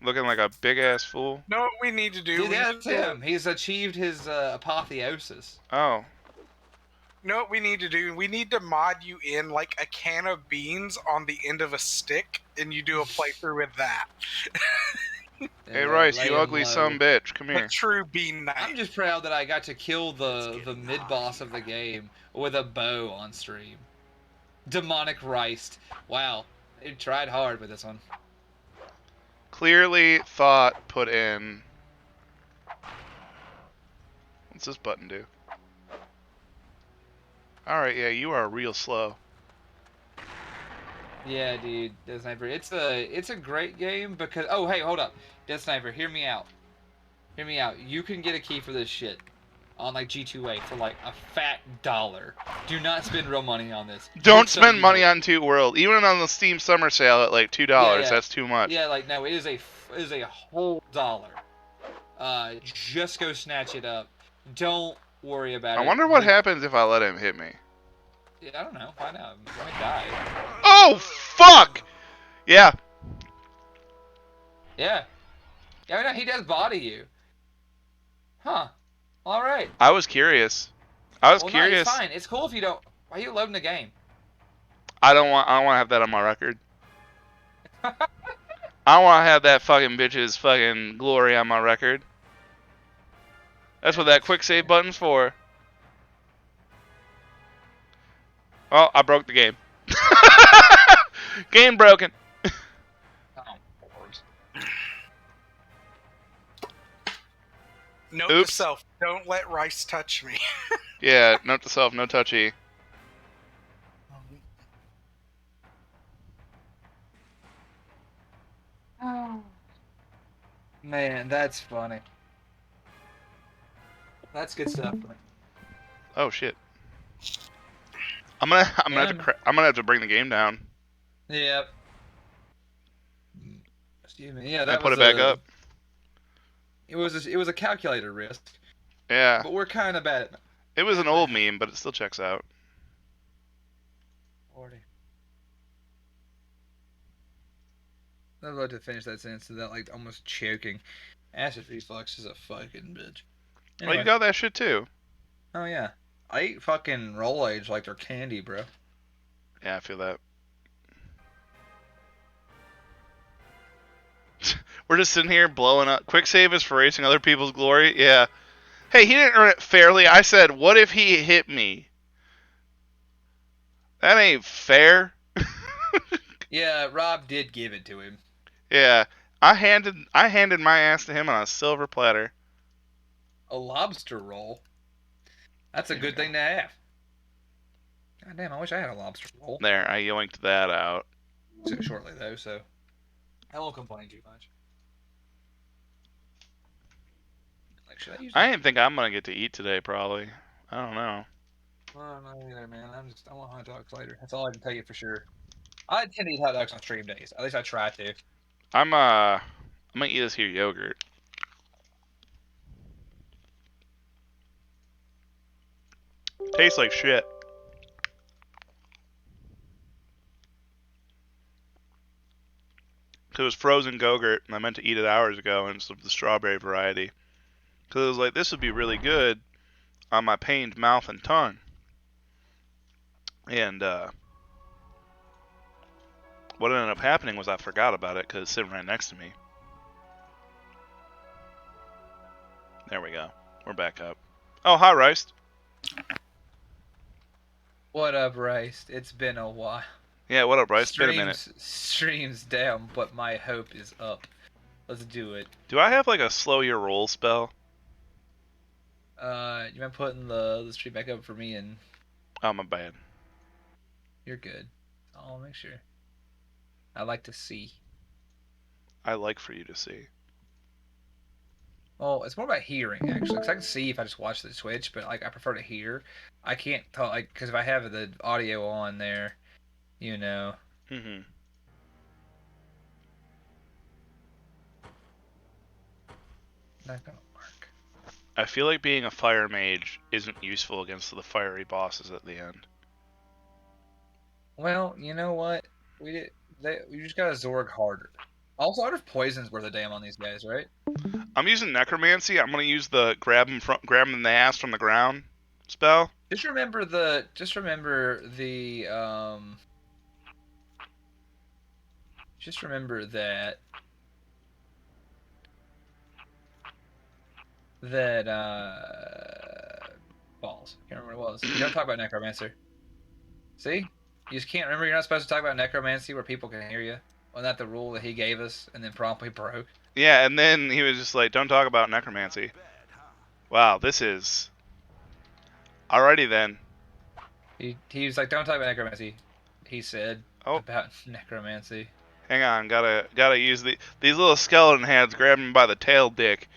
Looking like a big ass fool. know what we need to do? Dude, We that's need to- him. He's achieved his apotheosis. Oh. know what we need to do? We need to mod you in like a can of beans on the end of a stick, and you do a playthrough with that. Hey Rice, lay you him ugly low. son bitch, come A here. true bean I'm knight. just proud that I got to kill the mid boss of the game with a bow on stream. Demonic Rice. Wow, they tried hard with this one. Clearly thought put in. What's this button do? Alright, yeah, you are real slow. Yeah, dude, Death Sniper. It's a great game because hey, hold up, Death Sniper, hear me out. Hear me out. You can get a key for this shit on like G2A for like a fat $1. Do not spend real money on this. Don't spend money on 2 World. Even on the Steam Summer Sale at like $2, Yeah. that's too much. Yeah, like no, it is a whole $1. Just go snatch it up. Don't worry about it. I wonder what happens if I let him hit me. Yeah, I don't know. Find out. Let me die. Oh, fuck! Yeah. Yeah. Yeah, no, he does body you. Huh. All right. I was curious. I was Well, curious. no, it's fine. It's cool if you don't. Why are you loading the game? I don't want to have that on my record. I want to have that fucking bitch's fucking glory on my record. That's what that quick save button's for. Oh, I broke the game. Game broken. Oh, Note Oops. to self: don't let Rice touch me. Yeah, note to self, no touchy. Man, that's funny. That's good stuff. Oh shit. I'm gonna have to bring the game down Yep. Excuse me. Yeah, that and put was it back up. It was a calculator risk, Yeah, but we're kind of bad at it. it was an old meme, but it still checks out. 40. I'd love to finish that sentence without like almost choking. Acid reflux is a fucking bitch. Oh, Anyway. you got that shit too. Oh yeah. I eat fucking roll age like they're candy, bro. Yeah, I feel that. We're just sitting here blowing up. Quick save is for erasing other people's glory. Yeah. Hey, he didn't earn it fairly. I said, what if he hit me? That ain't fair. Yeah, Rob did give it to him. Yeah. I handed my ass to him on a silver platter. A lobster roll. That's a good thing to have. God damn, I wish I had a lobster roll. There, I yoinked that out. So shortly though, so I won't complain too much. Like, should I use I didn't think I'm gonna get to eat today, probably. I don't know. I don't know either, man. I want hot dogs later. That's all I can tell you for sure. I tend to eat hot dogs on stream days. At least I try to. I'm gonna eat this here yogurt. Tastes like shit. It was frozen Go-Gurt, and I meant to eat it hours ago, and it's the strawberry variety. Because I was like, this would be really good on my pained mouth and tongue. And what ended up happening was I forgot about it because it's sitting right next to me. There we go. We're back up. Oh, hi, Rice. What up, Rice? It's been a while. Yeah, what up, Rice? It's been a minute. Streams down, but my hope is up. Let's do it. Do I have like a slow your roll spell? You mind putting the stream back up for me, and Oh, my bad. you're good. I'll make sure. I like to see. I like for you to see. Well, it's more about hearing, actually, because I can see if I just watch the Twitch, but like I prefer to hear. I can't tell, like, because if I have the audio on there, you know. Mm-hmm. Not gonna work. I feel like being a fire mage isn't useful against the fiery bosses at the end. Well, you know what? We just got to Zorg harder. Also, out of poison's worth a damn on these guys, right? I'm using necromancy. I'm gonna use the grab him in the ass from the ground spell. Just remember the Just remember that balls. Can't remember what it was. You don't talk about necromancer. See? You just can't remember. You're not supposed to talk about necromancy where people can hear you. Wasn't that the rule that he gave us and then promptly broke? Yeah, and then he was just like, "Don't talk about necromancy." Wow, this is. Alrighty then. He was like, "Don't talk about necromancy." He said about necromancy. Hang on, gotta use these little skeleton hands. Grab him by the tail, dick.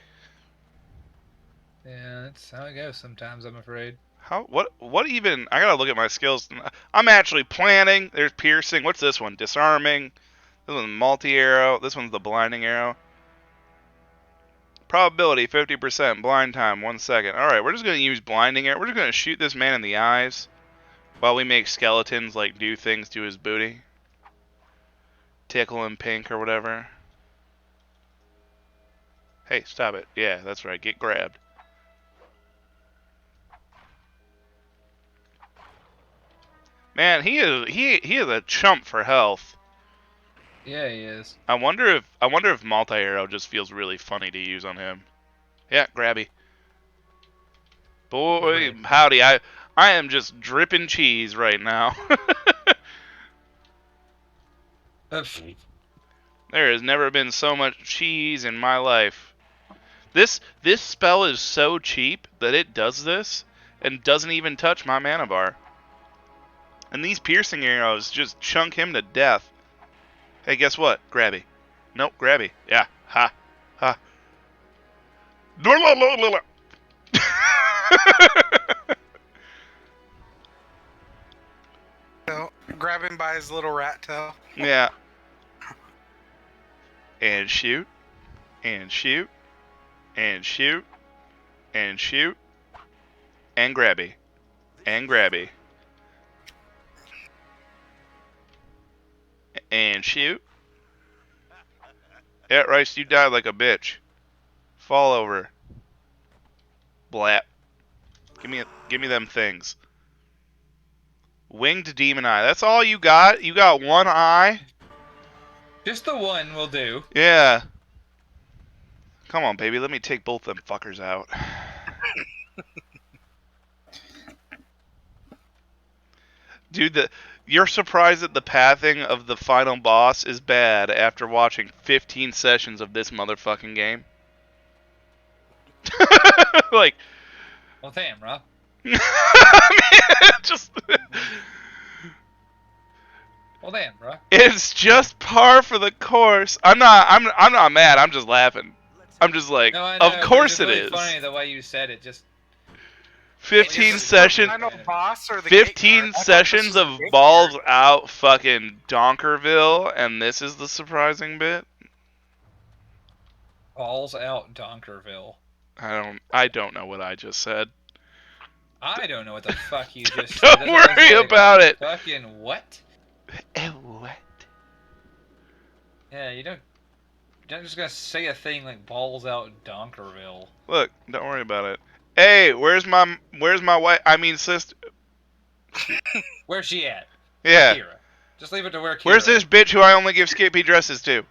Yeah, that's how it goes sometimes, I'm afraid. What even? I gotta look at my skills. I'm actually planning. There's piercing. What's this one? Disarming. This one's multi-arrow. This one's the blinding arrow. Probability 50%. Blind time 1 second. All right, we're just gonna use blinding arrow. We're just gonna shoot this man in the eyes while we make skeletons like do things to his booty. Tickle him pink or whatever. Hey, stop it. Yeah, that's right. Get grabbed. Man, he is a chump for health. Yeah, he is. I wonder if multi-arrow just feels really funny to use on him. Yeah, grabby. Boy, Right. howdy. I am just dripping cheese right now. There has never been so much cheese in my life. This spell is so cheap that it does this and doesn't even touch my mana bar. And these piercing arrows just chunk him to death. Hey, guess what? Grabby. Nope, grabby. Yeah. Ha. Ha. So, grab him by his little rat tail. Yeah. And shoot. And shoot. And shoot. And shoot. And grabby. And grabby. And shoot. Yeah, Rice, you died like a bitch. Fall over. Blap. Give me them things. Winged demon eye. That's all you got? You got one eye? Just the one will do. Yeah. Come on, baby. Let me take both them fuckers out. Dude, you're surprised that the pathing of the final boss is bad after watching 15 sessions of this motherfucking game? Like... Well, damn, Rob. Just... Well, damn, bro. It's just par for the course. I'm not mad. I'm just laughing. I'm just like, No, I know, of course but it it's really is. funny the way you said it. Just 15 Is it sessions. the final boss or the 15 gate guard? I thought sessions this of was the gate balls guard. out fucking Donkerville, and this is the surprising bit. balls out Donkerville. I don't know what I just said. I don't know what the fuck you just said. Don't worry about it. Fucking what? What? Yeah, you're not just gonna say a thing like balls out Donkerville. Look, don't worry about it. Hey, where's my wife? I mean, sister. Where's she at? Yeah. Kira. Just leave it to where Kira. Where's this bitch who I only give skimpy dresses to?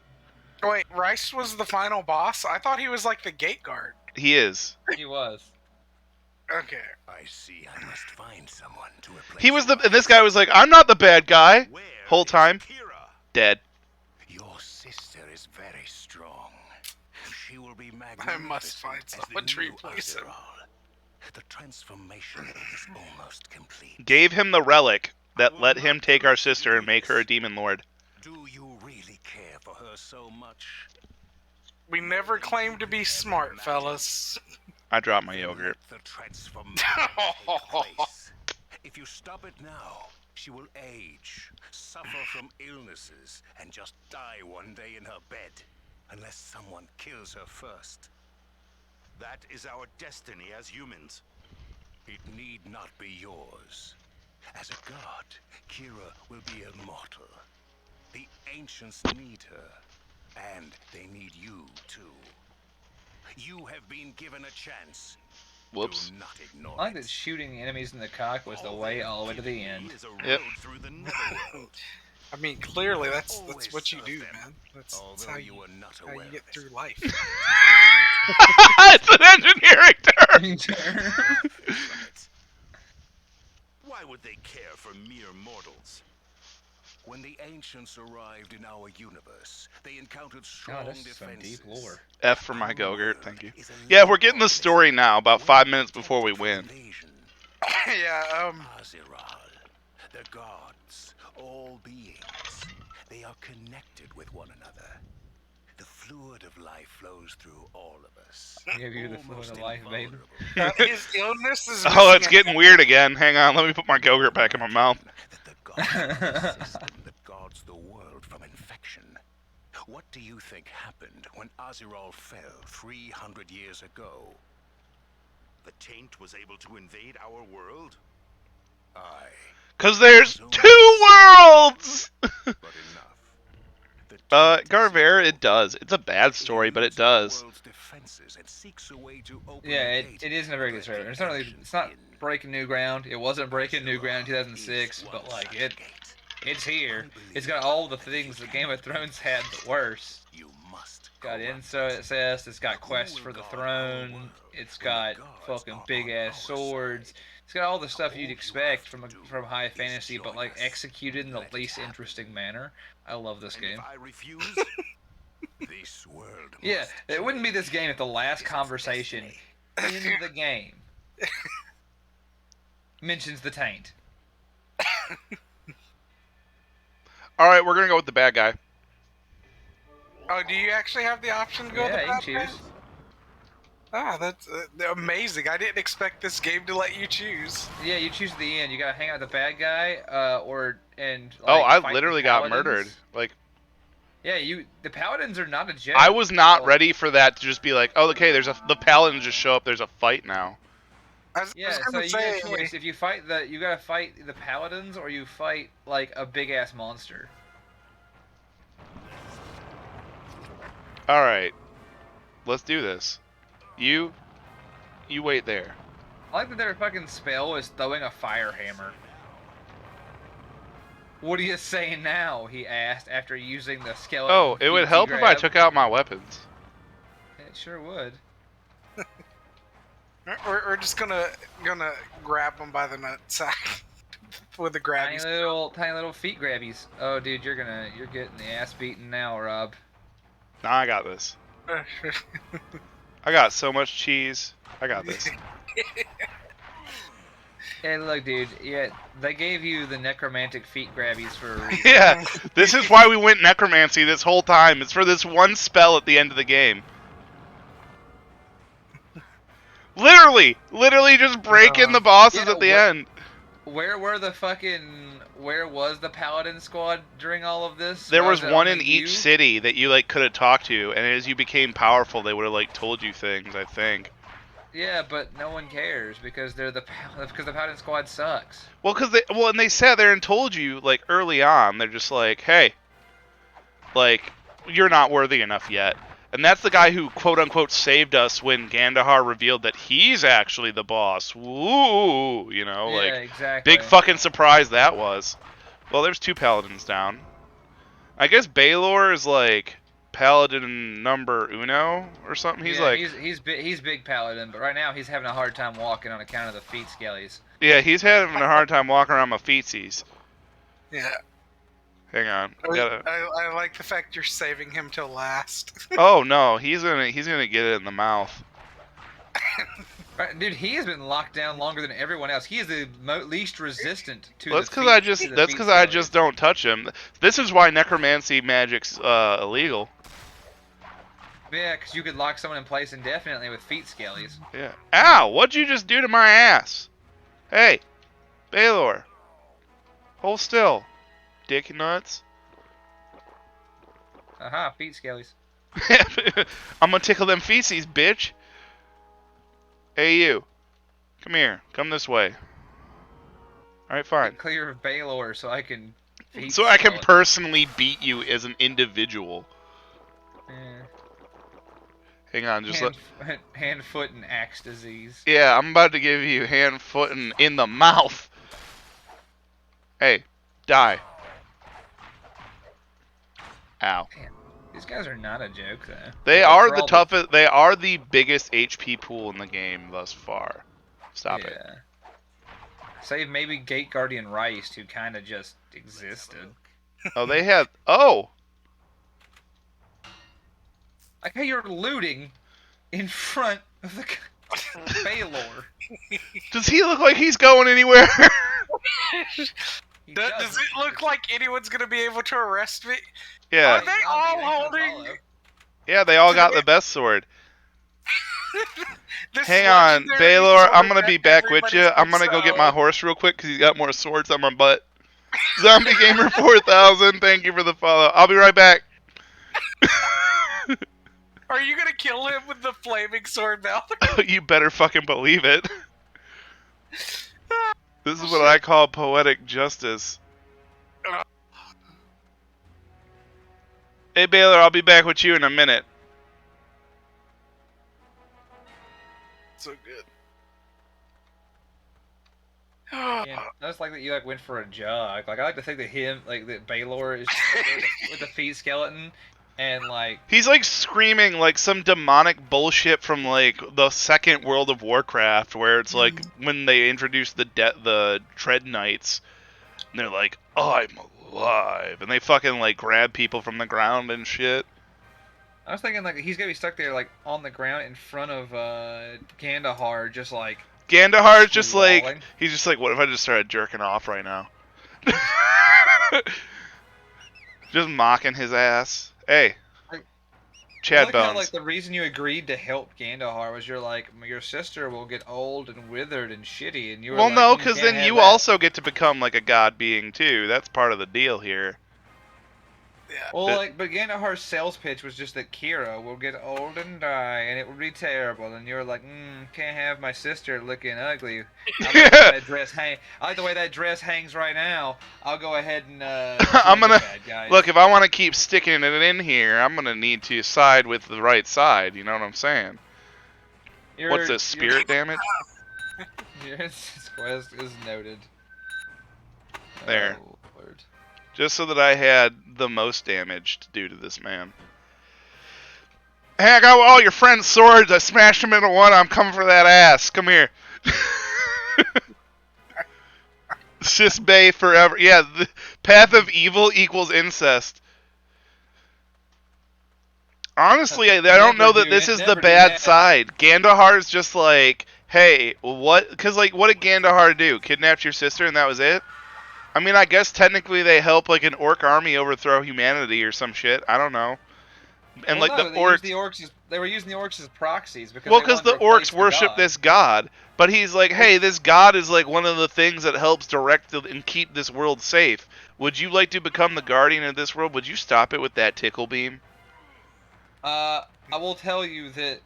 Wait, Rice was the final boss? I thought he was like the gate guard. He is. He was. Okay. I see. I must find someone to replace. He was the. And this guy was like, I'm not the bad guy. Where Whole is time. Kira? Dead. Your sister is very strong. She will be magnificent. I must find as the someone to new replace him. Azeral. The transformation is almost complete. Gave him the relic that let him take our sister and make her a demon lord. Do you really care for her so much? We never claimed to be smart, fellas. I dropped my yogurt. The transformation take place. If you stop it now, she will age, suffer from illnesses, and just die one day in her bed. Unless someone kills her first. That is our destiny as humans. It need not be yours. As a god, Kira will be immortal. The ancients need her, and they need you too. You have been given a chance. Whoops. Do not ignore I like it. that shooting enemies in the cock was the way all the way to the end. Is a Yep. road through the netherworld. I mean, clearly that's Always what you do, serve them. man. That's Although how you you were not how aware you get of it. through life. It's an engineering term. Why would they care for mere mortals? When the ancients arrived in our universe, they encountered God, strong this is some defenses. deep lore. F for my Gogurt, thank you. Yeah, we're getting the story now, about 5 minutes before we win. Yeah, Azeral, the gods, all beings, they are connected with one another. The fluid of life flows through all of us. Give you the fluid Almost of life, baby. invulnerable. his illness is. Oh, missing it's a getting hand. weird again. Hang on, let me put my Gogurt back in my mouth. That the gods have a system that guards the world from infection. What do you think happened when Azeral fell 300 years ago? The taint was able to invade our world? Aye, Cause there's 2 worlds! but enough. The taint is Garver, it evil. does. It's a bad story, but it uses the does. world's defenses and seeks a way to open Yeah, a it gate isn't a very good let story. the It's not really. ancients It's not in. breaking new ground. It wasn't breaking new ground in Azeral 2006, is but one like such it, gate. it's here. It's got all the things that Game of Thrones had, but worse. You must Got corrupt incest. It's got Who quests will for the guard our throne. world It's when got the gods fucking are big on ass our swords. side? It's got all the stuff All you'd you expect have to do from high is fantasy, but join like us. executed in the Let it least happen. interesting manner. I love this And game. if I refuse, This world Yeah, must it wouldn't be this game if the last is its conversation destiny. in the game mentions the taint. Alright, we're gonna go with the bad guy. Oh, do you actually have the option to go Yeah, the you bad can guy? choose. Ah, that's amazing. I didn't expect this game to let you choose. Yeah, you choose at the end. You gotta hang out with the bad guy, Oh, like, I fight the literally got paladins. murdered. Like, Yeah, the paladins are not a joke. I was not Well, ready for that to just be like, oh, okay, the paladins just show up, there's a fight now. I was Yeah, so gonna you say, get a choice. If you you gotta fight the paladins, or you fight like a big ass monster. Alright. Let's do this. You wait there. I like that their fucking spell is throwing a fire hammer. What are you saying now? He asked after using the skeleton. Oh, it would PT help if I grab. took out my weapons. It sure would. we're just gonna grab him by the nutsack with the Tiny grabbies. tiny little feet grabbies. Oh, dude, you're getting the ass beaten now, Rob. Nah, I got this. I got so much cheese. I got this. Hey, look, dude. Yeah, they gave you the necromantic feet grabbies for a reason. Yeah, this is why we went necromancy this whole time. It's for this one spell at the end of the game. Literally just breaking the bosses Yeah, at the end. Where was the paladin squad during all of this? There was it one in only each you? city that you like could have talked to, and as you became powerful, they would have like told you things. I think. Yeah, but no one cares because the paladin squad sucks. Well, and they sat there and told you like early on. They're just like, hey, like you're not worthy enough yet. And that's the guy who, quote-unquote, saved us when Gandahar revealed that he's actually the boss. Woo! You know, Yeah, like, exactly. big fucking surprise that was. Well, there's 2 paladins down. I guess Baylor is, like, paladin number uno or something. He's yeah, like... he's big paladin, but right now he's having a hard time walking on account of the feet scalies. Yeah, he's having a hard time walking around my feetsies. Yeah. Hang on. I like the fact you're saving him till last. Oh, no. He's gonna get it in the mouth. Right, dude, he has been locked down longer than everyone else. He is the least resistant to That's the because feet. that's because I just don't touch him. This is why necromancy magic's illegal. Yeah, because you could lock someone in place indefinitely with feet scalies. Yeah. Ow! What'd you just do to my ass? Hey, Baylor. Hold still, dick nuts. Aha, feet scalies. I'm gonna tickle them feces, bitch. Hey, you. Come here. Come this way. Alright, fine. Clear of Baylor so I can. So I can personally beat you as an individual. Yeah. Hang on, just hand, foot, and axe disease. Yeah, I'm about to give you hand, foot, and in the mouth. Hey, die. Ow. Man, these guys are not a joke, though. They are the toughest. They are the biggest HP pool in the game thus far. Stop it. Save maybe Gate Guardian Rice, who kind of just existed. Oh, they have. Oh. Like how you're looting in front of the Baylor. Does he look like he's going anywhere? Does it look like anyone's gonna be able to arrest me? Yeah. Are they all holding? Yeah, they all got the best sword. This Hang on, legendary Baylor. sword I'm gonna that be back with you. everybody's I'm gonna go get my so- horse real quick because he's got more swords on my butt. Zombie Gamer 4000. Thank you for the follow. I'll be right back. Are you gonna kill him with the flaming sword mouth? You better fucking believe it. This is what I call poetic justice. Hey Baylor, I'll be back with you in a minute. So good. Yeah, I just like that you went for a jog. Like I like to think that Baylor is with the feet skeleton, and he's screaming like some demonic bullshit from the second World of Warcraft, where it's when they introduced the Dread Knights, and they're like, I'm alive, and they fucking grab people from the ground and shit. I was thinking he's gonna be stuck there on the ground in front of Gandahar, just Gandahar's just he's just what if I just started jerking off right now? Just mocking his ass. Hey, Chad Bones. How, the reason you agreed to help Gandahar was your sister will get old and withered and shitty, and you were well, no, because then you also get to become a god being too. That's part of the deal here. Yeah. Well, but Gandahar's sales pitch was just that Kira will get old and die, and it would be terrible. And you were like, can't have my sister looking ugly. I like the way that dress hangs right now. I'll go ahead and I'm gonna look. If I want to keep sticking it in here, I'm gonna need to side with the right side. You know what I'm saying? What's this, spirit damage? Your quest is noted. There. Oh, Lord. Just so that I had the most damage to do to this man. Hey, I got all your friends' swords. I smashed them into one. I'm coming for that ass. Come here. Sis Bay forever. Yeah, the path of evil equals incest. Honestly, I don't know that this is the bad side. Gandahar's just hey, what? Because, what did Gandahar do? Kidnapped your sister and that was it? I mean, I guess technically they help an orc army overthrow humanity or some shit. I don't know. And the orcs, they were using the orcs as proxies because the orcs worship this god. But he's hey, this god is one of the things that helps direct and keep this world safe. Would you like to become the guardian of this world? Would you stop it with that tickle beam? I will tell you that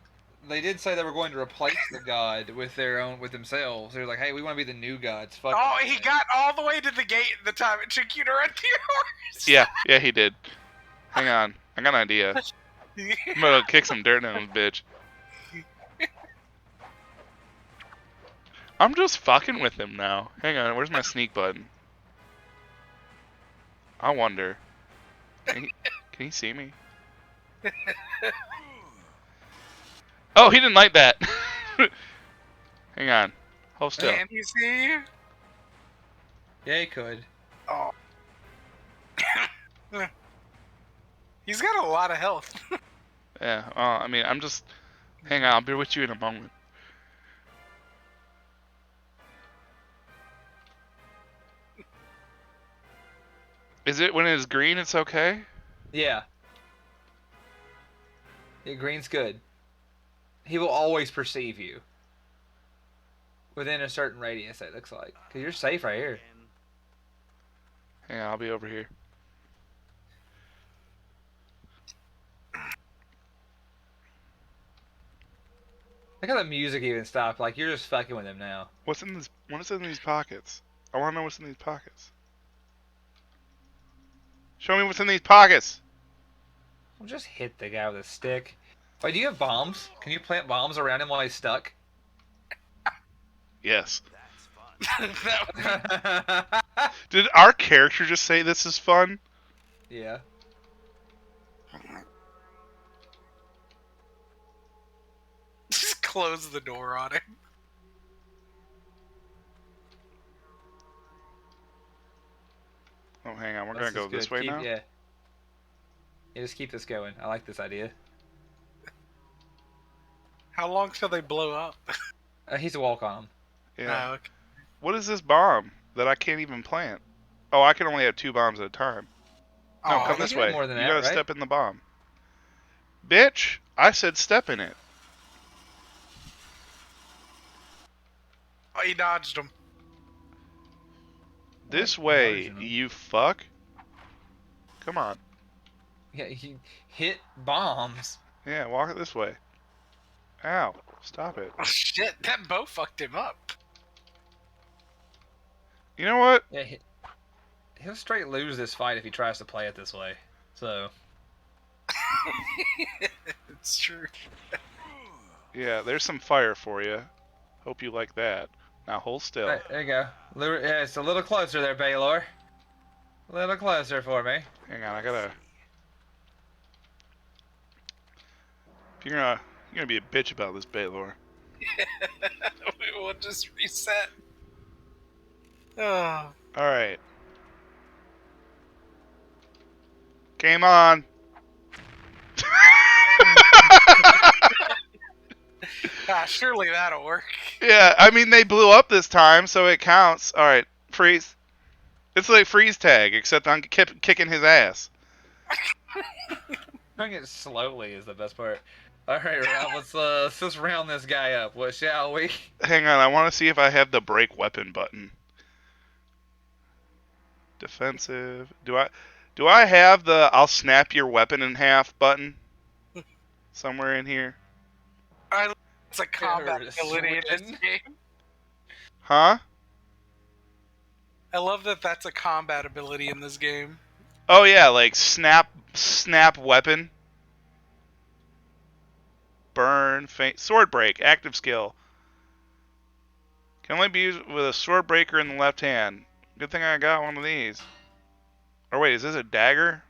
they did say they were going to replace the god with themselves. They were hey, we want to be the new gods. Fuck. Oh, he got all the way to the gate the time it took you to run to your horse. Yeah, he did. Hang on, I got an idea. I'm gonna kick some dirt in this bitch. I'm just fucking with him now. Hang on, where's my sneak button? I wonder. Can he see me? Oh, he didn't like that. Hang on. Hold still. Can you see? Yeah, he could. Oh. He's got a lot of health. Yeah, I mean, I'm just... Hang on, I'll be with you in a moment. Is it when it's green, it's okay? Yeah. Yeah, green's good. He will always perceive you. Within a certain radius, it looks like. Because you're safe right here. Hang on, I'll be over here. Look how the music even stopped. Like, you're just fucking with him now. What's in these pockets? I want to know what's in these pockets. Show me what's in these pockets. Don't just hit the guy with a stick. Wait, do you have bombs? Can you plant bombs around him while he's stuck? Yes. That's fun. Did our character just say this is fun? Yeah. Just close the door on him. Oh, hang on. We're This going to go is this good. way now? Yeah. Yeah, just keep this going. I like this idea. How long till they blow up? He's a walk on him. Yeah. Oh, okay. What is this bomb that I can't even plant? Oh, I can only have 2 bombs at a time. No, Oh, come you this can have way. more than You that, gotta right? step in the bomb. Bitch, I said step in it. Oh, he dodged him. This Like, way, dodging him. you fuck. Come on. Yeah, he hit bombs. Yeah, walk it this way. Ow. Stop it. Oh, shit, that bow fucked him up. You know what? Yeah, he'll straight lose this fight if he tries to play it this way. So, It's true. Yeah, there's some fire for you. Hope you like that. Now hold still. right, there you go. Yeah, it's a little closer there, Baylor. A little closer for me. Hang on, I gotta... You're gonna be a bitch about this, Baylor. We will just reset. Oh. Alright. Game on! Surely that'll work. Yeah, I mean, they blew up this time, so it counts. Alright, freeze. It's like freeze tag, except I'm kicking his ass. Doing it slowly is the best part. All right, Rob, let's just round this guy up. What shall we? Hang on, I want to see if I have the break weapon button. Defensive. Do I have the I'll snap your weapon in half button? Somewhere in here. It's a combat You're ability in this swinging. game. Huh? I love that that's a combat ability in this game. Oh yeah, like snap weapon. Burn, faint, sword break, active skill. Can only be used with a sword breaker in the left hand. Good thing I got one of these. Or wait, is this a dagger?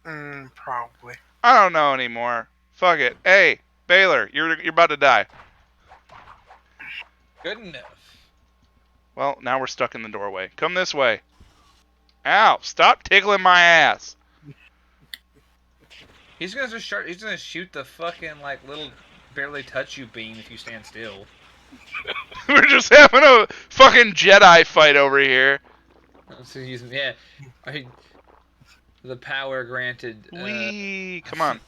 Probably. I don't know anymore. Fuck it. Hey, Baylor, you're about to die. Good enough. Well, now we're stuck in the doorway. Come this way. Ow! Stop tickling my ass. He's gonna just start. He's gonna shoot the fucking like little barely touch you beam if you stand still. We're just having a fucking Jedi fight over here. So using the power granted. Wee! Come on.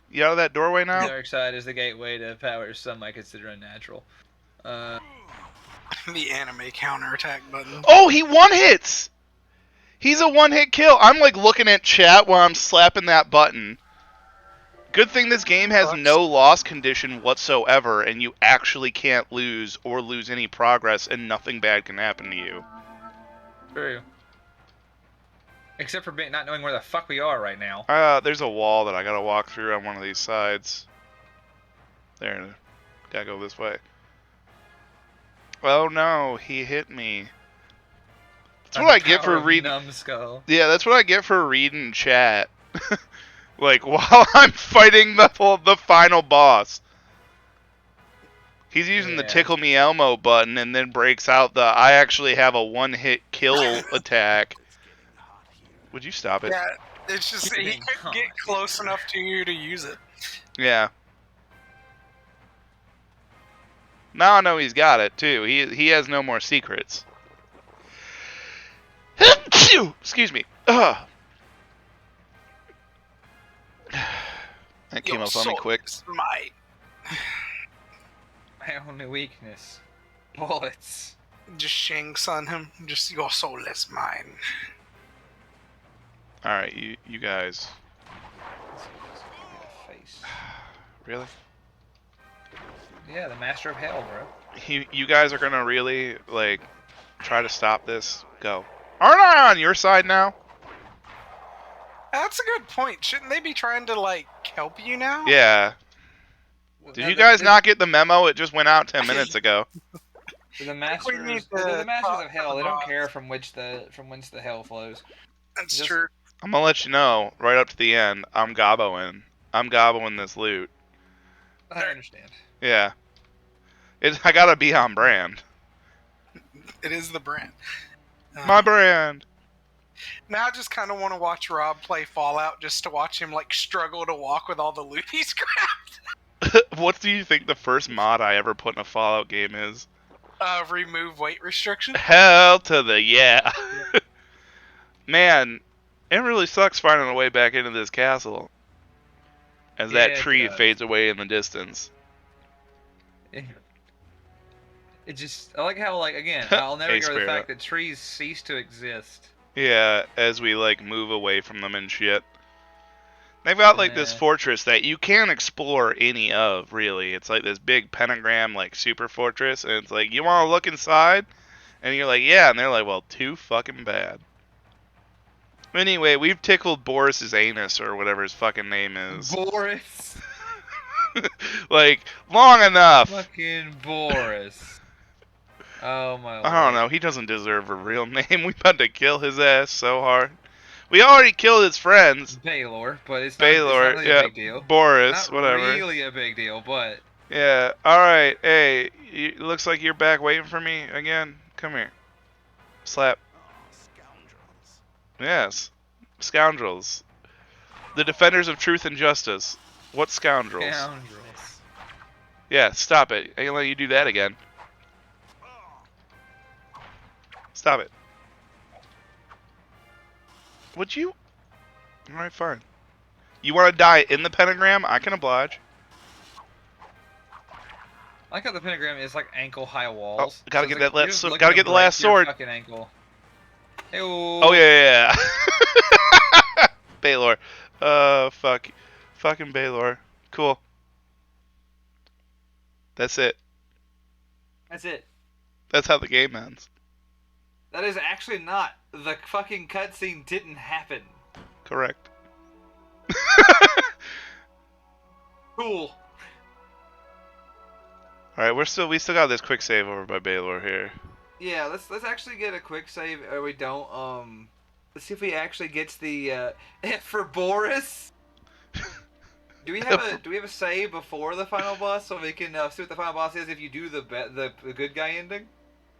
You out of that doorway now? Dark side is the gateway to power some might consider unnatural. The anime counterattack button. Oh, he one hits. He's a one-hit kill. I'm like looking at chat while I'm slapping that button. Good thing this game has no loss condition whatsoever, and you actually can't lose or lose any progress, and nothing bad can happen to you. True. Except for not knowing where the fuck we are right now. There's a wall that I gotta walk through on one of these sides. There. Gotta go this way. Oh no, he hit me. That's what I get for reading. Numbskull. Yeah, that's what I get for reading chat. Like, while I'm fighting the final boss. He's using the Tickle Me Elmo button and then breaks out the I actually have a one-hit kill attack. Would you stop it? Yeah, it's just he couldn't get close enough to you to use it. Yeah. Now I know he's got it, too. He has no more secrets. Excuse me. Ugh. That came up on me quick. My only weakness. Bullets. Just shanks on him. Just your soul is mine. Alright, you guys. Really? Yeah, the master of hell, bro. You guys are gonna really, like, try to stop this? Go. Aren't I on your side now? That's a good point. Shouldn't they be trying to, like, help you now? Yeah. Did you guys not get the memo? It just went out 10 minutes ago. The masters of hell, they don't care from whence the hell flows. That's true. I'm gonna let you know, right up to the end, I'm gobboing. I'm gobboing this loot. I understand. Yeah. I gotta be on brand. It is the brand. My brand! Now I just kind of want to watch Rob play Fallout just to watch him, like, struggle to walk with all the loot he's grabbed. What do you think the first mod I ever put in a Fallout game is? Remove weight restriction? Hell to the yeah. Man, it really sucks finding a way back into this castle. As that tree fades away in the distance. It just, I like how, like, again, I'll never Hey, get over the Spirit. fact that trees cease to exist. Yeah, as we, like, move away from them and shit. They've got, like, this fortress that you can't explore any of, really. It's like this big pentagram, like, super fortress, and it's like, you want to look inside? And you're like, yeah, and they're like, well, too fucking bad. Anyway, we've tickled Boris's anus, or whatever his fucking name is. Boris. Like, long enough. Fucking Boris. Oh my lord. I don't know, he doesn't deserve a real name. We about to kill his ass so hard. We already killed his friends. Baylor, but it's Baylor, not really yeah, a big deal. Boris, not whatever. really a big deal, but... Yeah, alright, hey, looks like you're back waiting for me again. Come here. Slap. Scoundrels. Yes. Scoundrels. The defenders of truth and justice. What scoundrels? Scoundrels. Yeah, stop it. I ain't gonna let you do that again. Stop it. Would you? Alright, fine. You want to die in the pentagram? I can oblige. I like how the pentagram is like ankle-high walls. Oh, gotta get that last. So Gotta get the last sword. Fucking ankle. Oh yeah. Baylor. Fuck. Fucking Baylor. Cool. That's it. That's it. That's how the game ends. That is actually not. The fucking cutscene didn't happen. Correct. Cool. Alright, we still got this quick save over by Baylor here. Yeah, let's actually get a quick save, or we don't. Let's see if he actually gets the for Boris. Do we have a save before the final boss so we can see what the final boss is if you do the good guy ending?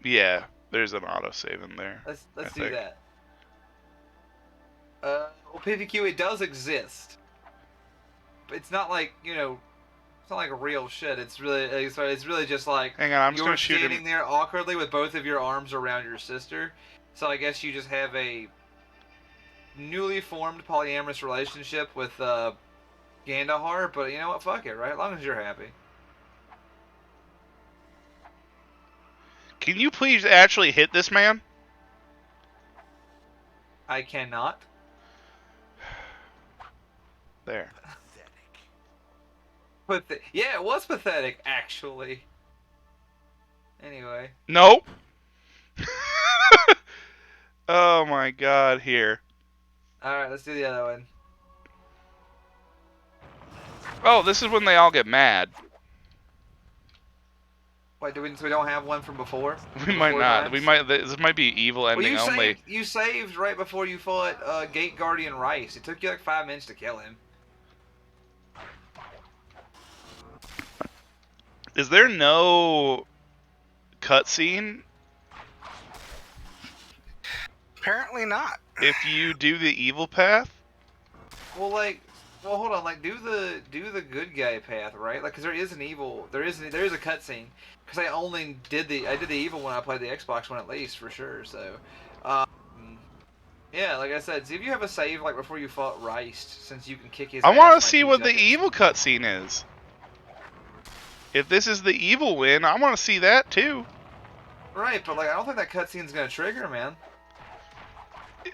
Yeah, there's an auto save in there. Let's do that. Well, PvQ, it does exist. But it's not like, you know, it's not like real shit. It's really just like, hang on, I'm just gonna shoot him. You're standing there awkwardly with both of your arms around your sister. So I guess you just have a newly formed polyamorous relationship with Gandahar, but you know what? Fuck it, right? As long as you're happy. Can you please actually hit this man? I cannot. There. Yeah, it was pathetic, actually. Anyway. Nope. Oh my god, here. All right, let's do the other one. Oh, this is when they all get mad. Wait, so we don't have one from before? We might Before not. We times? might. This might be evil Well, ending only. You saved right before you fought Gate Guardian Rice. It took you like 5 minutes to kill him. Is there no cutscene Apparently not. if you do the evil path? Well, hold on. Like, do the good guy path, right? Like, because there is a cutscene. Because I did the evil one. I played the Xbox one at least for sure. So, um, yeah, like I said, see if you have a save like before you fought Rice, since you can kick his. I ass want in, to like, see 2 what the seconds. evil cutscene is. If this is the evil win, I want to see that too. Right, but like I don't think that cutscene's gonna trigger, man.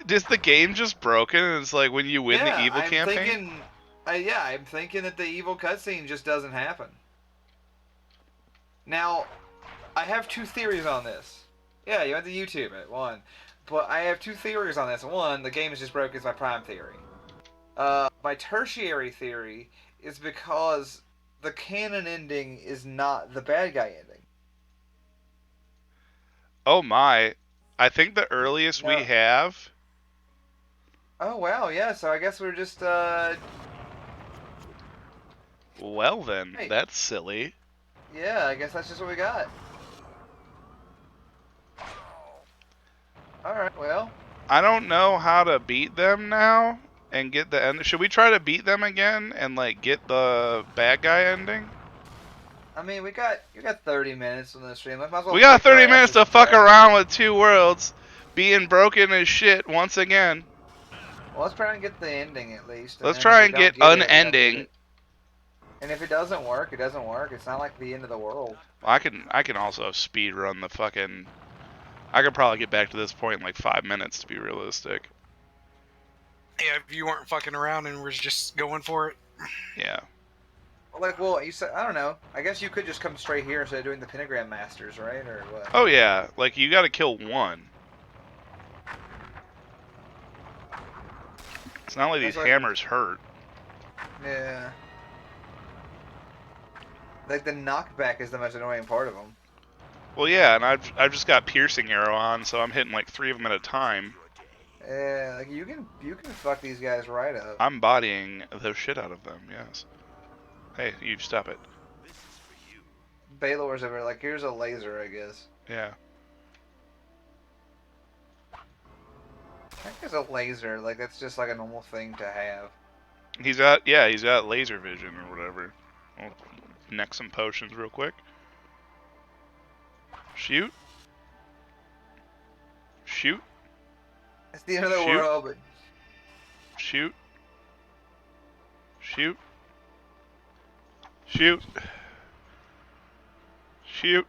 Is the game just broken? And it's like when you win the evil campaign. I'm thinking that the evil cutscene just doesn't happen. Now, I have 2 theories on this. Yeah, you have to YouTube it, one. But I have 2 theories on this. One, the game is just broken is my prime theory. My tertiary theory is because the canon ending is not the bad guy ending. Oh my. I think the earliest we No. have. Oh wow, yeah, so I guess we're just Well then, Hey. that's silly. yeah, I guess that's just what we got. Alright, well. I don't know how to beat them now and get the end. Should we try to beat them again and like get the bad guy ending? I mean, you got 30 minutes on the stream. Might as well We got kick our 30 minutes asses to and fuck try. around with 2 worlds being broken as shit once again. Well, let's try and get the ending at least. Let's then try if we and get don't it, we don't get unending. it. And if it doesn't work, it doesn't work. It's not like the end of the world. I can also speed run the fucking. I could probably get back to this point in like 5 minutes to be realistic. Yeah, if you weren't fucking around and were just going for it. Yeah. Like, well, you said I don't know. I guess you could just come straight here instead of doing the Pentagram Masters, right? Or what? Oh yeah, like you got to kill one. It's not like That's these like- hammers hurt. Yeah. Like the knockback is the most annoying part of them. Well, yeah, and I've just got piercing arrow on, so I'm hitting like 3 of them at a time. Yeah, like you can fuck these guys right up. I'm bodying the shit out of them. Yes. Hey, you stop it. Baylor's over like here's a laser, I guess. Yeah. I think it's a laser. Like that's just like a normal thing to have. He's got laser vision or whatever. I'll neck some potions real quick. Shoot. Shoot. It's the end of the Shoot. world, but Shoot. Shoot. Shoot. Shoot.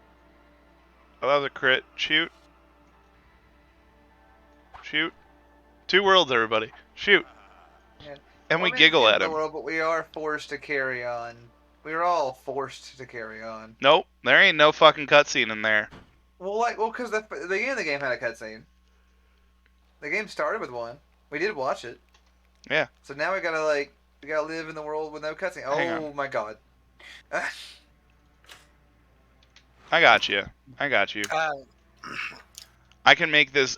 Oh, that was a crit. Shoot. Shoot. 2 worlds, everybody. Shoot. yeah. And Well, we I mean, giggle it's the at end of him. the world, but we are forced to carry on. We're all forced to carry on. Nope, there ain't no fucking cutscene in there. Well, because the beginning of the game had a cutscene. The game started with one. We did watch it. Yeah. So now we gotta live in the world with no cutscene. Hang Oh my god. I got you. I got you. I can make this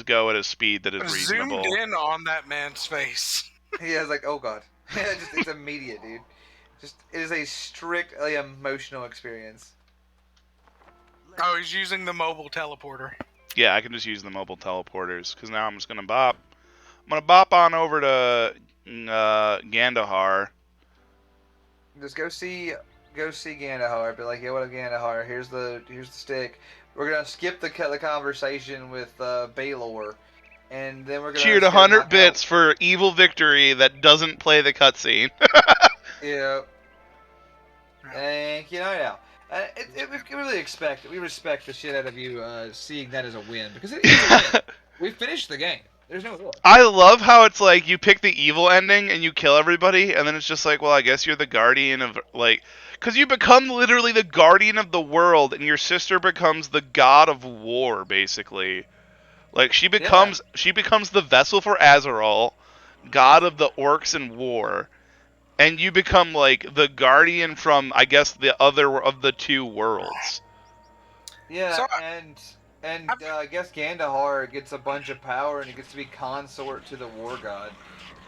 go at a speed that is reasonable. Zoomed in on that man's face. He has like, oh god. It's immediate, dude. It is a strictly emotional experience. Oh, he's using the mobile teleporter. Yeah, I can just use the mobile teleporters because now I'm just gonna bop. I'm gonna bop on over to Gandahar. Just go see Gandahar. Be like, yeah, what up, Gandahar? Here's the stick. We're gonna skip the conversation with Baylor, and then we're gonna Cheered just go 100 knock bits for evil victory that doesn't play the cutscene. Yeah. Thank you. Now. We really we respect the shit out of you seeing that as a win because it's a win. We finished the game. There's no look. I love how it's like you pick the evil ending and you kill everybody, and then it's just like, well, I guess you're the guardian of like, because you become literally the guardian of the world, and your sister becomes the god of war, basically. Like she becomes the vessel for Azeroth, god of the orcs and war, and you become like the guardian from, I guess, the other of the two worlds. Yeah, So, and I guess Gandahar gets a bunch of power and he gets to be consort to the war god,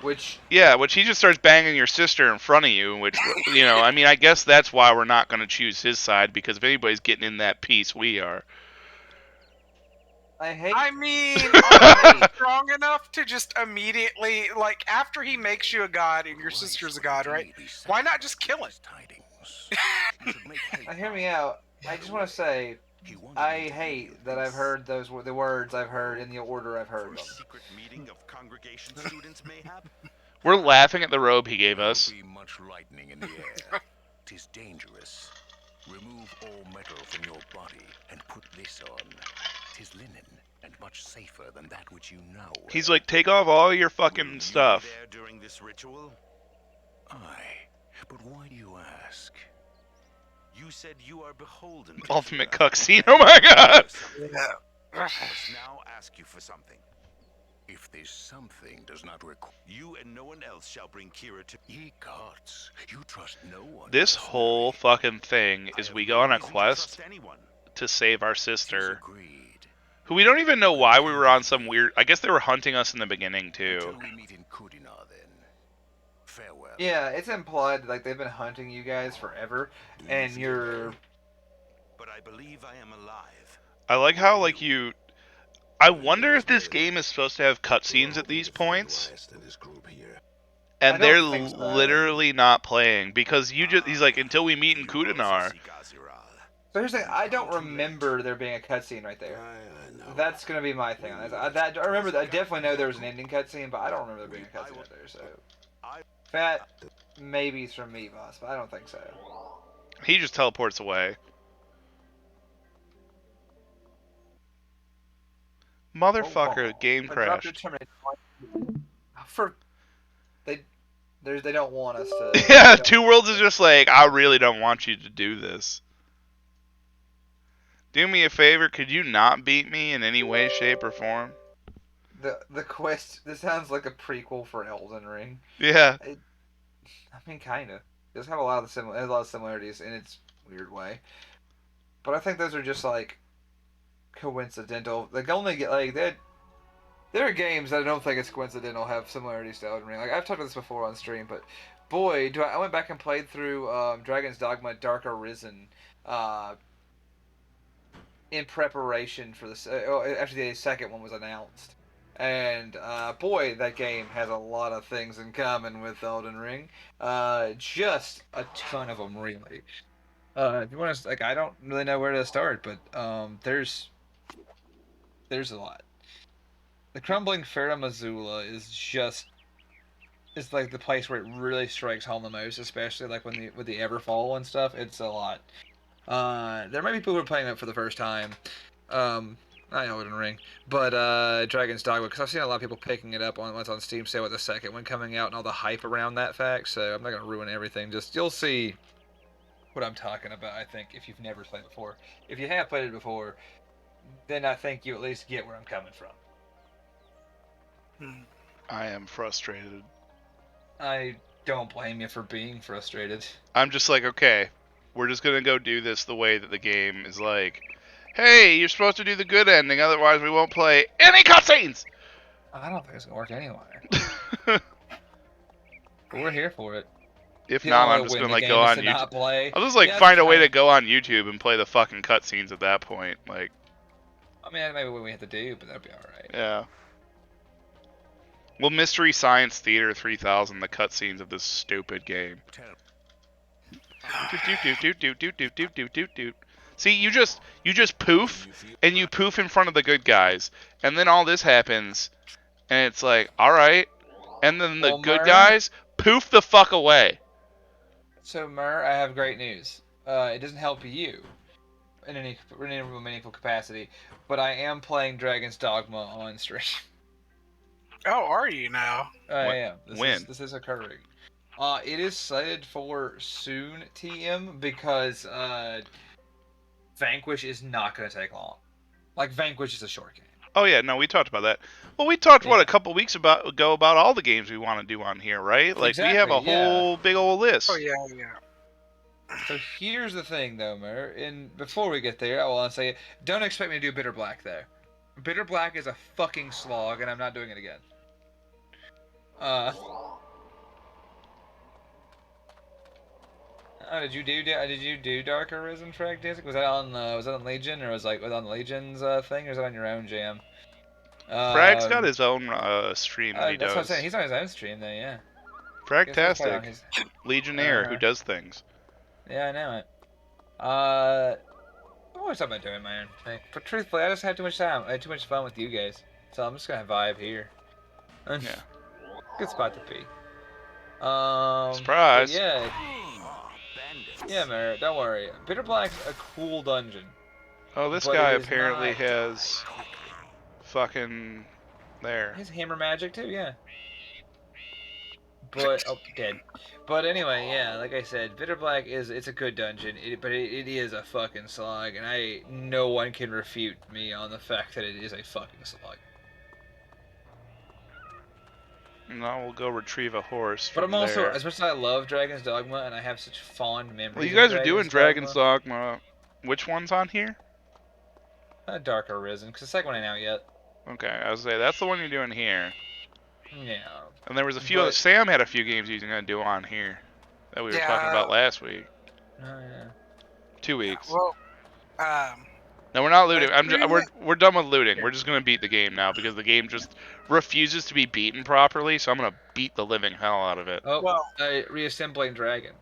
which Yeah, which he just starts banging your sister in front of you, which, you know, I mean, I guess that's why we're not going to choose his side, because if anybody's getting in that piece, we are. I hate. I mean, are you strong enough to just immediately, like, after he makes you a god and your sister's a god, right? Why not just kill it? Now, hear me out. I just want to say, I hate that I've heard the words I've heard in the order I've heard them. Secret meeting of congregation students, mayhap? We're laughing at the robe he gave us. Be much lightning in the air. 'Tis dangerous. Remove all metal from your body and put this on. 'Tis linen and much safer than that which you now wear. He's like, take off all your Will fucking you stuff. be there during this ritual? Aye, but why do you ask? You said you are beholden to Ultimate Kira. cutscene, oh my god! I must now ask you for something. If this something does not require You and no one else shall bring Kira to. ye gods, you trust no one. This whole fucking thing I is have we no go on a reason to quest trust anyone. to save our 'Tis sister, agreed. who we don't even know why we were on some weird... I guess they were hunting us in the beginning, too. Until we meet in Kudinar, then. Farewell. Yeah, it's implied that, like, they've been hunting you guys forever, and you're. But I believe I am alive. I like how, like, you... I wonder if this game is supposed to have cutscenes at these points, I and don't they're think so. literally not playing, because you just... He's like, until we meet in Kudinar. So here's the thing, I don't remember there being a cutscene right there. That's gonna be my thing. I remember. I definitely know there was an ending cutscene, but I don't remember there being a cutscene right there. So, fat maybes from me, boss, but I don't think so. He just teleports away. Motherfucker, game crashed. For they don't want us to. Yeah, Two Worlds is just like, I really don't want you to do this. Do me a favor, could you not beat me in any way, shape, or form? The quest. This sounds like a prequel for Elden Ring. Yeah. I mean, kind of. It does have a lot of similarities in its weird way, but I think those are just like coincidental. Like only get like there are games that I don't think it's coincidental have similarities to Elden Ring. Like I've talked about this before on stream, but boy, I went back and played through Dragon's Dogma: Dark Arisen in preparation for this. Actually, the second one was announced, and boy, that game has a lot of things in common with Elden Ring. Just a ton of them, really. If you want to, like, I don't really know where to start, but there's a lot. The Crumbling Farum Azula is like the place where it really strikes home the most, especially like with the Everfall and stuff. It's a lot. There might be people who are playing it for the first time. Not Elden Ring, but Dragon's Dogma, because I've seen a lot of people picking it up once on Steam sale with the second one coming out and all the hype around that fact. So I'm not gonna ruin everything. Just you'll see what I'm talking about. I think if you've never played it before, if you have played it before, then I think you at least get where I'm coming from. I am frustrated. I don't blame you for being frustrated. I'm just like, okay, we're just gonna go do this the way that the game is like, hey, you're supposed to do the good ending, otherwise we won't play any cutscenes! I don't think it's gonna work anyway. But we're here for it. If The not, only I'm way just to gonna win the like game go is on to YouTube. not play. I'll just like Yeah, find a that's way to fine. go on YouTube and play the fucking cutscenes at that point. Like, I mean, maybe what we have to do, but that'll be alright. yeah. Well, Mystery Science Theater 3000, the cutscenes of this stupid game. See, you just poof, and you poof in front of the good guys, and then all this happens, and it's like, all right, and then the Well, good Myr- guys poof the fuck away. So, Mur, I have great news. It doesn't help you in any meaningful capacity, but I am playing Dragon's Dogma on stream. Oh, are you now? I am. When? This is occurring. It is slated for soon, TM, because Vanquish is not going to take long. Like, Vanquish is a short game. Oh yeah, no, we talked about that. Well, we talked Yeah. a couple weeks ago about all the games we want to do on here, right? Like we have Exactly, a whole big old list. Oh yeah. So here's the thing, though, Mer. And before we get there, I want to say, don't expect me to do Bitter Black there. Bitter Black is a fucking slog, and I'm not doing it again. Did you do Dark Arisen track dancing? Was that on Legion, or was it on Legion's thing, or was that on your own jam? Frag's got his own stream that he That's does. what I'm saying. He's on his own stream, then, yeah. Fragtastic, Legionnaire who does things. Yeah, I know it. I'm always talking about doing my own thing. But truthfully, I just had too much time. I had too much fun with you guys. So I'm just gonna vibe here. Yeah. Good spot to be. Surprise. Yeah. Ah, bandits. Yeah, Merritt, don't worry. Bitter Black's a cool dungeon. Oh, this But guy it is apparently not- has fucking there. His hammer magic too, yeah. But dead. But anyway, yeah, like I said, Bitter Black it's a good dungeon, but it is a fucking slog, and no one can refute me on the fact that it is a fucking slog. Now we'll go retrieve a horse. But from I'm also, there. as much as I love Dragon's Dogma, and I have such fond memories. Well, you of guys are doing Dragon's Dogma. Which one's on here? Dark Arisen, because the second one ain't out yet. Okay, I was say that's the one you're doing here. Yeah. And there was a few. But- Sam had a few games he's gonna do on here that we were talking about last week. Oh, yeah. 2 weeks. Well, No, we're not looting. Agreement. We're done with looting. We're just gonna beat the game now because the game just refuses to be beaten properly. So I'm gonna beat the living hell out of it. Oh, Well- reassembling Dragon.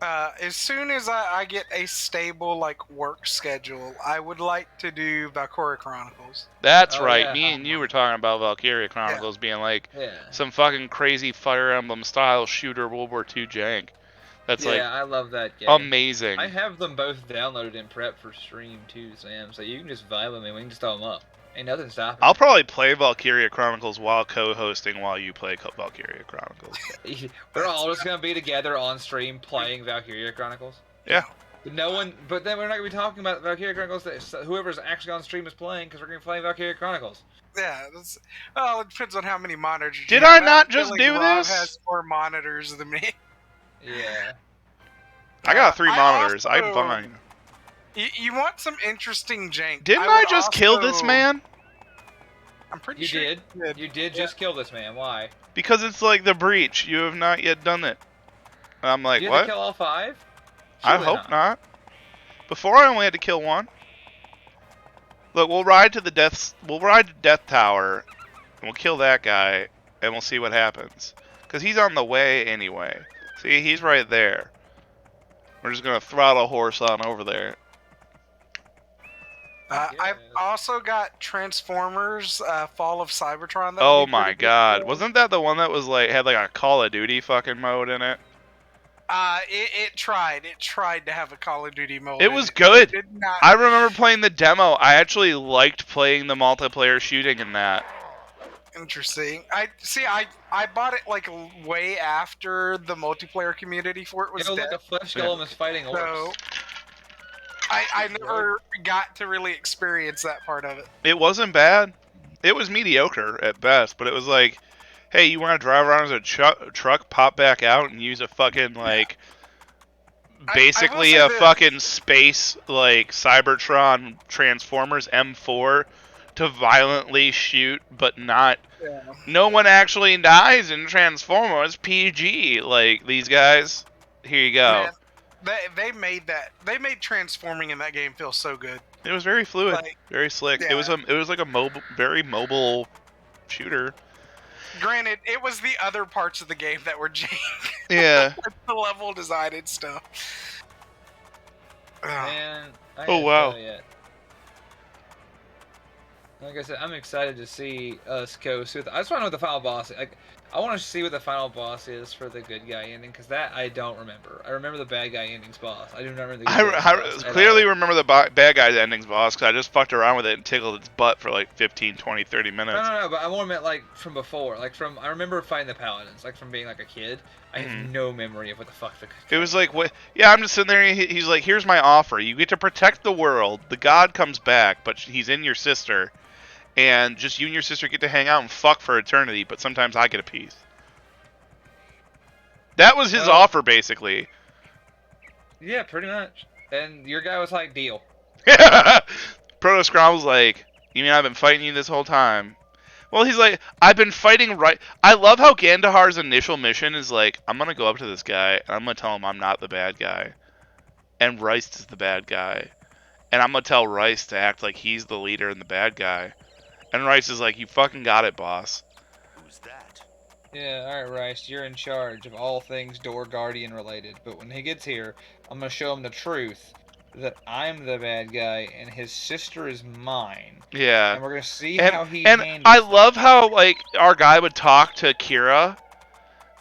as soon as I get a stable work schedule, I would like to do Valkyria Chronicles. That's Oh, right. yeah. Me and you were talking about Valkyria Chronicles being like Yeah. some fucking crazy Fire Emblem style shooter World War II jank. That's Yeah, I love that game. amazing. I have them both downloaded in prep for stream too, Sam. So you can just vibe with me. We can just throw them up. Ain't nothing stopping. I'll probably play Valkyria Chronicles while co-hosting while you play Valkyria Chronicles. We're all just gonna be together on stream playing Valkyria Chronicles. Yeah. But but then we're not gonna be talking about Valkyria Chronicles that whoever's actually on stream is playing, because we're gonna be playing Valkyria Chronicles. Yeah, it depends on how many monitors. Did you I have. not feel just like do Rob this? has more monitors than me. Yeah. I got 3 I monitors. I'm also- fine. You want some interesting jank? Didn't I would just kill this also- man? I'm pretty You sure did. You did just kill this man. Why? Because it's like the breach. You have not yet done it. And I'm like, You had to what? kill all 5? I Surely hope not. Before I only had to kill 1. Look, we'll ride to Death Tower, and we'll kill that guy, and we'll see what happens. Cause he's on the way anyway. See, he's right there. We're just gonna throttle horse on over there. I've also got Transformers: Fall of Cybertron. That Oh would be my pretty good god, to play. wasn't that the one that was had like a Call of Duty fucking mode in it? It tried to have a Call of Duty mode. It in was It good. did not. I remember playing the demo. I actually liked playing the multiplayer shooting in that. Interesting. I bought it way after the multiplayer community for it was Look, dead. a flesh golem is fighting orcs. So I never got to really experience that part of it. It wasn't bad. It was mediocre at best, but it was like, hey, you want to drive around as a truck, pop back out, and use a fucking basically I will a say this. fucking space Cybertron Transformers M4 to violently shoot, but not. Yeah. No one actually dies in Transformers PG. Like these guys. Here you go. Man, they made transforming in that game feel so good. It was very fluid, Like, very slick. yeah. It was like a very mobile shooter. Granted, it was the other parts of the game that were jank. Yeah. The level design and stuff. Ugh. Man, I Oh, gotta wow. tell ya, like I said, I'm excited to see us go through. I just want to know what the final boss. I want to see what the final boss is for the good guy ending, because that I don't remember. I remember the bad guy ending's boss. I do not remember the good guy's boss at clearly all. remember the bad guy's endings boss because I just fucked around with it and tickled its butt for like 15, 20, 30 minutes. No, but I more meant from before. I remember fighting the paladins, from being a kid. I have no memory of what the fuck It was like, what? Yeah, I'm just sitting there. And he's like, "Here's my offer. You get to protect the world. The god comes back, but he's in your sister, and just you and your sister get to hang out and fuck for eternity, but sometimes I get a piece. That was his Well- offer, basically. Yeah, pretty much. And your guy was like, deal. Proto Scrom was like, you mean I've been fighting you this whole time? Well, he's like, I've been fighting right. I love how Gandahar's initial mission is like, I'm gonna go up to this guy and I'm gonna tell him I'm not the bad guy, and Rice is the bad guy, and I'm gonna tell Rice to act like he's the leader and the bad guy, and Rice is like, you fucking got it, boss. Who's that? Yeah, alright, Rice, you're in charge of all things Door Guardian related. But when he gets here, I'm gonna show him the truth that I'm the bad guy and his sister is mine. Yeah. And we're gonna see And, how he and handles I it. love how like our guy would talk to Kira,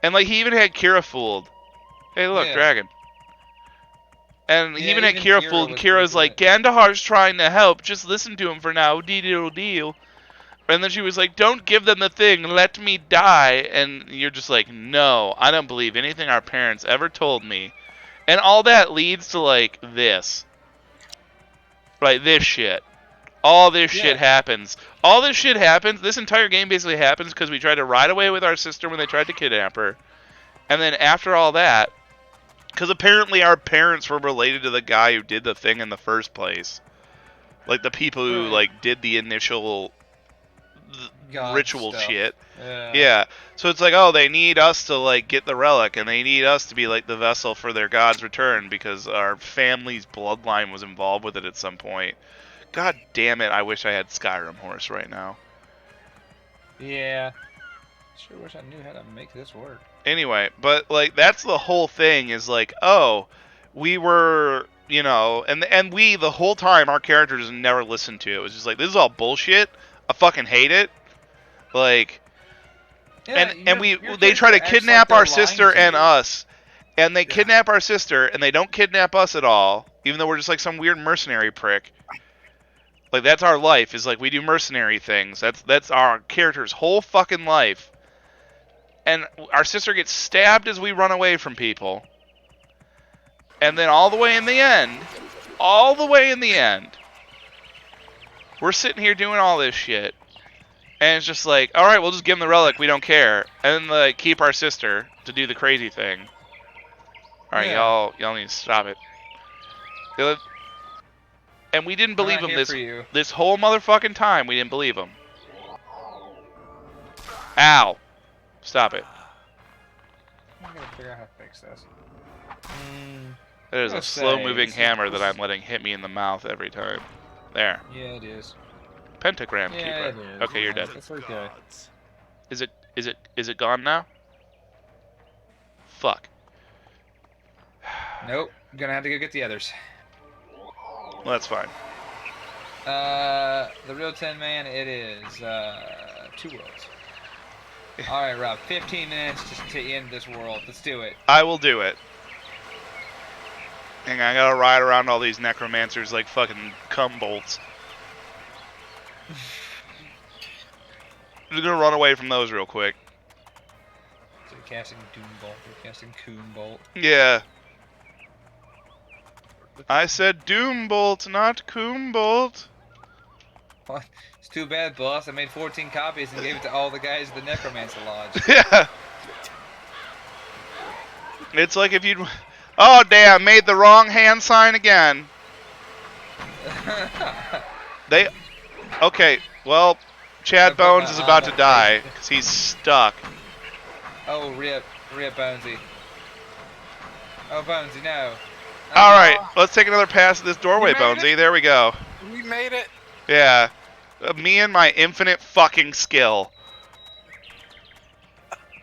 and like he even had Kira fooled. Hey, look, Yeah. dragon. And he Yeah, even had even Kira Kira fooled, and was Kira's pretty like, Gandahar's trying to help. Just listen to him for now. Deal. And then she was like, don't give them the thing. Let me die. And you're just like, no, I don't believe anything our parents ever told me. And all that leads to like this. Like this shit. All this shit happens. All this shit happens. This entire game basically happens because we tried to ride away with our sister when they tried to kidnap her. And then after all that, because apparently our parents were related to the guy who did the thing in the first place. Like the people who Right. like did the initial God ritual stuff. shit. Yeah. Yeah. So it's like, oh, they need us to like get the relic, and they need us to be like the vessel for their god's return because our family's bloodline was involved with it at some point. God damn it! I wish I had Skyrim horse right now. Yeah. Sure wish I knew how to make this work. Anyway, but like that's the whole thing is like, oh, we were, you know, and we the whole time our characters never listened to it. It was just like, this is all bullshit. I fucking hate it. Like, Yeah, and your they try to character acts like kidnap they're our lying sister to and you. us, and they kidnap our sister and they don't kidnap us at all, even though we're just like some weird mercenary prick. Like that's our life, is like we do mercenary things. That's our character's whole fucking life. And our sister gets stabbed as we run away from people. And then all the way in the end, we're sitting here doing all this shit. And it's just like, all right, we'll just give them the relic. We don't care. And then like keep our sister to do the crazy thing. All right, Yeah. y'all need to stop it. And we didn't We're believe not him here for you. this whole motherfucking time. We didn't believe him. Ow! Stop it. I gotta figure out how to fix this. There's a Let's say, slow-moving this is- hammer that this- I'm letting hit me in the mouth every time. There. Yeah, it is. Pentagram Yeah, keeper. it is. Okay, you're dead. That's okay. Gods. Is it gone now? Fuck. Nope. Gonna have to go get the others. Well, that's fine. The real 10 man, it is 2 worlds. Alright, Rob, 15 minutes just to end this world. Let's do it. I will do it. And I gotta ride around all these necromancers like fucking cum bolts. I'm gonna run away from those real quick. So we're casting Doom Bolt, we're casting Coon Bolt. Yeah. I said Doom Bolt, not Coom Bolt. What? It's too bad, boss. I made 14 copies and gave it to all the guys at the Necromancer Lodge. Yeah. It's like if you'd... Oh, damn, made the wrong hand sign again. They... Okay, well, Chad I put Bones my is about arm to up die, face. because he's stuck. Oh, rip Bonesy. Oh, Bonesy, no. Alright, let's take another pass at this doorway, made Bonesy. There we go. We made it. Yeah. Me and my infinite fucking skill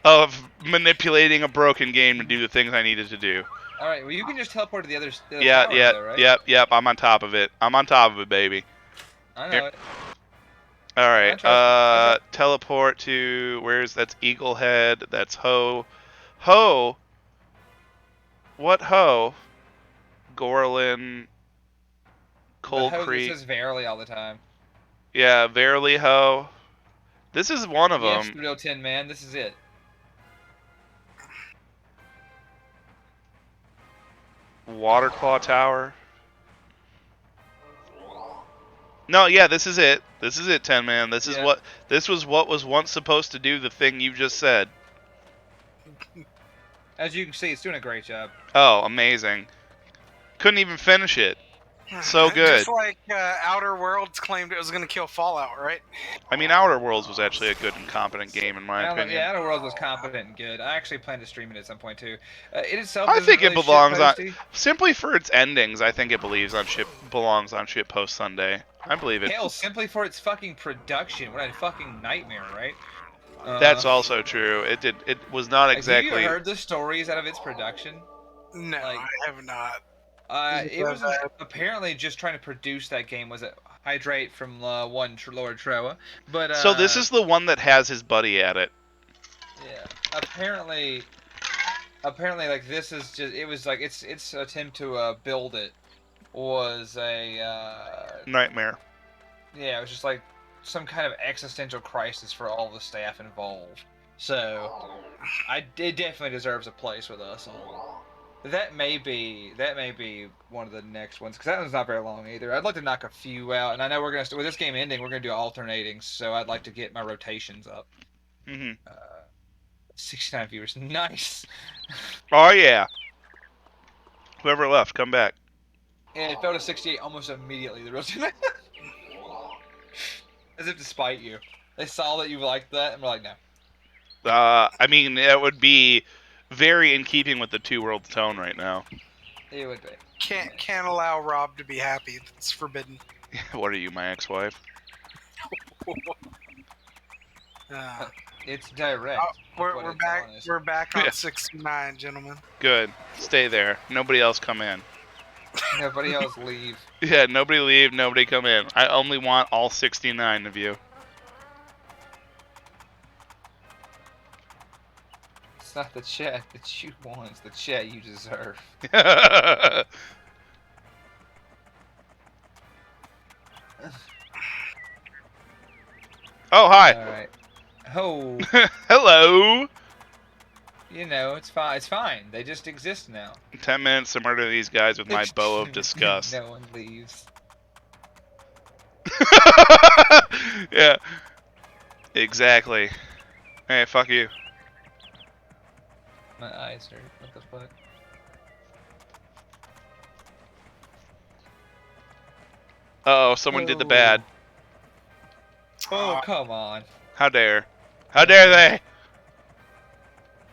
of manipulating a broken game to do the things I needed to do. Alright, well, you can just teleport to the other Yeah, tower, yeah, though, right? yep, I'm on top of it. I'm on top of it, baby. I know Here. it. Alright, I trust teleport to, that's Eagle Head, that's Ho. Ho? What Ho? Gorlin, Cold But Creek. It says Verily all the time. Yeah, Verily Ho. This is one of Yes, them. the real 10 man. This is it. Waterclaw Tower. No, yeah, this is it. This is it, 10 Man. This is Yeah. what this was what was once supposed to do the thing you just said. As you can see, it's doing a great job. Oh, amazing. Couldn't even finish it. So good. Just like Outer Worlds claimed it was going to kill Fallout, right? I mean, Outer Worlds was actually a good and competent game in my opinion. Yeah, Outer Worlds was competent and good. I actually plan to stream it at some point too. It itself I isn't think it really belongs on shitposty. simply for its endings. I think it belongs on Shitpost Sunday. I believe it. Hell, simply for its fucking production. What a fucking nightmare, right? That's also true. It was not Have exactly. you heard the stories out of its production? No, Like- I have not. It was apparently just trying to produce that game. Was it Hydrate from Lord Troa? But So this is the one that has his buddy at it. yeah. Apparently, like this is just it was like its attempt to build it was a Nightmare. yeah, it was just like some kind of existential crisis for all the staff involved. So, it definitely deserves a place with us. That may be one of the next ones because that one's not very long either. I'd like to knock a few out, and I know we're gonna with this game ending, we're gonna do alternating. So I'd like to get my rotations up. Hmm 69 viewers, nice. Oh yeah. Whoever left, come back. And it fell to 68 almost immediately. The rotation, as if to spite you. They saw that you liked that and were like, no. I mean, it would be very in keeping with the Two Worlds tone right now. It would be. Can't allow Rob to be happy. It's forbidden. What are you, my ex-wife? It's direct. We're back. Honest. We're back on Yeah. 69, gentlemen. Good. Stay there. Nobody else come in. Nobody else leave. Yeah, nobody leave, nobody come in. I only want all 69 of you. It's not the chat that you want, it's the chat you deserve. Oh, hi. Alright. Oh, Hello. you know, it's fine. It's fine. They just exist now. 10 minutes to murder these guys with my bow of disgust. No one leaves. Yeah. Exactly. Hey, fuck you. My eyes hurt. What the fuck? Uh-oh, someone did the bad. Oh, come on. How dare. How dare they?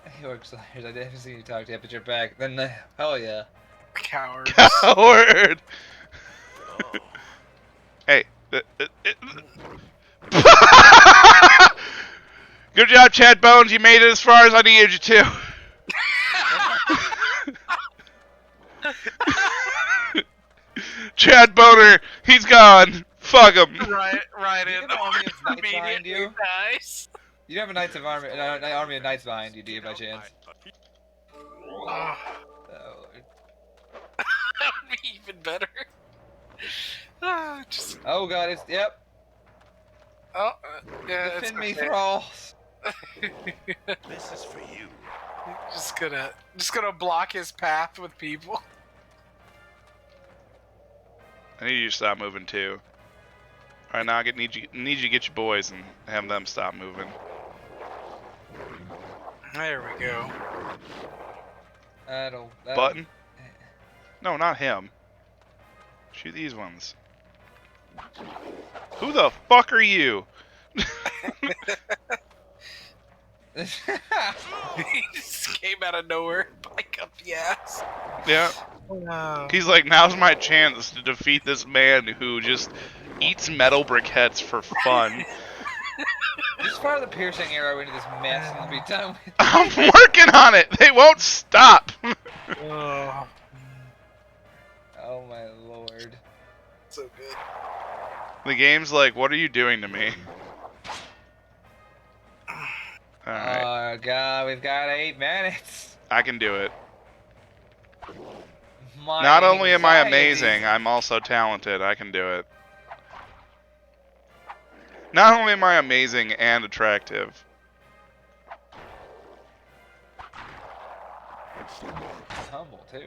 Hey, Orcs, I didn't see you talk to you, but you're back. Then, hell yeah. Cowards. Coward. Hey. Good job, Chad Bones. You made it as far as I needed you to. Chad Boner, he's gone. Fuck him. Right You in. have an army of knights behind you? Immediately nice. You don't have a knights of army, an army of knights behind you, do you, by chance? Oh, Oh, that would be even better. Just, oh god, it's yep. yeah, it's Defend me, okay. thralls. This is for you. Just gonna block his path with people. I need you to stop moving too. Alright, now need you to get your boys and have them stop moving. There we go. That'll Button? No, not him. Shoot these ones. Who the fuck are you? He just came out of nowhere, bike up the ass. Yeah. He's like, now's my chance to defeat this man who just eats metal briquettes for fun. Just fire the piercing arrow into this mess and we'll be done with it. I'm working on it. They won't stop. Oh, Oh my lord. so good. The game's like, what are you doing to me? Alright, Oh god, we've got 8 minutes. I can do it. My Not only am I anxiety. amazing, I'm also talented. I can do it. Not only am I amazing and attractive. Humble too.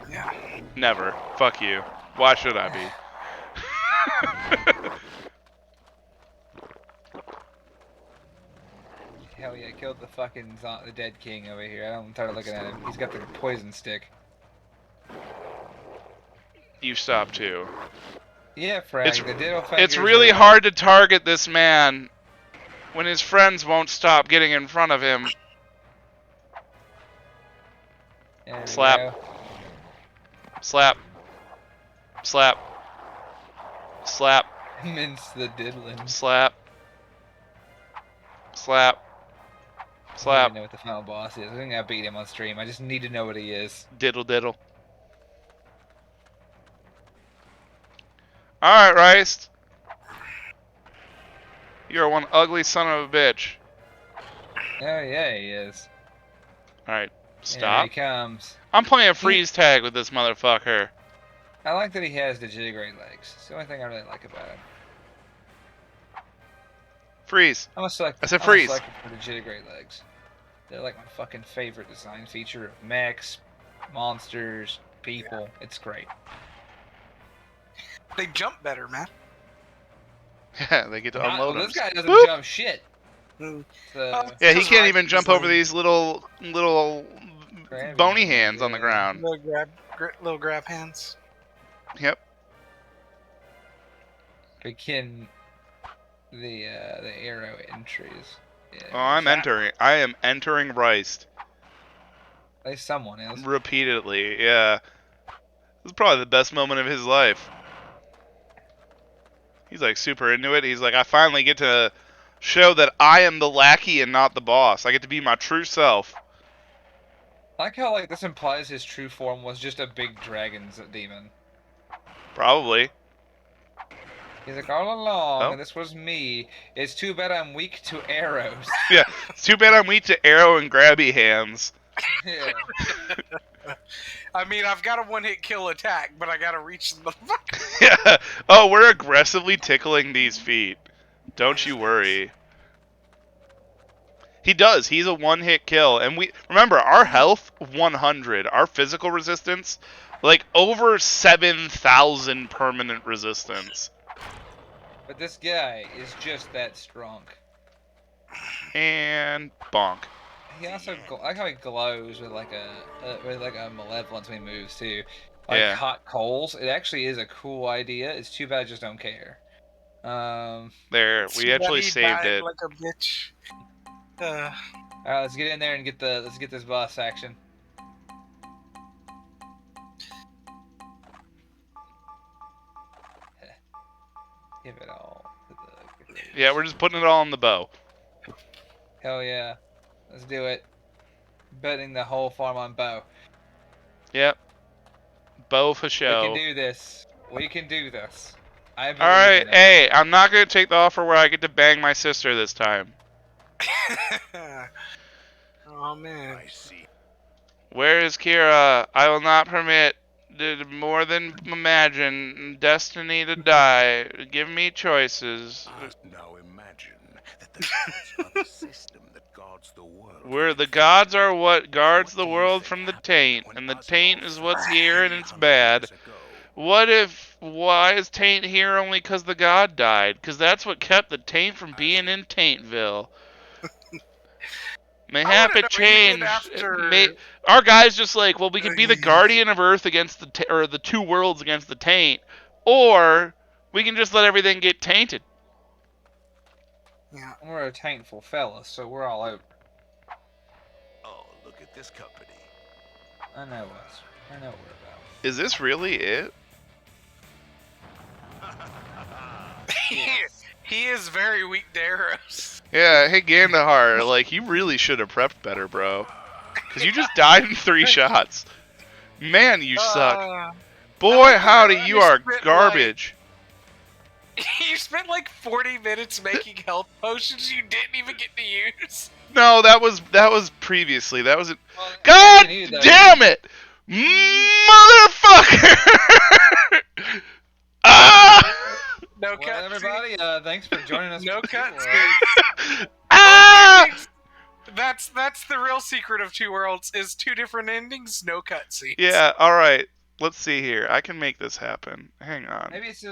Yeah. Never. Fuck you. Why should I be? Hell yeah, killed the fucking the dead king over here. I'm tired of looking at him. He's got the poison stick. You stop too. Yeah, Frag. The diddle It's fingers really are hard to target this man when his friends won't stop getting in front of him. There we Slap. go. Slap. Slap. Slap. Mince the diddling. Slap. Slap. I don't Slap. even know what the final boss is. I think I beat him on stream. I just need to know what he is. Diddle diddle. Alright, Rice. You're one ugly son of a bitch. Oh yeah, he is. Alright, Here stop. he comes. I'm playing freeze tag with this motherfucker. I like that he has the jittery legs. It's the only thing I really like about him. Freeze. I'm a select. I said I'm freeze. a sucker for the jittery legs. They're like my fucking favorite design feature of mechs, monsters, people. It's great. They jump better, man. Yeah, they get to unload Well, him. this guy doesn't Boop. jump shit. Mm. So, Yeah, he Just can't right even jump design. over these little Grabby bony hands, hands on the yeah. ground. Little grab hands. Yep. begin the arrow entries. Yeah, Oh, I'm shot. entering. I am entering Rice At least someone is. repeatedly. Yeah. This is probably the best moment of his life. He's like super into it. He's like, I finally get to show that I am the lackey and not the boss. I get to be my true self. I like how this implies his true form was just a big dragon's demon. Probably. He's like, all along, Oh. this was me. It's too bad I'm weak to arrows. Yeah. It's too bad I'm weak to arrow and grabby hands. Yeah. I mean, I've got a one-hit kill attack, but I gotta reach the motherfucker. Yeah. Oh, we're aggressively tickling these feet. Don't you worry. He does. He's a one-hit kill. And we remember, our health, 100. Our physical resistance, like over 7,000 permanent resistance. But this guy is just that strong. And bonk. He also, I like how he glows with like a malevolence when he moves too. Like Yeah. hot coals. It actually is a cool idea. It's too bad I just don't care. There, we actually He saved died it. like a bitch. Alright, let's get in there and let's get this boss action. Give it all to the Yeah, we're just putting it all on the bow. Hell yeah. Let's do it. Betting the whole farm on bow. Yep. Bow for We show. can do this. We can do this. I believe Alright, in it. hey, I'm not gonna take the offer where I get to bang my sister this time. Oh man. I see. Where is Kira? I will not permit more than imagine destiny to die. Give me choices. Now imagine that the gods are the system that guards the world. Where the gods are what guards the world from the taint, and the taint is what's here and it's bad. Why is taint here only 'cause the god died? 'Cause that's what kept the taint from being in Taintville. Mayhap it changed. Our guy's just like, well, we could be the guardian of Earth against the two worlds against the taint, or we can just let everything get tainted. Yeah. We're a taintful fella, so we're all over. Oh, look at this company. I know us. I know what we're about. Is this really it? He is very weak to arrows. Yeah, hey Gandahar, like, you really should have prepped better, bro. Because you just died in 3 shots. Man, you suck. Boy, howdy, you are garbage. You spent like 40 minutes making health potions you didn't even get to use. No, that was previously. That was it. Well, God you needed that. damn it! Motherfucker! Ah! No Well, cut. everybody, thanks for joining us. No for cut. the tour. Ah! That's the real secret of Two Worlds is 2 different endings, no cutscenes. Yeah, alright. Let's see here. I can make this happen. Hang on. Maybe it's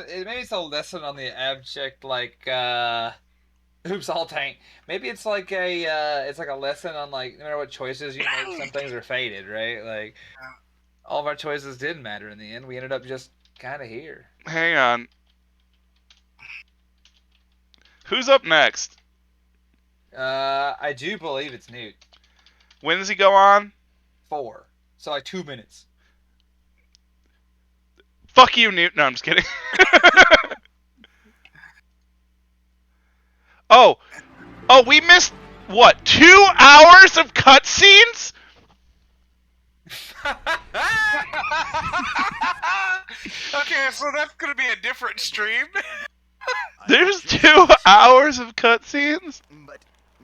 a lesson on the abject oops, all tank. Maybe it's like a lesson on like no matter what choices you make, some things are fated, right? Like all of our choices didn't matter in the end. We ended up just kind of here. Hang on. Who's up next? I do believe it's Newt. When does he go on? 4. So like 2 minutes. Fuck you, Newt. No, I'm just kidding. Oh, we missed what? 2 hours of cutscenes? Okay, so that's gonna be a different stream. There's 2 hours of cutscenes? But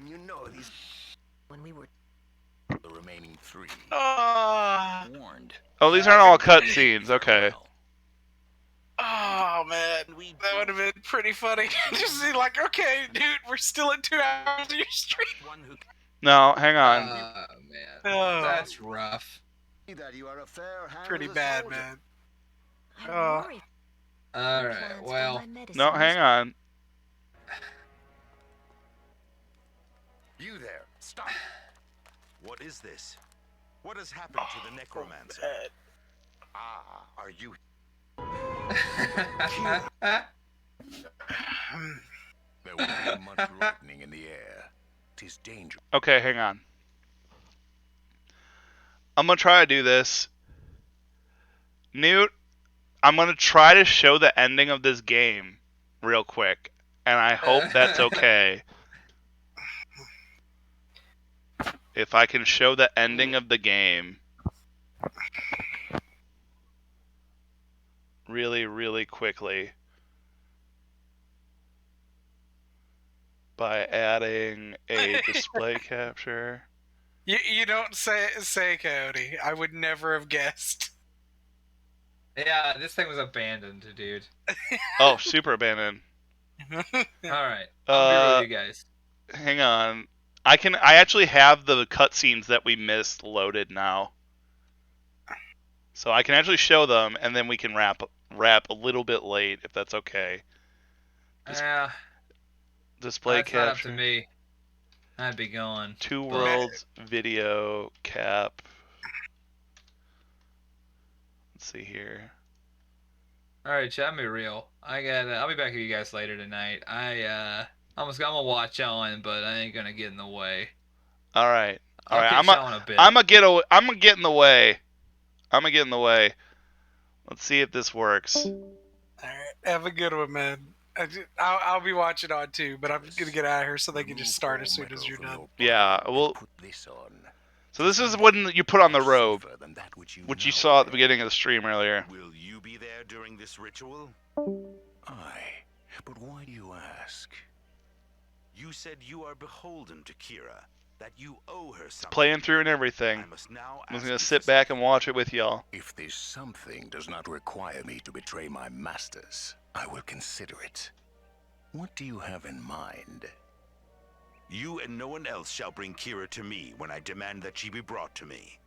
you know these. When we were the remaining 3 warned. Oh, these aren't all cutscenes. Okay. Oh man, that would have been pretty funny. Just see, like, okay, dude, we're still at 2 hours of your stream. No, hang on. Oh man, Oh. that's rough. That you are a fair hand Pretty of a bad, soldier. man. I'm Oh. worried All for right, plans for well, my medicines. No, hang on. You there, stop. What is this? What has happened to the necromancer? Ah, are you... There will be much lightning in the air. 'Tis dangerous. Okay, hang on. I'm gonna try to do this. Newt, I'm gonna try to show the ending of this game real quick, and I hope that's okay. If I can show the ending of the game really, really quickly by adding a display capture. You don't say Coyote. I would never have guessed. yeah, this thing was abandoned, dude. Oh, super abandoned. All right, I'll be real with you guys. Hang on. I actually have the cutscenes that we missed loaded now. So I can actually show them, and then we can wrap a little bit late, if that's okay. Yeah, Display that's not up capture. to me. I'd be going. 2 worlds video cap. Let's see here. All right, chat, I'm be real. I'll be back with you guys later tonight. I'm gonna watch on, but I ain't gonna get in the way. All right. All I'll right. keep showing a bit. I'm gonna get in the way. I'm gonna get in the way. Let's see if this works. All right, have a good one, man. I'll be watching on too, but I'm gonna get out of here so they can just start as soon as you're done. Yeah. Well, Put this on. so this is when you put on the robe, Safer than that which which you know saw at the of. beginning of the stream earlier. Will you be there during this ritual? Aye, but why do you ask? You said you are beholden to Kira, that you owe her something. Playing through and everything. I must now I'm ask gonna you sit for back and watch it with y'all. If this something does not require me to betray my masters, I will consider it. What do you have in mind? You and no one else shall bring Kira to me when I demand that she be brought to me.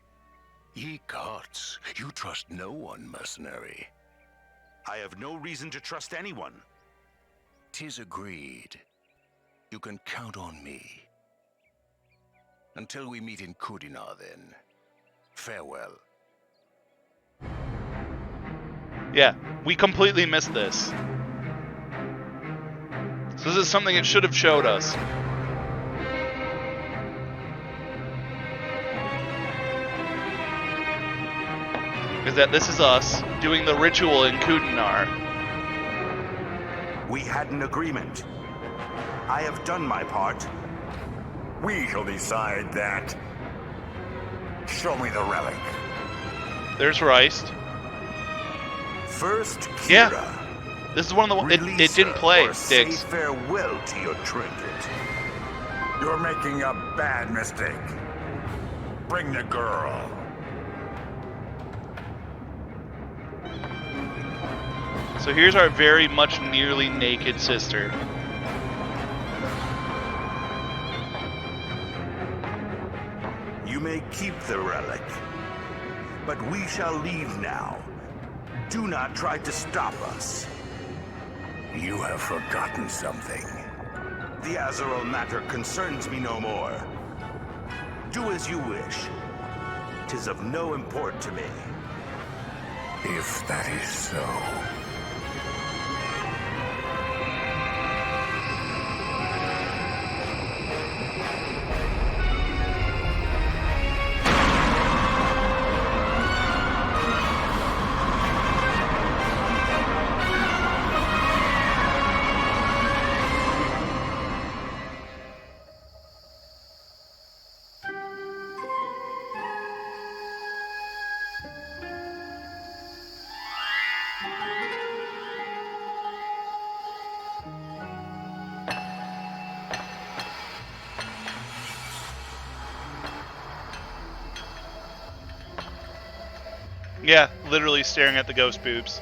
Ye gods, you trust no one, mercenary. I have no reason to trust anyone. 'Tis agreed. You can count on me. Until we meet in Kudinar, then. Farewell. Yeah, we completely missed this. So this is something it should have showed us. Is that this is us doing the ritual in Kudinar. We had an agreement. I have done my part. We shall decide that. Show me the relic. There's Reist. First, Kira. Yeah. This is one of the it Release didn't her play, or say Diggs. farewell to your trinket. You're making a bad mistake. Bring the girl. So here's our very much nearly naked sister. You may keep the relic, but we shall leave now, Do not try to stop us. You have forgotten something. The Azeroth matter concerns me no more. Do as you wish. 'Tis of no import to me. If that is so... Yeah, literally staring at the ghost boobs.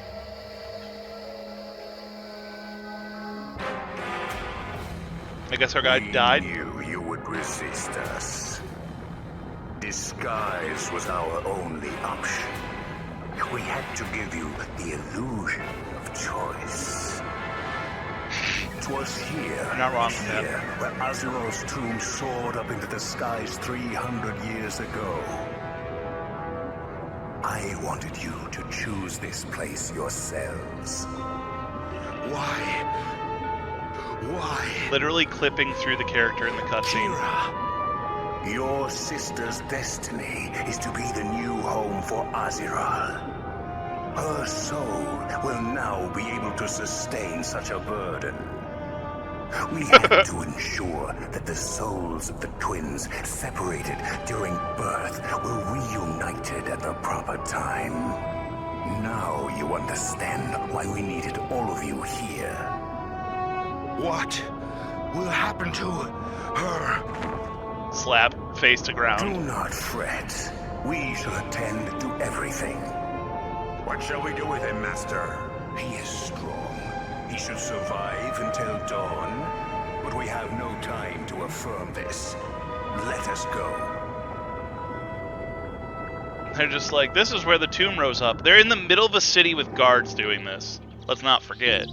I guess our guy died. We knew you would resist us. Disguise was our only option. We had to give you the illusion of choice. It was here, You're not wrong with that. here, where Azeroth's tomb soared up into the skies 300 years ago. I wanted you to choose this place yourselves. Why? Why? Literally clipping through the character in the cutscene. Kira, your sister's destiny is to be the new home for Azeroth. Her soul will now be able to sustain such a burden. We had to ensure that the souls of the twins, separated during birth, were reunited at the proper time. Now you understand why we needed all of you here. What will happen to her? Slap, face to Do ground. not fret. We shall attend to everything. What shall we do with him, Master? He is strong. He should survive until dawn. But we have no time to affirm this. Let us go. They're just like, this is where the tomb rose up. They're in the middle of a city with guards doing this. Let's not forget.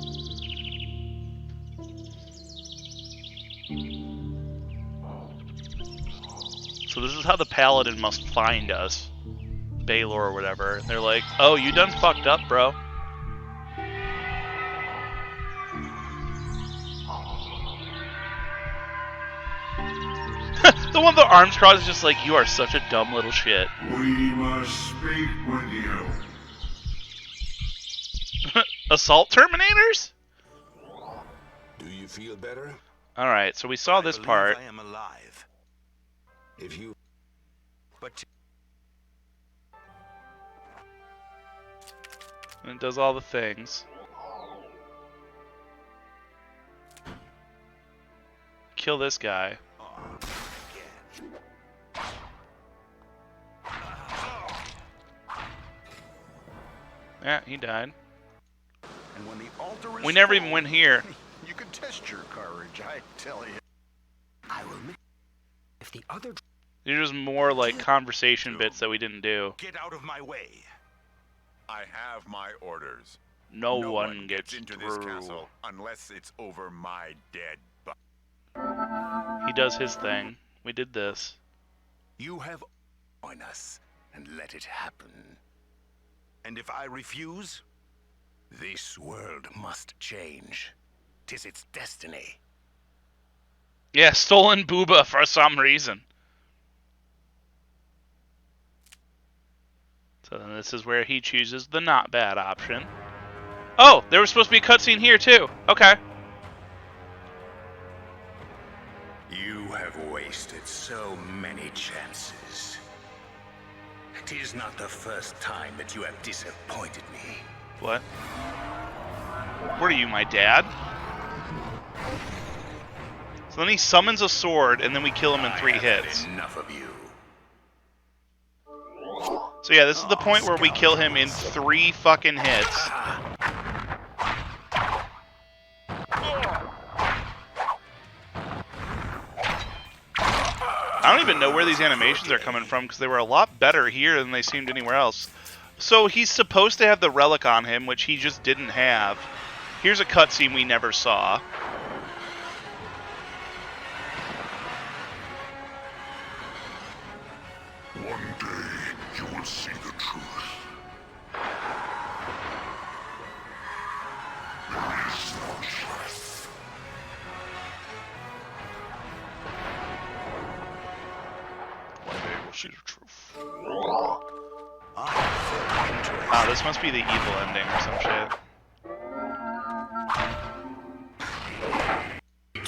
So this is how the paladin must find us. Baylor or whatever. They're like, oh, you done fucked up, bro. The one with the arms crossed is just like, you are such a dumb little shit. We must speak with you. Assault Terminators? Do you feel better? Alright, so we saw this part. I am alive. If you... But And it does all the things. Kill this guy. Yeah, he died. and when the altar is We never even full, went here. You can test your courage, I tell you. I will make if the other These are just more like conversation bits that we didn't do. Get out of my way. I have my orders. No, No one gets into through. this castle unless it's over my dead body. He does his thing. We did this. You have joined us and let it happen. And if I refuse? This world must change. 'Tis its destiny. Yeah, stolen booba for some reason. So then this is where he chooses the not bad option. Oh, there was supposed to be a cutscene here too. Okay. You have wasted so many chances. 'Tis not the first time that you have disappointed me. What? What are you, my dad? So then he summons a sword, and then we kill him in 3 I have hits. had enough of you. So yeah, this is the point where we kill him in 3 fucking hits. I don't even know where these animations are coming from, because they were a lot better here than they seemed anywhere else. So he's supposed to have the relic on him, which he just didn't have. Here's a cutscene we never saw. One day you will see the truth. There is no truth. One day we'll see the truth. Ah, this must be the evil ending or some shit.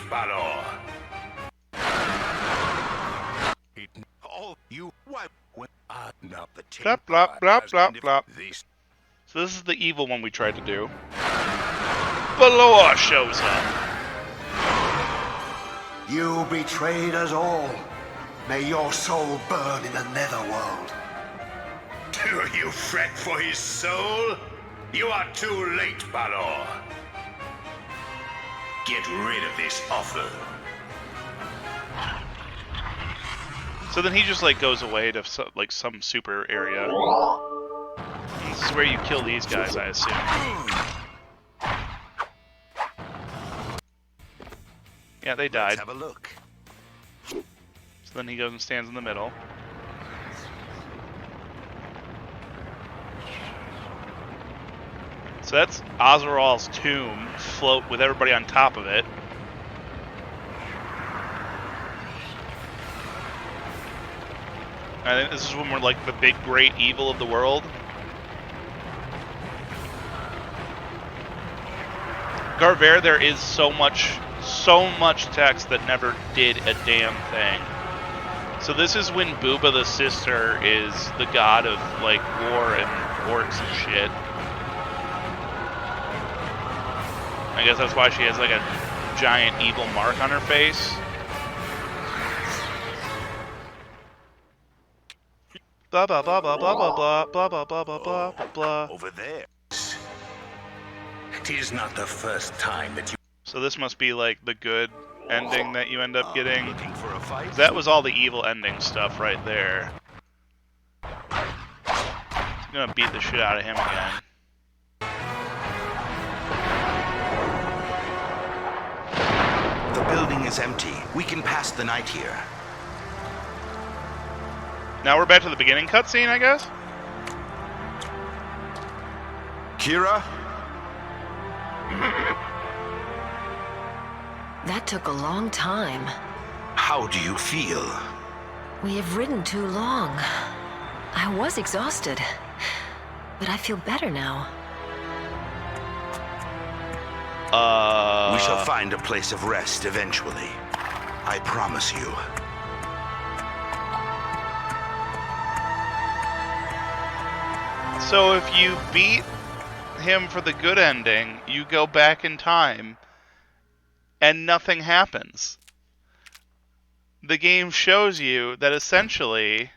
Balor. All you what when not the Blah, blah, blah, blah, blah. These So this is the evil one we tried to do. Balor shows up. You betrayed us all. May your soul burn in the netherworld. Do you fret for his soul? You are too late, Balor. Get rid of this offer. So then he just like goes away to some super area. This is where you kill these guys, I assume. Yeah, they died. Let's have a look. So then he goes and stands in the middle. So that's Azrael's tomb, float with everybody on top of it. I think this is when we're like the big great evil of the world. Garver, there is so much text that never did a damn thing. So this is when Booba the sister is the god of like war and orcs and shit. I guess that's why she has like a giant evil mark on her face. Blah blah blah blah blah blah blah blah blah blah blah blah blah. Over there. It is not the first time that you. So this must be like the good ending that you end up getting. Looking for a fight? That was all the evil ending stuff right there. I'm gonna beat the shit out of him again. The building is empty. We can pass the night here. Now we're back to the beginning cutscene, I guess? Kira? That took a long time. How do you feel? We have ridden too long. I was exhausted, but I feel better now. We shall find a place of rest eventually. I promise you. So if you beat him for the good ending, you go back in time and nothing happens. The game shows you that essentially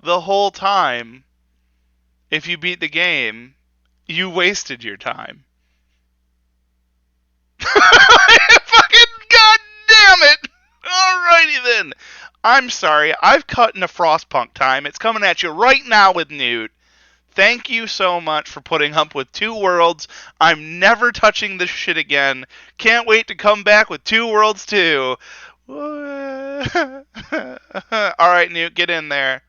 the whole time, if you beat the game, you wasted your time. Fucking goddamn it! Alrighty then. I'm sorry, I've cut into Frostpunk time. It's coming at you right now with Newt. Thank you so much for putting up with 2 Worlds. I'm never touching this shit again. Can't wait to come back with 2 Worlds 2. Alright, Newt, get in there.